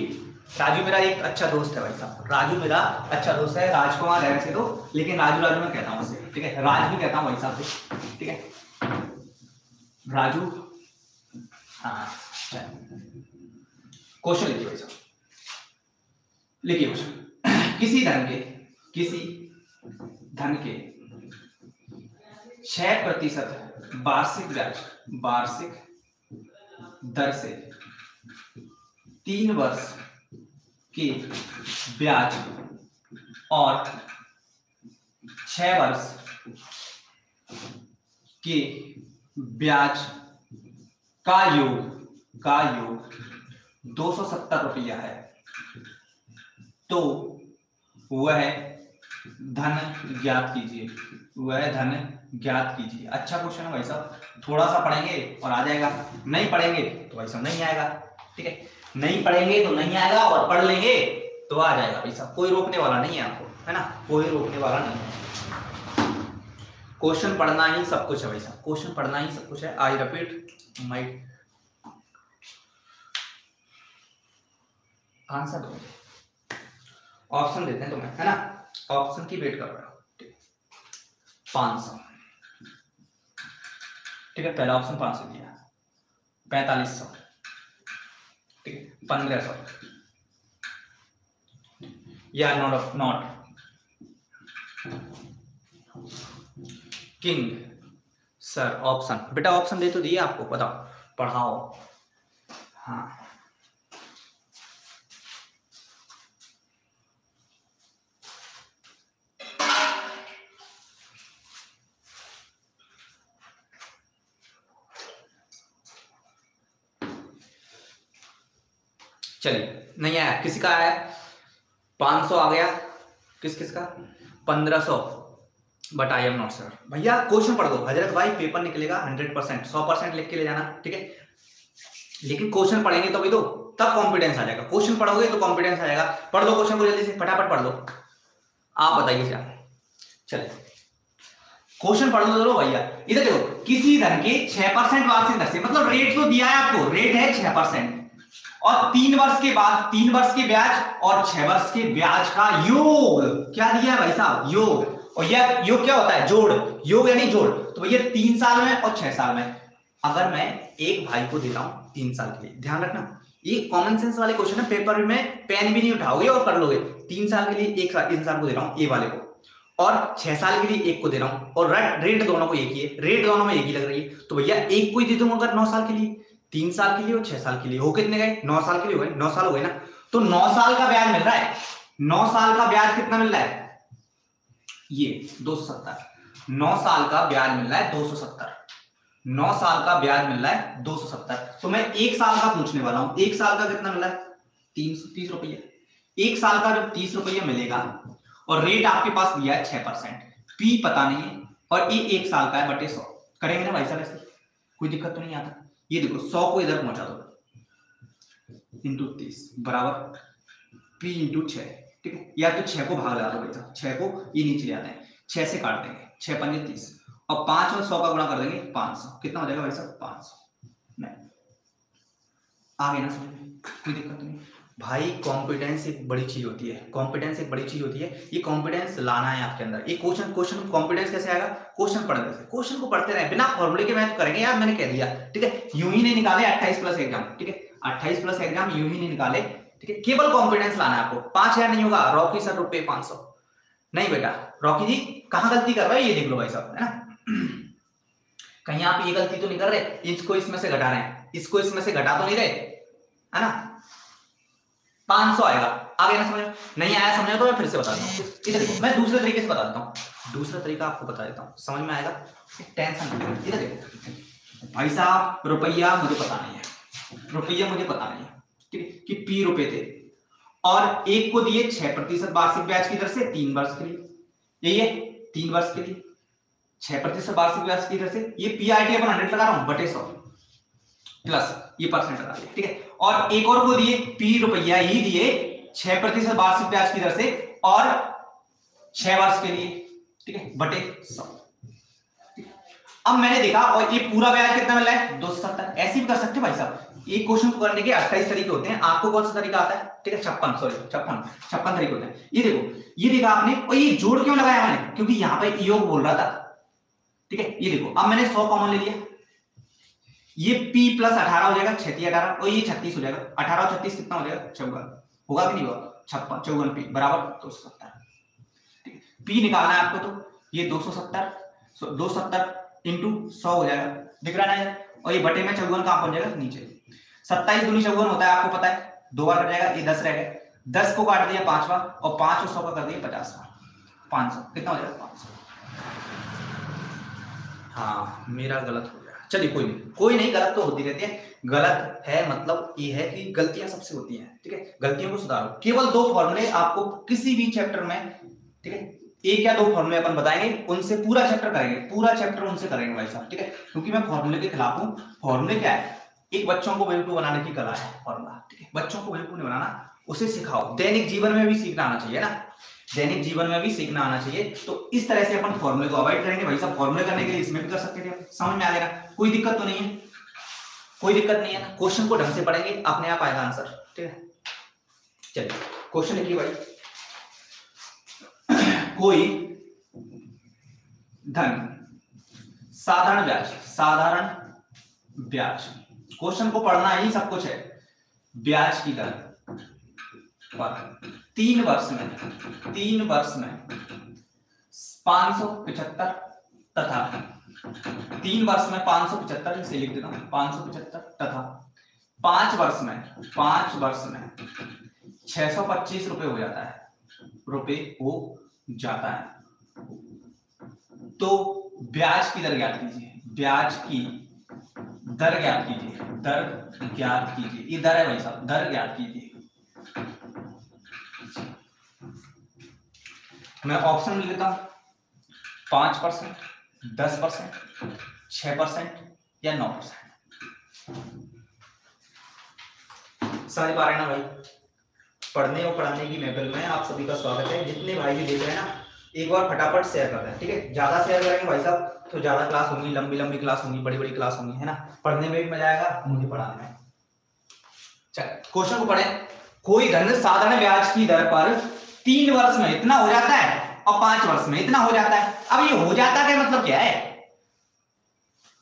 राजू मेरा एक अच्छा दोस्त है भाई साहब, राजू मेरा अच्छा दोस्त है, राजकुमार है वैसे तो, लेकिन राजू राजू मैं कहता हूँ उससे, ठीक है, राज भी कहता हूँ भाई साहब से, ठीक है, राजू। हाँ क्वेश्चन लिखिए भाई साहब, लिखिए क्वेश्चन। किसी धन के 6% वार्षिक दर से 3 वर्ष के ब्याज और 6 वर्ष के ब्याज का योग 270 रुपया है, तो वह धन ज्ञात कीजिए, वह धन ज्ञात कीजिए। अच्छा क्वेश्चन है भाई साहब, थोड़ा सा पढ़ेंगे और आ जाएगा, नहीं पढ़ेंगे तो भाई साहब नहीं आएगा। ठीक है, नहीं पढ़ेंगे तो नहीं आएगा और पढ़ लेंगे तो आ जाएगा भाई साहब, कोई रोकने वाला नहीं है आपको, है ना, कोई रोकने वाला नहीं है। क्वेश्चन पढ़ना ही सब कुछ है भाई साहब, क्वेश्चन पढ़ना ही सब कुछ है। आई रिपीट माय आंसर दो, ऑप्शन देते हैं तुम्हें, है ना, ऑप्शन की वेट कर रहा हूं। 500, ठीक है, पहला ऑप्शन 500 दिया, 4500, ठीक है, 1500 या नॉट किंग। सर ऑप्शन, बेटा ऑप्शन दे तो दिए आपको, बताओ, पढ़ाओ। हाँ चलिए, नहीं आया, किसी का आया 500 आ गया, किस का 1500, but I am not sir. भैया क्वेश्चन पढ़ दो, हजरत भाई पेपर निकलेगा 100%, 100% लिख के ले जाना, ठीक है, लेकिन क्वेश्चन पढ़ेंगे तो भी तो तब कॉन्फिडेंस आ जाएगा, क्वेश्चन पढ़ोगे तो कॉन्फिडेंस आ जाएगा। पढ़ लो क्वेश्चन को जल्दी से, फटाफट पढ़ लो, आप बताइए क्या। चलिए क्वेश्चन पढ़ लो भैया, इधर देखो, किसी धन के 6% वार्षिक दर से, मतलब रेट तो दिया है आपको, रेट है 6%, और 3 वर्ष के बाद 3 वर्ष के ब्याज और 6 वर्ष के ब्याज का योग, क्या दिया है भाई साहब, योग। और यह योग क्या होता है, जोड़, योग यानी जोड़। तो भैया 3 साल में और 6 साल में, अगर मैं एक भाई को देता हूं 3 साल के लिए, ध्यान रखना ये कॉमन सेंस वाले क्वेश्चन है, पेपर में पेन भी नहीं उठाओगे और कर लोगे। 3 साल के लिए एक इंसान को दे रहा हूं, ए वाले को, और 6 साल के लिए एक को दे रहा हूं, और रेट दोनों को एक ही है, रेट दोनों में एक ही लग रही है, तो भैया एक को ही दे दूंगा अगर 9 साल के लिए, 3 साल के लिए और 6 साल के लिए, हो कितने गए, 9 साल के लिए हो गए, 9 साल हो गए ना। तो 9 साल का ब्याज मिल रहा है, 9 साल का ब्याज कितना मिल रहा है, ये 270, 9 साल का ब्याज मिल रहा है 270, 9 साल का ब्याज मिल रहा है 270। तो मैं 1 साल का पूछने वाला हूं, 1 साल का कितना मिल रहा है, 330 रुपये। 1 साल का जब 30 रुपये मिलेगा और रेट आपके पास दिया है 6%, पी पता नहीं है, और ये 1 साल का है बटे 100, करेंगे ना भाई साहब ऐसे, कोई दिक्कत तो नहीं आता। ये देखो 100 को इधर पहुंचा दो, इंटू 30 बराबर पी इंटू 6, ठीक है, या तो 6 को भाग लगा दो भाई साहब, 6 को ये नीचे ले आते हैं, 6 से काट देंगे, 6 पंजे 30, और 5 और 100 का गुणा कर देंगे 500, कितना हो जाएगा भाई साहब 500। नहीं आ गया ना समझ में, कोई दिक्कत नहीं भाई। कॉम्पिटेंस एक बड़ी चीज होती है, कॉम्पिटेंस एक बड़ी चीज होती है, ये कॉम्पिटेंस लाना है आपके अंदर। ये क्वेश्चन कॉम्पिटेंस कैसे आएगा, क्वेश्चन पढ़ने से, क्वेश्चन को पढ़ते रहे, बिना फॉर्मूले के मैथ करेंगे यार, मैंने कह दिया, ठीक है, यूं ही नहीं निकाले 28 प्लस एग्जाम, ठीक है, 28 प्लस एग्जाम यूं ही नहीं निकाले, ठीक है, केवल कॉन्फिडेंस लाना है आपको। 5000 नहीं होगा, रॉकी सर रुपए 500 नहीं बेटा, रॉकी जी कहां गलती कर रहे हैं ये देख लो भाई साहब, है ना, कहीं आप ये गलती तो नहीं कर रहे, इसको इसमें से घटा रहे हैं, इसको इसमें से घटा तो नहीं रहे, है ना, 500 आएगा, आ गया ना समझ, नहीं आया समझ तो मैं फिर से बता देता हूँ, इधर देखो मैं दूसरे तरीके से बता देता हूँ, दूसरा तरीका आपको बता देता हूँ, समझ में आएगा, टेंशन नहीं, इधर देखो भाई साहब, रुपया मुझे पता नहीं है, रुपया मुझे पता नहीं है, ठीक है, कि पी रुपए थे, और एक को दिए 6% वार्षिक ब्याज की दर से 3 वर्ष के लिए, यही है 3 वर्ष के लिए 6% वार्षिक ब्याज की दर से, ये पीआरटी अपन 100 लगा रहा हूं बटे 100 प्लस ये परसेंट लगा दिया, ठीक है, और एक और को दिए पी रुपया ही दिए 6% वार्षिक ब्याज की दर से और 6 वर्ष के लिए, ठीक है, बटे 100। अब मैंने देखा और ये पूरा ब्याज कितना मिल रहा है 270, ऐसे भी कर सकते भाई साहब, एक क्वेश्चन को करने के 28 तरीके होते हैं, आपको कौन सा तरीका आता है, ठीक है 56 तरीके होते हैं। ये देखो, ये देखा आपने, और ये जोड़ क्यों लगाया मैंने, क्योंकि यहां पे योग बोल रहा था, ठीक है, ये देखो अब मैंने 100 कॉमन ले लिया, ये p प्लस 18 हो जाएगा, 36 18 और ये 36 हो जाएगा, 18 और 36 कितना हो जाएगा 54, होगा कि नहीं होगा, 56 54 p बराबर 270, ठीक है, p निकालना है आपको, तो ये 270 इंटू 100 हो जाएगा, दिख रहा है ना, और ये बटे में 54 कहां पहुंच जाएगा नीचे, 27 दूनी 54 होता है आपको पता है, 2 बार कट जाएगा, ये 10 रह गए, 10 को काट दिया 5 बार, और 5 और 100 का कर दिया 50 बार, 500 कितना हो जाएगा 500। हाँ मेरा गलत हो गया, चलिए कोई नहीं, गलत तो होती रहती है, गलत है मतलब ये है कि गलतियां सबसे होती हैं, ठीक है, गलतियों को सुधारो। केवल 2 फॉर्मूले आपको किसी भी चैप्टर में, ठीक है, एक या दो फॉर्मूले अपन बताएंगे, उनसे पूरा चैप्टर करेंगे, पूरा चैप्टर उनसे करेंगे भाई साहब, ठीक है, क्योंकि मैं फॉर्मूले के खिलाफ हूं। फॉर्मूले क्या है, एक बच्चों को बेवकूफ बनाने की कला है फॉर्मूला, ठीक है, बच्चों को बेवकूफ नहीं बनाना, उसे सिखाओ। दैनिक जीवन में भी सीखना आना चाहिए ना, दैनिक जीवन में भी सीखना आना चाहिए। तो इस तरह से अपन फॉर्मूले को अवॉइड करेंगे भाई साहब। फॉर्मूले करने के लिए इसमें भी कर सकते थे, समझ में आ जाएगा, कोई दिक्कत तो नहीं है, कोई दिक्कत नहीं है। क्वेश्चन को ढंग से पढ़ेंगे, अपने आप आएगा आंसर, ठीक है। चलिए क्वेश्चन लिखिए भाई, कोई धन साधारण ब्याज, साधारण ब्याज, क्वेश्चन को पढ़ना ही सब कुछ है। ब्याज की दर पर 3 वर्ष में 575 तथा 3 वर्ष में 575 से लिख देता हूं 575 तथा 5 वर्ष में 625 रुपए हो जाता है, तो ब्याज की दर ज्ञात कीजिए, ब्याज की दर ज्ञात कीजिए, दर ज्ञात कीजिए, ये दर है भाई साहब, दर ज्ञात कीजिए। मैं ऑप्शन लिख देता हूं 5%, 10%, 6% या 9%। समझ पा रहे हैं ना भाई? पढ़ने और पढ़ाने की महफिल में आप सभी का स्वागत है। जितने भाई भी देख रहे हैं ना, एक बार फटाफट शेयर कर रहे हैं, ठीक है। ज्यादा शेयर करेंगे भाई साहब तो ज्यादा क्लास होंगी, लंबी लंबी क्लास होंगी, बड़ी बड़ी क्लास होंगी, है ना। पढ़ने में भी मजा आएगा, मुझे पढ़ाने में। चल क्वेश्चन को पढ़ें। कोई धन साधारण ब्याज की दर पर 3 वर्ष में इतना हो जाता है और 5 वर्ष में इतना हो जाता है। अब ये हो जाता है मतलब क्या है,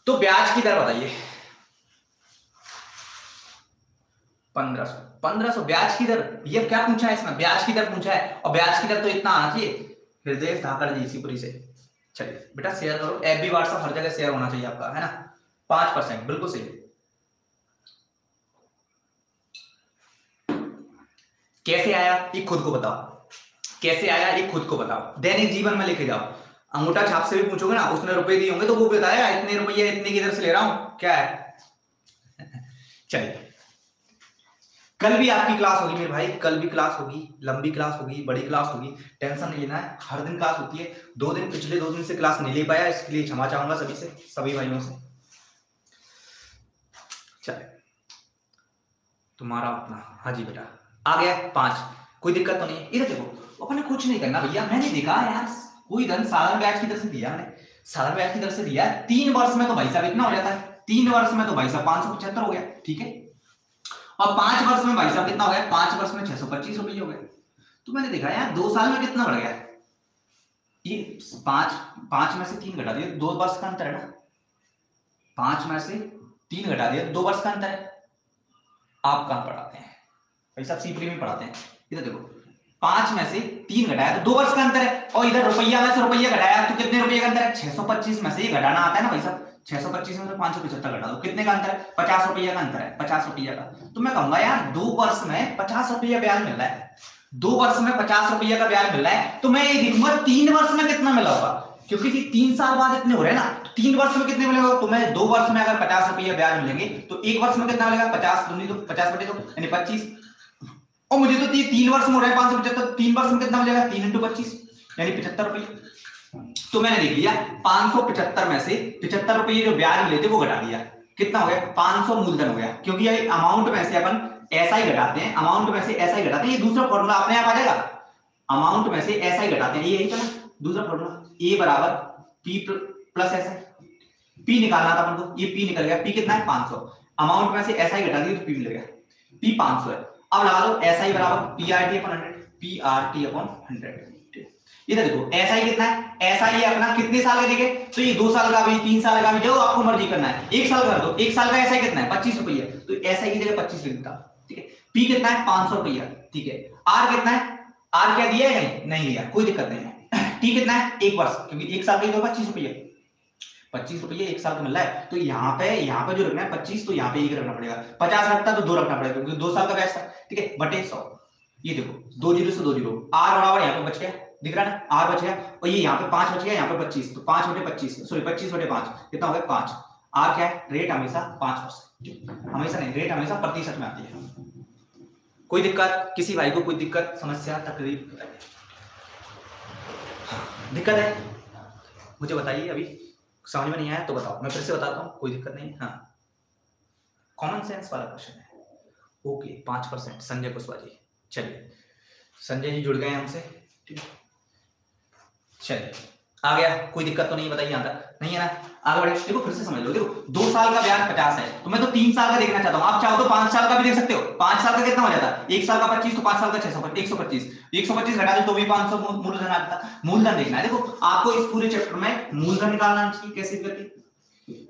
तो ब्याज की दर बताइए। 1500 ब्याज की दर, ये क्या पूछा है इसमें, ब्याज की दर पूछा है, और ब्याज की दर तो इतना आना चाहिए। हृदय धाकड़ जी इसीपुरी से। चलिए बेटा शेयर करो, FB व्हाट्सएप हर जगह शेयर होना चाहिए आपका, है ना। 5% बिल्कुल सही। कैसे आया ये खुद को बताओ, कैसे आया ये खुद को बताओ, दैनिक जीवन में लेके जाओ। अंगूठा छाप से भी पूछोगे ना, उसने रुपए दिए होंगे तो वो बताएगा इतने रुपये इतने की दर से ले रहा हूं, क्या है। चलिए कल भी आपकी क्लास होगी मेरे भाई, कल भी क्लास होगी, लंबी क्लास होगी, बड़ी क्लास होगी, टेंशन नहीं लेना है। हर दिन क्लास होती है। पिछले 2 दिन से क्लास नहीं ले पाया, इसके लिए क्षमा चाहूंगा सभी से, सभी भाइयों से। चलिए तुम्हारा अपना, हाँ जी बेटा आ गया 5, कोई दिक्कत तो नहीं है। इधर देखो, अपने कुछ नहीं करना भैया, मैंने देखा यार कोई धन साधारण ब्याज की दर से दिया, मैंने साधारण ब्याज की दर से दिया 3 वर्ष में तो भाई साहब इतना हो जाता है, 3 वर्ष में तो भाई साहब 575 हो गया, ठीक है। और 5 वर्ष में भाई साहब कितना हो गया, 5 वर्ष में 625 रुपये हो गए। तो मैंने देखा यार 2 साल में कितना बढ़ गया, ये 5 में से 3 घटा दिया, 2 वर्ष का अंतर है ना। 5 में से 3 घटा दिया, 2 वर्ष का अंतर है। आप कहां पढ़ाते हैं भाई साहब, सीपीडी में पढ़ाते हैं। इधर देखो 5 में से 3 घटाया तो 2 वर्ष का अंतर है, और इधर रुपया में से रुपया घटाया तो कितने रुपये का अंतर है, 625 में से ये घटाना आता है ना भाई साहब। 625 में से 575 घटा दो, कितने का अंतर है, 50 रुपये का अंतर है, 50 रुपये का। तो मैं कहूंगा यार 2 वर्ष में 50 रुपये ब्याज मिल रहा है, 2 वर्ष में 50 रुपये का ब्याज मिल रहा है, तो मैं ये देखूंगा 3 वर्ष में कितना मिला होगा, क्योंकि 3 साल बाद इतने हो रहे हैं ना, 3 वर्ष में कितने मिलेगा। तो मैं 2 वर्ष में अगर 50 रुपये ब्याज मिलेंगे तो 1 वर्ष में कितना मिलेगा, 50 दूनी तो 50 बटे 2 यानी 25, और मुझे तो 3 वर्ष में हो रहा है 575, 3 वर्ष में कितना मिलेगा, 3 × 25 यानी 75 रुपये। तो मैंने देख लिया 575 में से 75 रुपये जो ब्याज मिले थे वो घटा दिया, कितना हो गया, 500 मूलधन हो गया। क्योंकि ये अमाउंट में से अपन ऐसा ही घटाते हैं, अमाउंट में से ऐसा ही घटाते हैं, ये दूसरा फॉर्मूला अपने आप आ जाएगा। अमाउंट में से ऐसा ही घटाते हैं, यही चला दूसरा फॉर्मूला, A बराबर P प्लस ऐसा, P निकालना था अपन को, ये P निकल गया, P कितना है 500, अमाउंट में से ऐसा ही घटा दिया तो P मिल गया, P 500 है। अब लगा दो SI बराबर PRT अपॉन 100। इधर देखो SI कितना है, SI अपना कितने साल का देखे, तो ये 2 साल का भी, 3 साल का भी, जो आपको मर्जी करना है। 1 साल कर दो, 1 साल का SI कितना है 25 रुपये, तो SI की जगह 25 लिख देता, ठीक है। P कितना है 500 रुपया, ठीक है। R कितना है, R क्या दिया है, नहीं दिया, कोई दिक्कत नहीं है। T कितना है 1 वर्ष, क्योंकि 1 साल का 25 रुपये, 25 रुपये 1 साल का मिल रहा है, तो यहाँ पे जो रखना है 25, तो यहाँ पे 1 रखना पड़ेगा, 50 रखता तो 2 रखना पड़ेगा, क्योंकि 2 साल का बैच था, ठीक है, बटे 100। ये देखो 2 0 से 2 0, R बराबर यहाँ पे बच गया, दिख रहा है ना, R बच गया, और ये यहाँ पे 5 बच गया, यहाँ पे 25, तो 5 बटे 25 सॉरी 25 बटे 5 कितना हो गया 5। R क्या है, रेट हमेशा 5%, हमेशा नहीं, रेट हमेशा प्रतिशत में आती है। कोई दिक्कत, किसी भाई को कोई दिक्कत, समस्या, तकलीफ? दिक्कत है मुझे बताइए, अभी समझ में नहीं आया तो बताओ, मैं फिर से बताता हूँ, कोई दिक्कत नहीं। हाँ, कॉमन सेंस वाला क्वेश्चन है। ओके, 5%। संजय कुशवाहा जी, चलिए संजय जी जुड़ गए हैं हमसे, ठीक है। चलिए आ गया, कोई दिक्कत तो नहीं, बताइए यहाँ तक नहीं है ना? आगे बढ़े, देखो फिर से समझ लो, देखो 2 साल का ब्याज 50 है, तो मैं तो 3 साल का देखना चाहता हूँ। आप चाहो तो 5 साल का भी देख सकते हो। 5 साल का कितना हो जाता है? 1 साल का 25, तो 5 साल का 125 125 घटा दो तो भी 500 मूलधन आता है। मूलधन देखना है। देखो आपको इस पूरे चैप्टर में मूलधन निकालना चाहिए कैसे भी करके,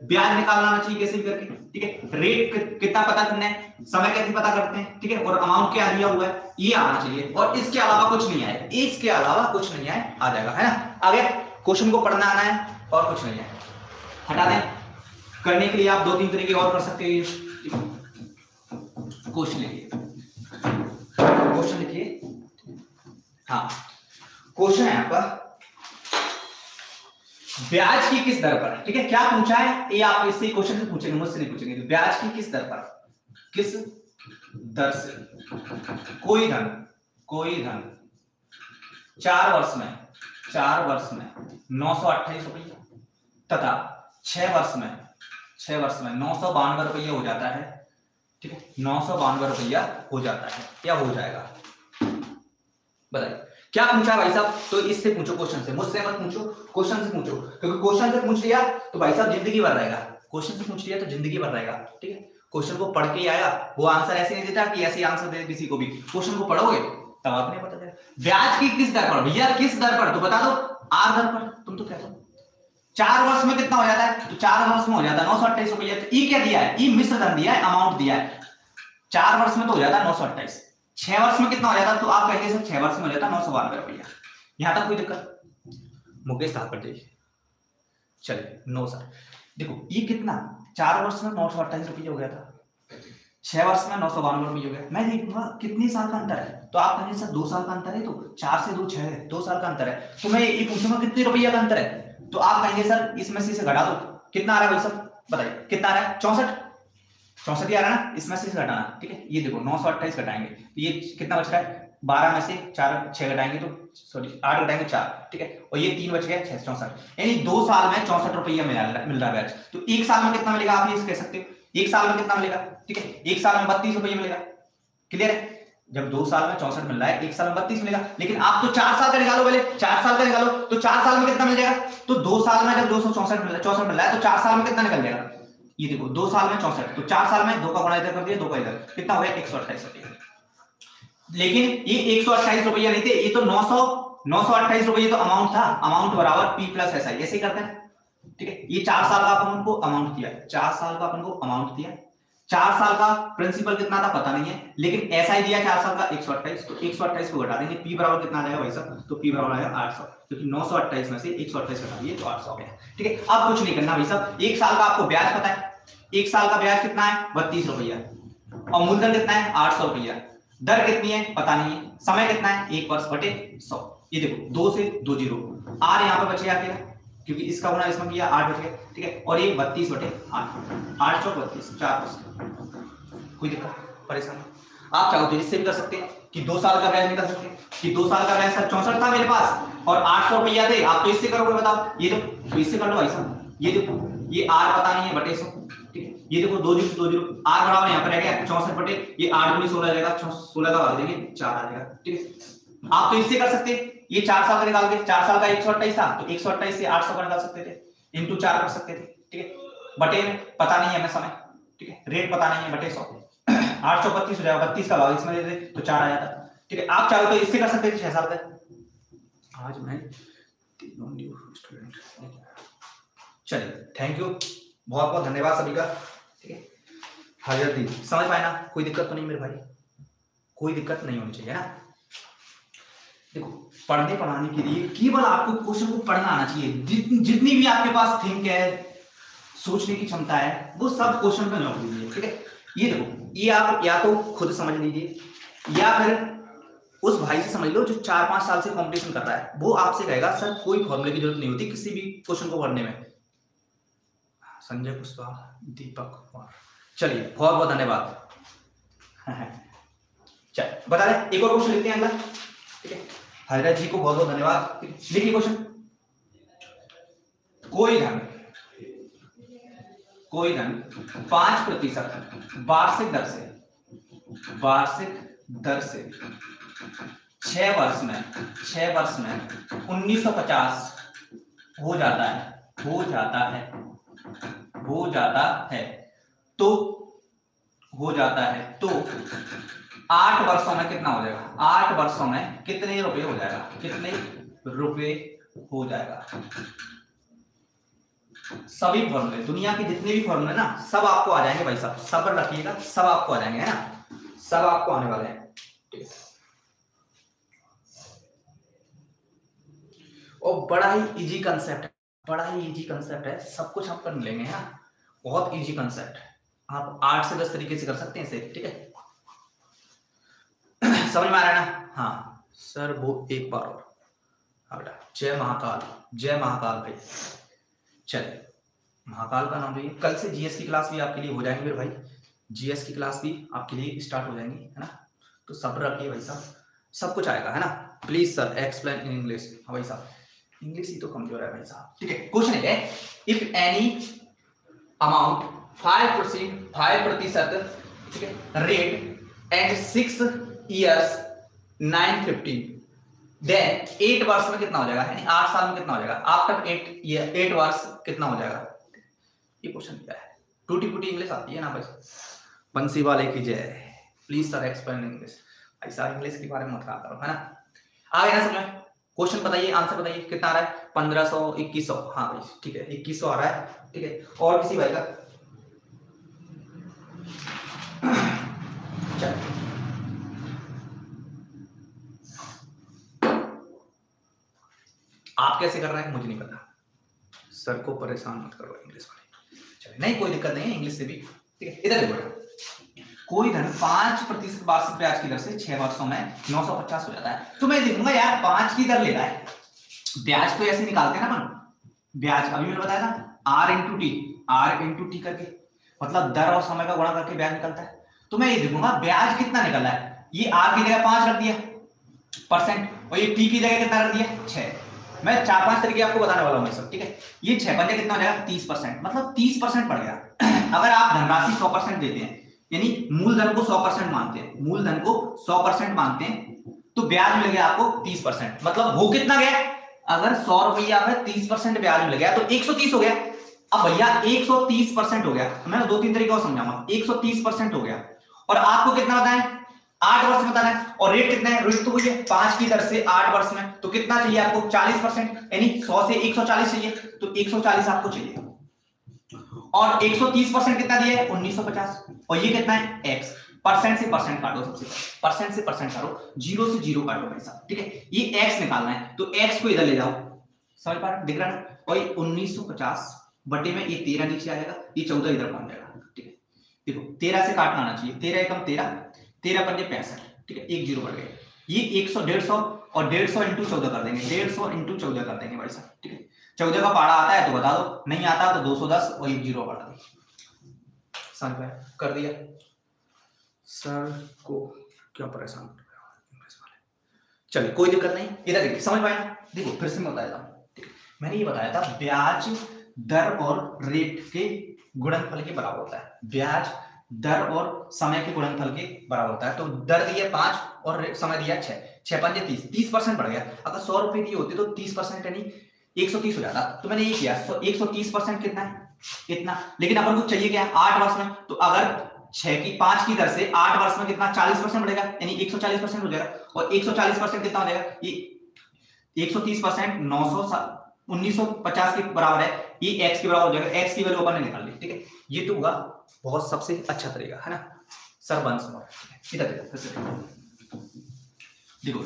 ब्याज निकालना चाहिए कैसे भी करके, ठीक है। रेट कितना पता करना है, समय कैसे पता करते हैं, ठीक है, और अमाउंट क्या दिया हुआ है ये आना चाहिए, और इसके अलावा कुछ नहीं आए, इसके अलावा कुछ नहीं आए, आ जाएगा, है ना? आगे क्वेश्चन को पढ़ना आना है और कुछ नहीं है, हटा दें। करने के लिए आप 2-3 तरीके और कर सकते हैं। क्वेश्चन लिखिए, क्वेश्चन लिखिए। हाँ, क्वेश्चन है आपका ब्याज की किस दर पर, ठीक है। क्या पूछा है ये आप इससे क्वेश्चन से पूछेंगे, मुझसे नहीं पूछेंगे। ब्याज की किस दर पर, किस दर से कोई धन 4 वर्ष में 928 रुपये तथा 6 वर्ष में 992 रुपये हो जाता है, ठीक है। 992 रुपया हो जाता है या हो जाएगा, बताइए क्या पूछा है भाई साहब? तो इससे पूछो, क्वेश्चन से, मुझसे मत पूछो, क्वेश्चन से पूछो, क्योंकि क्वेश्चन से पूछ लिया तो भाई साहब जिंदगी भर रहेगा। क्वेश्चन से पूछ लिया तो जिंदगी भर रहेगा, ठीक है। क्वेश्चन को पढ़ के आया, वो आंसर ऐसे नहीं देता कि ऐसे आंसर दे किसी को भी। क्वेश्चन को पढ़ोगे तब आपने पता चलेगा। ब्याज की किस दर पर, भैया किस दर पर, तो बता दो, आर दर पर। तुम तो कहते हो 4 वर्ष में कितना हो जाता है, तो 4 वर्ष में हो जाता है 928 रुपया। तो ई क्या दिया है, ई मिश्र धन दिया है, अमाउंट दिया है। 4 वर्ष में तो हो जाता है 928, 6 वर्ष में कितना हो जाता है, तो आप कहेंगे सर 6 वर्ष में हो जाता है 992 रुपया। यहां तक कोई दिक्कत? मुकेश साहब कर दीजिए, चलिए 9 सर। देखो ये कितना, 4 वर्ष में 928 रुपये हो गया था, 6 वर्ष में 992 रुपये हो गया। मैं देखूंगा कितने साल का अंतर है, तो आप कहेंगे सर 2 साल का अंतर है, तो 4 से 2 6 है, 2 साल का अंतर है। तो मैं ये पूछूंगा कितने रुपया का अंतर है, तो आप कहेंगे सर इसमें से घटा दो, कितना आ रहा है भाई साहब, बताइए कितना आ रहा है? 64 ही आ रहा है ना, इसमें से घटाना, ठीक है। ये देखो 928 घटाएंगे तो ये कितना बच रहा है, 12 में से 6 घटाएंगे तो सॉरी 8 घटाएंगे 4, ठीक है, और ये 3 बच गया 64, यानी 2 साल में 64 रुपया मिल रहा है ब्याज। तो 1 साल में कितना मिलेगा, आप ये कह सकते हो 1 साल में कितना मिलेगा, ठीक है। 1 साल में 32 रुपये मिलेगा, क्लियर है। जब 2 साल में 64 मिल रहा है, 1 साल में 32 मिलेगा। लेकिन आप तो 4 साल का निकालो, पहले 4 साल का निकालो, तो 4 साल में कितना मिल जाएगा, तो 2 साल में जब 264 मिल रहा है तो 4 साल में कितना निकल जाएगा, ये देखो 2 साल में 64, तो 4 साल में 2 का गुणा इधर कर दिया, 2 का इधर, कितना हो गया 128 रुपया। लेकिन ये 128 रुपया नहीं थे, ये तो 928 रुपये तो अमाउंट था। अमाउंट बराबर P प्लस SI, ऐसे ही करते हैं, ठीक है। ये 4 साल का अपन को अमाउंट दिया, 4 साल का अपन को अमाउंट दिया, 4 साल का प्रिंसिपल कितना था पता नहीं है, लेकिन SI दिया 4 साल का 128, तो 128 को घटा देंगे, P बराबर कितना आ जाएगा भाई साहब, तो P बराबर आएगा 800, क्योंकि 928 में से 128 घटा दिए तो 800 हो गया, ठीक है। अब कुछ नहीं करना भाई साहब, 1 साल का आपको ब्याज पता है, 1 साल का ब्याज कितना है 32 रुपया, और मूलधन कितना है 800 रुपया, दर कितनी है पता नहीं है, समय कितना है 1 वर्ष बटे 100। ये देखो 2 से 2 जीरो, आर यहाँ पे बच गया अकेला, क्योंकि इसका गुना इसमें किया 8 बच गया, ठीक है, और ये 32 बटे 8, 8 चौक 32, 4%। कोई दिक्कत परेशानी? आप चाहो तो इससे भी कर सकते हैं कि 2 साल का ब्याज निकाल सकते हैं कि 2 साल का ब्याज सर 64 था मेरे पास और 800 रुपया थे, आप तो इससे करोगे, बताओ। ये तो इससे कर लो भाई साहब, ये देखो ये आर पता नहीं है बटे 100, ठीक है। ये देखो 2 जीरो आर बराबर यहाँ पर रह गया 64 बटे, ये 8 गुनी 16 जाएगा, 16 का भाग देंगे 4 आ जाएगा, ठीक है। आप तो इससे कर सकते हैं, ये 4 साल का निकाल के, 4 साल का 128 था तो 128 से 800 का निकाल सकते थे, इंटू 4 कर सकते थे, ठीक है। बटे पता नहीं है हमें समय, ठीक है, रेट पता नहीं है, बटे 100, 832 हो जाएगा, 32 का भाग इसमें दे दे तो 4 आ जाता, ठीक है। आप चाहो तो इससे कर सकते थे 6 साल का। आज मैं तीनों न्यू स्टूडेंट, चलिए थैंक यू, बहुत बहुत धन्यवाद सभी का, ठीक है। हाजिर दी समझ पाए ना, कोई दिक्कत तो नहीं मेरे भाई, कोई दिक्कत नहीं होनी चाहिए ना। देखो पढ़ने पढ़ाने के लिए केवल आपको क्वेश्चन को पढ़ना आना चाहिए, जितनी भी आपके पास थिंक है, सोचने की क्षमता है, वो सब क्वेश्चन पे नोट लीजिए, ठीक है। ये देखो ये आप या तो खुद समझ लीजिए या फिर उस भाई से समझ लो जो 4-5 साल से कंपटीशन कर रहा है, वो आपसे कहेगा सर कोई फॉर्मूले की जरूरत नहीं होती किसी भी क्वेश्चन को पढ़ने में। संजय कुशवाहा, दीपक कुमार, चलिए बहुत बहुत धन्यवाद। चलिए बता दें एक और क्वेश्चन लिखते हैं अगला, ठीक है। हजरत जी को बहुत बहुत धन्यवाद। लिखिए क्वेश्चन, कोई धन 5% वार्षिक दर से 6 वर्ष में 1950 हो जाता है तो 8 वर्षों में कितना हो जाएगा? 8 वर्षों में कितने रुपए हो जाएगा? सभी फॉर्मूले, दुनिया के जितने भी फॉर्मूले ना, सब आपको आ जाएंगे भाई साहब, सब्र रखिएगा, सब आपको आ जाएंगे, है ना, सब आपको आने वाले हैं। और बड़ा ही इजी कंसेप्ट है, सब कुछ हम कर लेंगे, है ना, बहुत इजी कंसेप्ट है, आप 8 से 10 तरीके से कर सकते हैं इसे, ठीक है, समझ में आ रहा है ना? हाँ सर, वो एक बार और जय महाकाल भाई। चलिए, महाकाल का नाम लीजिए। कल से जीएस की क्लास भी आपके लिए हो जाएंगे मेरे भाई, जीएस की क्लास भी आपके लिए स्टार्ट हो जाएंगी, है ना, तो सब्र रखिए भाई साहब, सब कुछ आएगा, है ना। Please sir explain in English. हाँ भाई साहब, इंग्लिश ही तो कमजोर है भाई साहब, ठीक है। क्वेश्चन है, इफ एनी अमाउंट 5%, ठीक है, रेट एट 6 years 950, देन 8 वर्ष में कितना हो जाएगा, यानी 8 साल में कितना हो जाएगा, आफ्टर 8 वर्ष कितना हो जाएगा, ये क्वेश्चन क्या है। टूटी फूटी इंग्लिश आती है ना भाई, बंसी वाले की जय। Please sir explain English. ऐसा इंग्लिश के बारे में मत कहा करो, है ना। आ गया ना समझ में? क्वेश्चन बताइए, आंसर बताइए, कितना आ रहा है? 1500, 2100, हाँ भाई ठीक है, 2100 आ रहा है, ठीक है। और किसी भाई का? चलो, आप कैसे कर रहे हैं मुझे नहीं पता, सर को परेशान मत करो इंग्लिश वाले। चलिए, नहीं कोई दिक्कत नहीं है, इंग्लिश से भी, ठीक है। इधर देखो, कोई धन 5% वार्षिक ब्याज की दर से 6 वर्षों में 950 हो जाता है, तो मैं देखूंगा यार 5 की दर ले रहा है, ब्याज तो ऐसे निकालते हैं ना अपन, ब्याज अभी मैंने बताया था R इंटू टी करके, मतलब दर और समय का गुणा करके ब्याज निकलता है। तो मैं ये देखूंगा ब्याज कितना निकल रहा है, ये R की जगह 5 रख दिया परसेंट, और ये टी की जगह कितना रख दिया 6। मैं 4-5 तरीके आपको बताने वाला हूं सब, ठीक है। ये 6 पंजे कितना हो जाएगा 30%, मतलब 30% बढ़ गया। अगर आप धनराशि 100% देते हैं, यानी मूलधन को 100% मानते हैं, मूलधन को 100% मानते हैं, तो ब्याज मिल गया आपको 30%, मतलब वो कितना गया? अगर 100 रुपया में 30% ब्याज मिल गया तो 130 हो गया। अब भैया 130% हो गया, मैं 2-3 तरीके और समझाऊंगा। 130% हो गया, और आपको कितना बताएं? 8 वर्ष बताना है, और रेट कितना है? रेट तो वही है 5 की दर से 8 वर्ष में, तो कितना चाहिए आपको? 40%, यानी 100 से 140 चाहिए, तो 140 आपको चाहिए। और 130% कितना दिया है? 1950, और ये कितना है? x। परसेंट से परसेंट काटो, सबसे परसेंट से परसेंट काटो, 0 से 0 काटो भाई साहब, ठीक है। ये x निकालना है, तो x को इधर ले जाओ, समझ पा रहे हैं? दिख रहा है? और ये 1950 बटे में ये 13 नीचे आएगा, ये 14 इधर पहुंच जाएगा, ठीक है। देखो 13 से काटना आना चाहिए, 13 एकम 13, 13 पंजे 65, ठीक है, 1 0 बढ़ गया। ये 100, 150 और 150 इंटू 14 कर देंगे, 150 इंटू 14 कर देंगे भाई साहब, ठीक है। 14 का पारा आता है तो बता दो, नहीं आता तो 210 और 1 0 बढ़ा दी, समझ में? कर दिया। सर को क्या परेशान कर रहे हो इंग्लिश वाले? चलिए कोई दिक्कत नहीं, इधर देखिए, समझ पाए ना? देखो फिर से मैं बताया था, ठीक है। मैंने ये बताया था ब्याज दर और रेट के गुणनफल के बराबर होता है, ब्याज दर और समय के गुणनफल के बराबर होता है। तो दर दिया 5 और समय दिया 6, 6 पंजे 30, 30% बढ़ गया। अगर 100 रुपए दिए होते तो 30% यानी 130 हो जाता। तो मैंने ये किया, 130% कितना है? इतना। लेकिन अपन को चाहिए क्या? 8 वर्ष में, तो अगर 5 की दर से 8 वर्ष में कितना? 40% बढ़ेगा, यानी 140% हो जाएगा। और 140% कितना हो जाएगा? ये 130% 1950 के बराबर है, ये x के बराबर हो जाएगा। x की वैल्यू अपन ने निकाल ली, ठीक है। ये तो होगा बहुत सबसे अच्छा तरीका, है ना सर? वंश इधर देखो,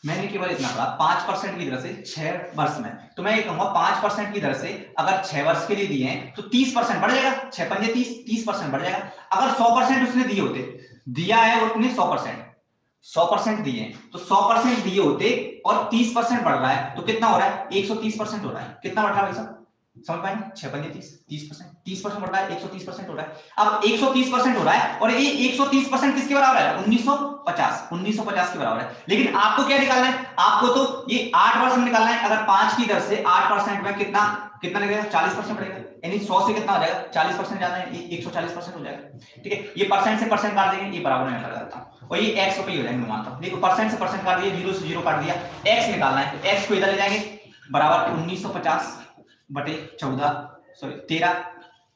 मैंने केवल इतना पढ़ा 5% की दर से 6 वर्ष में, तो मैं ये कहूंगा 5% की दर से अगर 6 वर्ष के लिए दिए हैं तो 30% बढ़ जाएगा, 6 पंजे 30, 30% बढ़ जाएगा। अगर 100% उसने दिए होते, दिया है उसने 100% दिए हैं, तो 100% दिए होते और 30% बढ़ रहा है, तो कितना हो रहा है? 130% हो रहा है। कितना बढ़ रहा है भाई साहब? समझ पाए? 6 पंजे 30, 30% बढ़ रहा है, 130% हो रहा है। अब 130% हो रहा है, और ये 130% किसके बराबर है? 1950 के बराबर है। लेकिन आपको क्या निकालना है? आपको तो ये 8 वर्ष में निकालना है। अगर 5 की दर से 8% में कितना लगेगा 40% बढ़ेगा, यानी 100 से कितना हो जाएगा 40% ज्यादा है, 140% हो जाएगा। ठीक है, ये परसेंट से परसेंट काट देंगे, ये बराबर में लगा देता हूं, और ये x रुपए हो जाएंगे, मैं मानता हूं। देखो परसेंट से परसेंट काट दिया, 0 से 0 काट दिया, x निकालना है तो x को इधर ले जाएंगे, बराबर 1950 बटे 14 सॉरी 13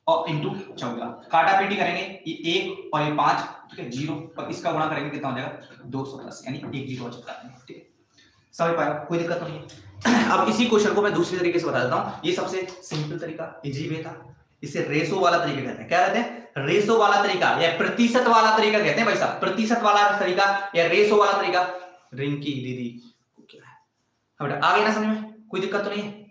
और इंटू 14, काटा पीटी करेंगे, ये 1 और ये 5, ठीक है 0, और इसका गुणा करेंगे कितना हो जाएगा 210, यानी 1 0 बचता है। ठीक है, समझ पाया, कोई दिक्कत नहीं है। अब इसी क्वेश्चन को मैं दूसरे तरीके से बता देता हूं, ये सबसे सिंपल तरीका, इजी वे था, इसे रेशो वाला तरीका कहते हैं। क्या कहते हैं? रेशो वाला तरीका या प्रतिशत वाला तरीका कहते हैं भाई साहब, प्रतिशत वाला तरीका या रेशो वाला तरीका। रिंकी दीदी क्या है, आ गया ना समझ में, कोई दिक्कत तो नहीं है?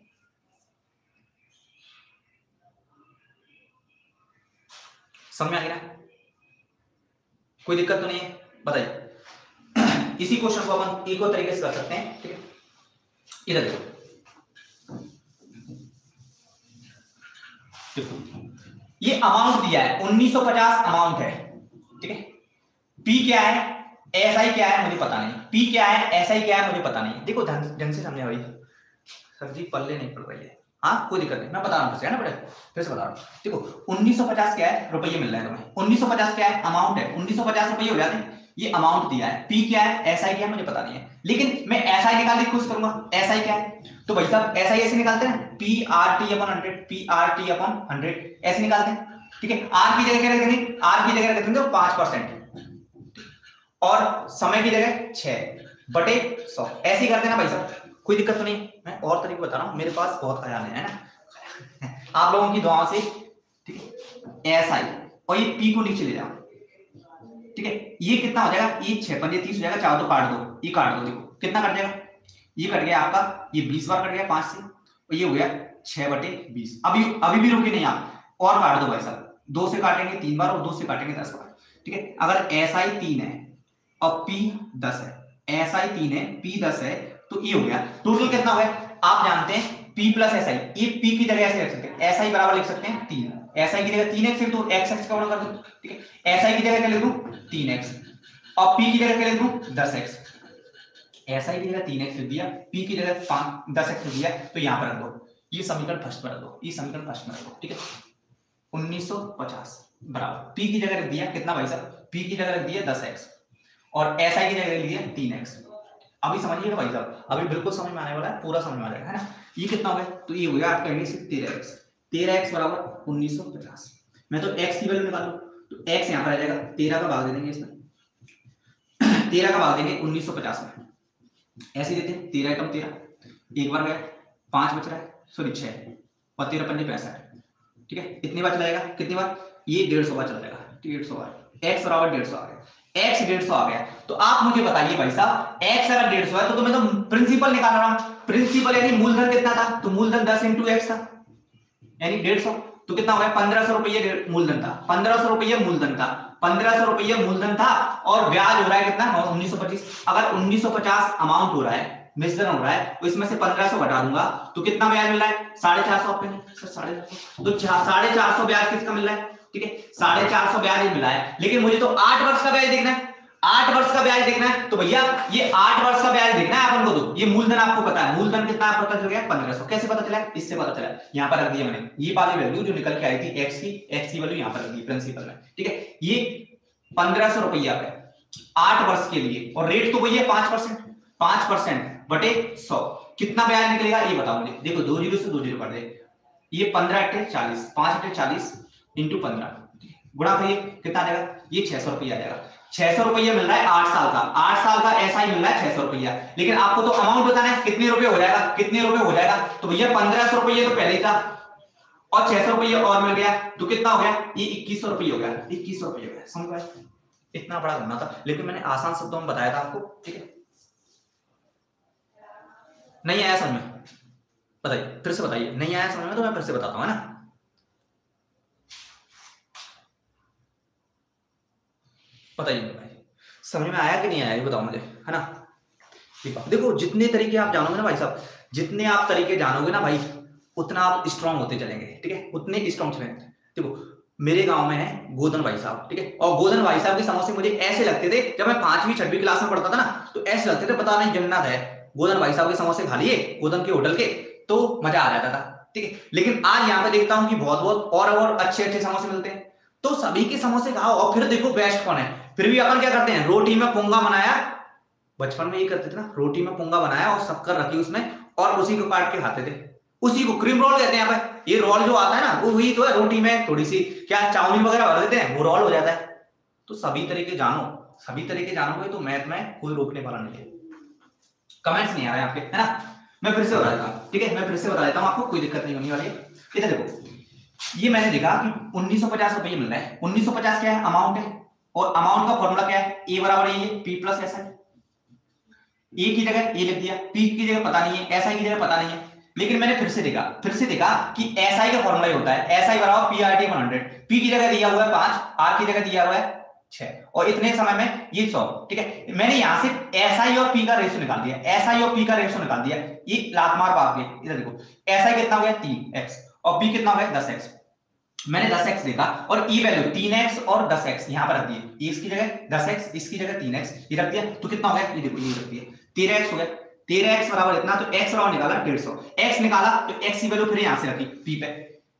समझ में आ गया, कोई दिक्कत तो नहीं है? बताइए। इसी क्वेश्चन को अपन एक और तरीके से कर सकते हैं। ठीक है, इधर देखो, ये अमाउंट दिया है 1950 अमाउंट है। ठीक है, पी क्या है, एसआई क्या है मुझे पता नहीं, पी क्या है एसआई क्या है मुझे पता नहीं। देखो ढंग से समझे भाई, सर जी पल्ले नहीं पड़ रही है। हाँ कोई दिक्कत नहीं, मैं बता रहा हूँ, फिर से बता रहा हूँ। देखो 1950 क्या है, रुपये मिल रहा है तुम्हें, 1950 क्या है, अमाउंट है, 1950 रुपये हो जाते हैं, ये अमाउंट दिया है। पी क्या है, एसआई क्या है मुझे पता नहीं है, लेकिन मैं एसआई निकालने की कोशिश करूंगा। एसआई क्या है, तो भाई साहब एसआई ऐसे निकालते हैं, P R T upon 100, P R T upon 100 ऐसे निकालते हैं। ठीक है, आर की जगह क्या रख देंगे, आर की जगह रख देंगे 5% और समय की जगह 6 बटे 100 ऐसे ही करते हैं ना भाई साहब, कोई दिक्कत तो नहीं। मैं और तरीके बता रहा हूँ, मेरे पास बहुत ख्याल है ना आप लोगों की दुआओं से। ठीक है, एसआई और ये पी को नीचे ले जाओ। ठीक है, ये कितना हो जाएगा, ये 6 पंजे 30 हो जाएगा, चाहो तो काट दो, ये काट दो, देखो कितना कट जाएगा, ये कट गया आपका, ये 20 बार कट गया 5 से, और ये हो गया 6/20। अभी भी रुके नहीं आप, और काट दो भाई साहब, 2 से काटेंगे 3 बार और 2 से काटेंगे 10 बार। ठीक है, अगर एसआई 3 है और पी 10 है, एसआई 3 है पी 10 है, तो ये हो गया टोटल कितना हो गया, आप जानते हैं P प्लस एसआई, ये P की जगह ऐसे रख सकते हैं, एसआई बराबर लिख सकते हैं 3, एसआई की जगह 3x लिख दो, x का गुणा कर दो। ठीक है, एसआई की जगह क्या लिख दूं 3x और P की जगह क्या लिख दूं 10x, एसआई की जगह 3x लिख दिया, P की जगह 10x लिख दिया, तो यहां पर रख दो, ये समीकरण फर्स्ट में रख दो, ये समीकरण फर्स्ट में रख दो। ठीक है, 1950 बराबर P की जगह रख दिया कितना भाई साहब, P की जगह रख दिया 10x और SI की जगह रख दिया 3x। अभी समझिएगा भाई साहब, अभी बिल्कुल समझ में आने वाला है, पूरा समझ में आ जाएगा, है ना। ये कितना हो गया, तो ये हो गया आपका 13x बराबर 1950। मैं तो x की वैल्यू निकालूं तो x यहां पर आ जाएगा, 13 का भाग दे देंगे इसमें, 13 का भाग देंगे 1950 में, ऐसे देते हैं 13 एकम 13, एक बार गया 5 बच रहा है, सॉरी 6 और 13 पंजे 65। ठीक है, इतनी बार चलाएगा, कितनी बार, ये 150 बार चला जाएगा, 150 बार, x बराबर 150 आ गया, x 150 आ गया। तो आप मुझे बताइए भाई साहब, x अगर 150 है तो मैं तो प्रिंसिपल निकाल रहा हूं, प्रिंसिपल यानी मूलधन कितना था, तो मूलधन 10 × x था, यानी 150, तो कितना हो गया 1500 रुपये मूलधन था, 1500 रुपये मूलधन था, 1500 रुपये मूलधन था, और ब्याज हो रहा है कितना 1925। अगर 1950 अमाउंट हो रहा है, मिश्रण हो रहा है, तो इसमें से 1500 घटा दूंगा तो कितना ब्याज मिल रहा है 450 आपके, सर 450, तो 450 ब्याज किसका मिल रहा है। ठीक है, 450 ब्याज मिला है, लेकिन मुझे तो 8 वर्ष का ब्याज देखना है, 8 वर्ष का ब्याज देखना है, तो भैया ये 8 वर्ष का ब्याज देखना है अपन को। तो ये मूलधन आपको पता है, मूलधन कितना पता चल गया 1500, कैसे पता चला, इससे पता चला, यहाँ पर रख दिया मैंने, ये वाली वैल्यू जो निकल के आई थी x की वैल्यू यहाँ पर रख दी प्रिंसिपल में। ठीक है, ये 1500 रुपया है 8 वर्ष के लिए, और रेट तो वही है 5% बटे 100, कितना ब्याज निकलेगा ये बताओ मुझे। देखो 2 0 से 2 0 कर दे, ये 15 × 40, 5 × 40 × 15 गुणा करिए, कितना आ जाएगा, ये 600 रुपया आ जाएगा। 600 रुपया मिल रहा है 8 साल का, 8 साल का ऐसा ही मिल रहा है 600 रुपया, लेकिन आपको तो अमाउंट बताना है कितने रुपए हो जाएगा, कितने रुपए हो जाएगा, तो भैया 1500 रुपये तो पहले ही था और 600 रुपये और मिल गया, तो कितना हो गया, ये 2100 रुपये हो गया, 2100 रुपये हो गया। समझ पाए, इतना बड़ा करना था, लेकिन मैंने आसान शब्दों में बताया था आपको। ठीक है, नहीं आया समझ में, बताइए फिर से बताइए, नहीं आया समझ में तो मैं फिर से बताता हूं, है ना। बताइए भाई, समझ में आया कि नहीं आया ये बताओ मुझे, है ना। देखो जितने तरीके आप जानोगे ना भाई साहब, जितने आप तरीके जानोगे ना भाई, उतना आप स्ट्रांग होते चलेंगे। ठीक है, उतने स्ट्रांग चलेंगे। देखो मेरे गांव में है गोदन भाई साहब, ठीक है, और गोदन भाई साहब के समोसे मुझे ऐसे लगते थे, जब मैं 5वीं 6वीं क्लास में पढ़ता था ना, तो ऐसे लगते थे पता नहीं जन्नत है। गोदन भाई साहब के समोसे खा लिए गोदन के होटल के, तो मजा आ जाता था। ठीक है। लेकिन आज यहाँ पे देखता हूं कि बहुत बहुत और अच्छे अच्छे समोसे मिलते हैं, तो सभी के समोसे खाओ और फिर देखो बेस्ट कौन है। फिर भी अपन क्या करते हैं, रोटी में पोंगा बनाया, बचपन में ये करते थे ना, रोटी में पोंगा बनाया और शक्कर रखी उसमें और उसी को काट के खाते थे, उसी को क्रीम रोल कहते हैं यहाँ पे। ये रोल जो आता है ना वो वही तो है, रोटी में थोड़ी सी क्या चाउमीन वगैरह भर देते हैं, वो रोल हो जाता है। तो सभी तरीके जानो, सभी तरीके जानोगे तो मैथ में कोई रोकने वाला नहीं है। कमेंट्स नहीं आ रहे आपके, है ना। मैं फिर से बता देता हूँ, ठीक है, मैं फिर से बता देता हूँ, आपको कोई दिक्कत नहीं होने वाली है। इधर देखो, ये मैंने देखा कि 1950 रुपये मिल रहा है। 1950 क्या है, अमाउंट है, और अमाउंट का फॉर्मूला क्या है, ए बराबर ये पी प्लस एस आई। ए की जगह ए लिख दिया, पी की जगह पता नहीं है, एस आई की जगह पता नहीं है। लेकिन मैंने फिर से देखा कि एस आई का फॉर्मूला होता है एस आई बराबर पी आर टी 100। पी की जगह दिया हुआ है 5, आर की जगह दिया हुआ है 6, और इतने समय में ये 100, ठीक है। मैंने यहां से एस आई और पी का रेशियो निकाल दिया, एस आई और पी का रेशियो निकाल दिया, ये लात मार बात के। इधर देखो, एस आई कितना हो गया 3x और पी कितना हो गया 10x। मैंने 10x देखा और ई वैल्यू 3x और 10x यहां पर रख दिए, इसकी जगह 10x, इसकी जगह 3x ये रख दिया, तो कितना हो गया, ये देखो ये रख दिया 13x हो गया। 13x बराबर इतना, तो x बराबर निकाला 150, x निकाला तो x की वैल्यू फिर यहां से रखी p पे,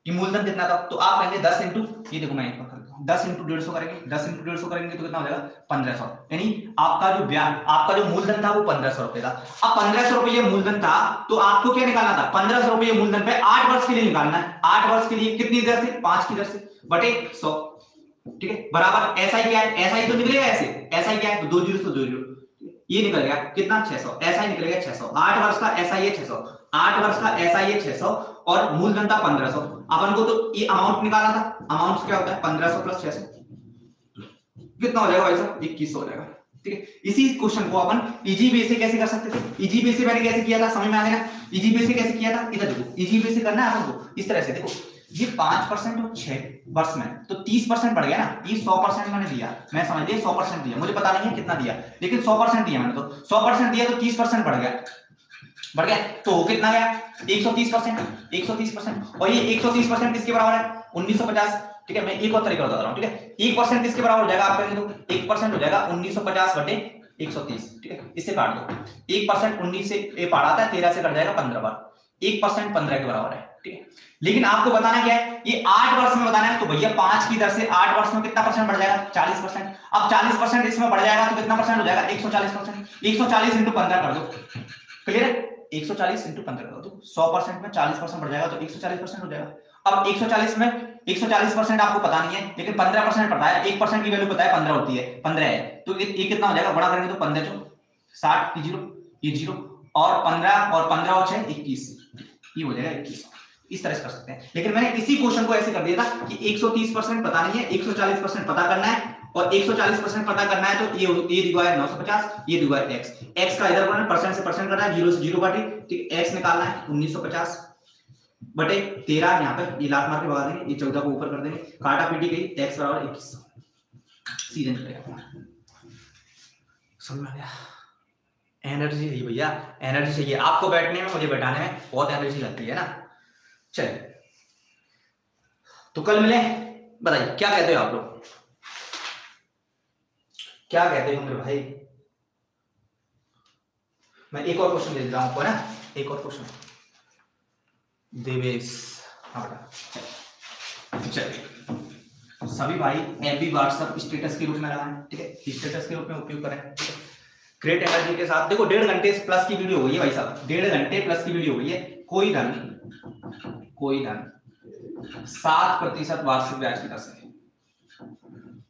ये मूलधन कितना था, तो आप कहेंगे 10 इंटू, ये देखो मैं एक बार करता हूं, 10 इंटू 150 करेंगे, 10 इंटू 150 करेंगे तो कितना हो जाएगा 1500, यानी आपका जो ब्याज, आपका जो मूलधन था वो 1500 रुपए था। अब 1500 रुपये मूलधन था तो आपको क्या निकालना था, 1500 रुपये मूलधन पे 8 वर्ष के लिए निकालना है। 8 वर्ष के लिए कितनी दर से, 5 की दर से बटे 100, ठीक है, बराबर एसआई क्या है, एसआई तो निकलेगा ऐसे, एसआई क्या है तो 2 जीरो से 2 जीरो, ये निकल गया कितना 600, एसआई निकलेगा 600। 8 वर्ष का एसआई है 600, 8 वर्ष का एसआई है 600 और मूलधन था 1500। अपन को तो ये अमाउंट निकालना था, अमाउंट क्या होता है 1500 प्लस 600, कितना हो जाएगा भाई साहब 2100 हो जाएगा, ठीक है। इसी क्वेश्चन को अपन इजी वे से कैसे कर सकते थे, इजी वे से मैंने कैसे किया था समझ में आ गया, इजी वे से कैसे किया था। इधर देखो, इजी वे से करना है अपन को इस तरह से, देखो ये 5% और 6 वर्ष में तो 30% बढ़ गया ना, ये 100% मैंने दिया, मैं समझ लिया 100% दिया, मुझे पता नहीं है कितना दिया, लेकिन 100% दिया मैंने, तो 100% दिया तो 30% बढ़ गया, तो कितना गया 130%, 130%, और ये 130% किसके बराबर है 1950, ठीक है। मैं एक और तरीका बता रहा हूं, ठीक है, 1% किसके बराबर हो जाएगा, आप कहेंगे तो 1% हो जाएगा 1950 बटे 130, ठीक है, इससे काट दो, 1% 19 से ये पार आता है, 13 से कट जाएगा 15 बार, 1% 15 के बराबर है, ठीक है। लेकिन आपको बताना क्या है, ये 8 वर्ष में बताना है, तो भैया 5 की दर से 8 वर्ष में कितना परसेंट बढ़ जाएगा 40%। अब 40% इसमें बढ़ जाएगा तो कितना परसेंट हो जाएगा 140%, 140 इंटू 15 कर दो, क्लियर है, 140 इंटू 15 कर दो, 100% में 40% बढ़ जाएगा तो 140% हो जाएगा। अब 140 में 140% आपको पता नहीं है, लेकिन 15% पता है, 1% की वैल्यू पता है 15 होती है, 15 है, तो ये कितना हो जाएगा, बड़ा करेंगे तो 15 जो 60 जीरो, ये जीरो, और 15 और 15 और 6 21, ये हो जाएगा 21। इस तरह से कर सकते हैं, लेकिन मैंने इसी क्वेश्चन को ऐसे कर दिया था कि 130% पता नहीं है, 140% पता करना है, और 140% पता करना है तो ये दिया है 950, ये दिया है x का इधर परसेंट से परसेंट करना है, 0 से 0 काटी, ठीक, x निकालना है 1950 बटे 13, यहाँ पर ये लात मार के भगा देंगे, ये 14 को ऊपर कर देंगे, काटा पीटी गई, x बराबर 2100, सीधे निकलेगा। समझ में आ गया, एनर्जी चाहिए भैया, एनर्जी चाहिए आपको बैठने में, मुझे बैठाने में बहुत एनर्जी लगती है ना। चलिए तो कल मिले, बताइए क्या कहते हो आप लोग, क्या कहते हो मेरे भाई। मैं एक और क्वेश्चन दे रहा हूं आपको, है ना, एक और क्वेश्चन देवेश, हाँ बेटा चलिए सभी भाई एफबी व्हाट्सएप स्टेटस के रूप में लगाएं, ठीक है, स्टेटस के रूप में उपयोग करें, ठीक है। ग्रेट एनर्जी के साथ देखो 1.5 घंटे प्लस की वीडियो हो गई है भाई साहब, 1.5 घंटे प्लस की वीडियो हो गई है। कोई धन 7% वार्षिक ब्याज की दर से,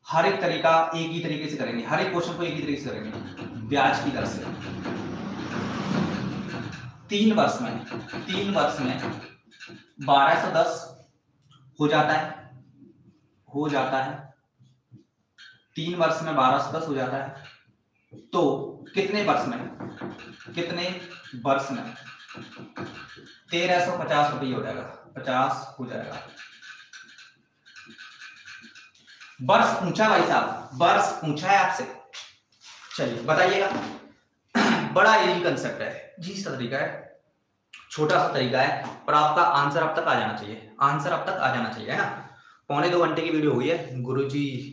हर एक तरीका एक ही तरीके से करेंगे, हर एक क्वेश्चन को एक ही तरीके से करेंगे, ब्याज की दर से 3 वर्ष में 1210 हो जाता है 3 वर्ष में 1210 हो जाता है, तो कितने वर्ष में 1350 रुपये हो जाएगा, 50 हो जाएगा। वर्ष पूछा भाई साहब, वर्ष पूछा है आपसे, चलिए बताइएगा। बड़ा इजी कंसेप्ट है, जी सा तरीका है, छोटा सा तरीका है, और आपका आंसर अब तक आ जाना चाहिए, आंसर अब तक आ जाना चाहिए, है ना। 1.25 घंटे की वीडियो हुई है। गुरुजी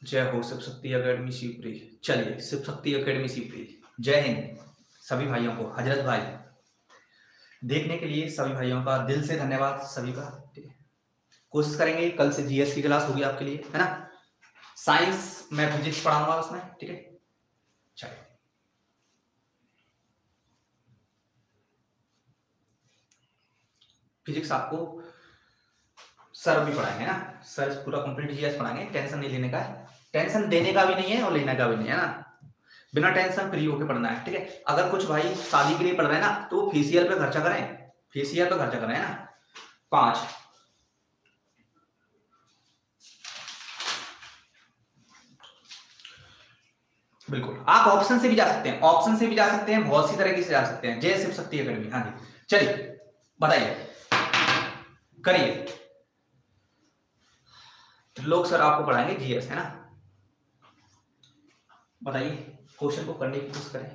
जय हो, शिव शक्ति अकेडमी शिवपुरी, चलिए शिव शक्ति अकेडमी शिवपुरी, जय हिंद सभी भाइयों को, हजरत भाई देखने के लिए सभी भाइयों का दिल से धन्यवाद सभी का। ठीक है, कोशिश करेंगे कल से जीएस की क्लास होगी आपके लिए, है ना। साइंस मैं फिजिक्स पढ़ाऊंगा उसमें, ठीक है। चलिए, फिजिक्स आपको सर भी पढ़ाएंगे ना, सर पूरा कंप्लीट जीएस पढ़ाएंगे, टेंशन नहीं लेने का है, टेंशन देने का भी नहीं है और लेने का भी नहीं है ना, बिना टेंशन फ्री होकर पढ़ना है। ठीक है, अगर कुछ भाई शादी के लिए पढ़ रहे हैं ना तो फेशियल पे खर्चा करें, फेशियल पे खर्चा करें ना। 5 बिल्कुल, आप ऑप्शन से भी जा सकते हैं, ऑप्शन से भी जा सकते हैं, बहुत सी तरीके से जा सकते हैं। जय शिव शक्ति अकेडमी। हाँ जी, चलिए बताइए, करिए। लोग सर आपको पढ़ाएंगे जीएस, है ना। बताइए, क्वेश्चन को करने की कोशिश करें,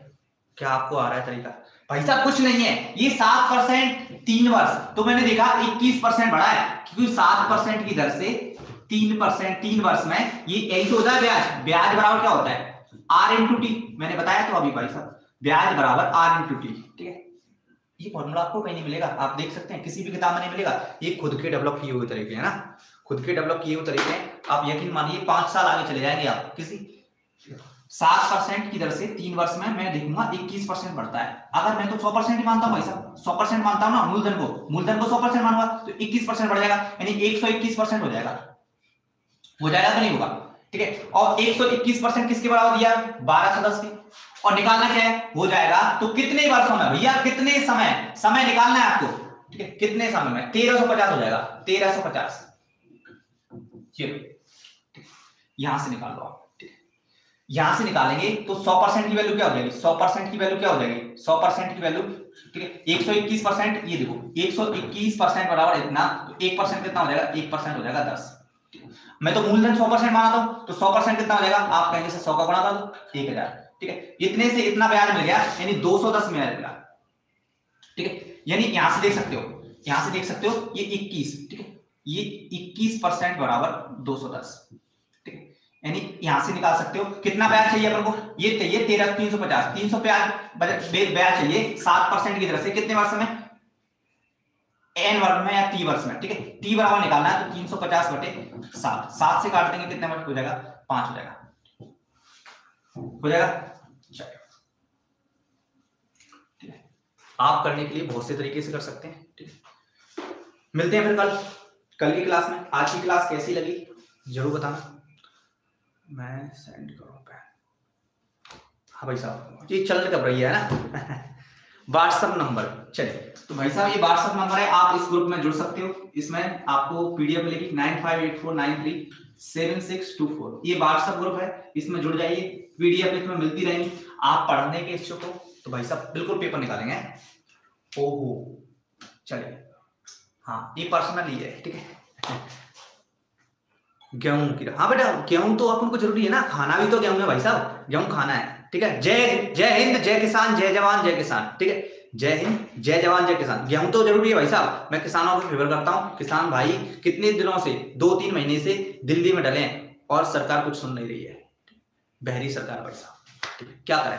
क्या आपको आ रहा है तरीका। भाई साहब कुछ नहीं है, ये 7% 3 वर्ष, तो मैंने देखा 21% बढ़ा है, क्योंकि 7% की दर से 3% 3 वर्ष में ये यही तो होता है ब्याज। ब्याज बराबर क्या होता है, R इंटू टी, मैंने बताया तो अभी भाई साहब, ब्याज बराबर R इंटू टी। ठीक है, ये फॉर्मूला आपको कहीं नहीं मिलेगा, आप देख सकते हैं किसी भी किताब में नहीं मिलेगा, ये खुद के डेवलप किए हुए तरीके हैं ना, खुद के डेवलप किए हुए तरीके हैं। आप यकीन मानिए 5 साल आगे चले जाएंगे आप, किसी 7% की दर से 3 वर्ष में मैं देखूंगा 21% बढ़ता है। अगर मैं तो 100% ही मानता हूं भाई साहब, 100% मानता हूं ना, मूलधन को 100% मानूंगा तो 21% बढ़ जाएगा, यानी 121% हो जाएगा, हो जाएगा तो नहीं होगा। ठीक है, और 121% किसके बराबर दिया, 1210 के, और निकालना क्या है, हो जाएगा तो कितने वर्षों में भैया, कितने समय निकालना है आपको। ठीक है, कितने समय में, 1350 हो जाएगा, 1350। यहां से निकाल लो आप, यहां से निकालेंगे तो 100% की वैल्यू क्या हो जाएगी, 100% की वैल्यू क्या हो जाएगी, 100% की वैल्यू। ठीक है, 121%, ये देखो 121% बराबर इतना, तो 1% कितना हो जाएगा, 1% हो जाएगा 10। मैं तो मूलधन 100% माना था, तो 100% कितना हो जाएगा, आप कहेंगे से 100 का गुणा कर दो, 1000। ठीक है, इतने से इतना ब्याज मिल गया, यानी 210 में मिला। ठीक है, यानी यहां से देख सकते हो, यहां से देख सकते हो ये 21, ठीक है, ये 21% बराबर 210। ठीक है, यानी यहां से निकाल सकते हो कितना ब्याज चाहिए अपन को, ये चाहिए 350 ब्याज चाहिए 7% की तरफ से, कितने वर्ष में, n वर्ष में या t वर्ष में। ठीक है, t बराबर निकालना है तो 350 बटे 7, 7 से काट देंगे कितने वर्ष हो जाएगा, 5 हो जाएगा, हो जाएगा। ठीक है, आप करने के लिए बहुत से तरीके से कर सकते हैं। ठीक है, मिलते हैं फिर कल की क्लास में। आज की क्लास कैसी लगी जरूर बताना, मैं सेंड करूँ पैन। हाँ भाई साहब, ये चल कब रही है ना व्हाट्सएप नंबर, चलिए तो भाई साहब ये व्हाट्सएप नंबर है, आप इस ग्रुप में जुड़ सकते हो, इसमें आपको पीडीएफ मिलेगी 9584937624, ये व्हाट्सएप ग्रुप है, इसमें जुड़ जाइए, पीडीएफ इसमें मिलती रहेंगी। आप पढ़ने के इच्छुक हो तो भाई साहब बिल्कुल पेपर निकालेंगे। ओहो चलिए, हाँ ये पर्सनल ही है। ठीक है, गेहूं की, हाँ बेटा गेहूं तो अपन को जरूरी है ना, खाना भी तो गेहूं है भाई साहब, गेहूं खाना है। ठीक है, जय हिंद, जय किसान, जय जवान, जय किसान। ठीक है, जय हिंद, जय जवान, जय किसान, गेहूं तो जरूरी है भाई साहब। मैं किसानों को फेवर करता हूं, किसान भाई कितने दिनों से 2-3 महीने से दिल्ली में डले हैं और सरकार कुछ सुन नहीं रही है, बहरी सरकार भाई साहब। ठीक है, क्या करें,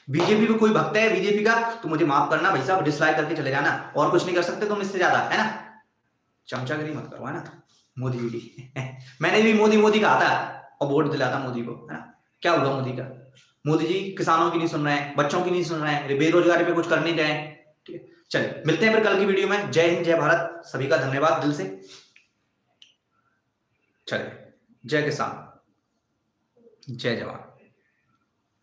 बीजेपी में कोई भक्त है बीजेपी का तो मुझे माफ करना भाई साहब, डिसलाइक करके चले जाना, और कुछ नहीं कर सकते तुम इससे ज्यादा, है ना, चमचागिरी मत करो, है ना। मोदी मैंने भी मोदी कहा था और वोट दिलाया था मोदी को, है ना, क्या हुआ मोदी का, मोदी जी किसानों की नहीं सुन रहे हैं, बच्चों की नहीं सुन रहे हैं, बेरोजगारी पे कुछ कर नहीं रहे हैं। ठीक है, चलिए मिलते हैं फिर कल की वीडियो में। जय हिंद, जय भारत, सभी का धन्यवाद दिल से। चलिए, जय किसान, जय जवान।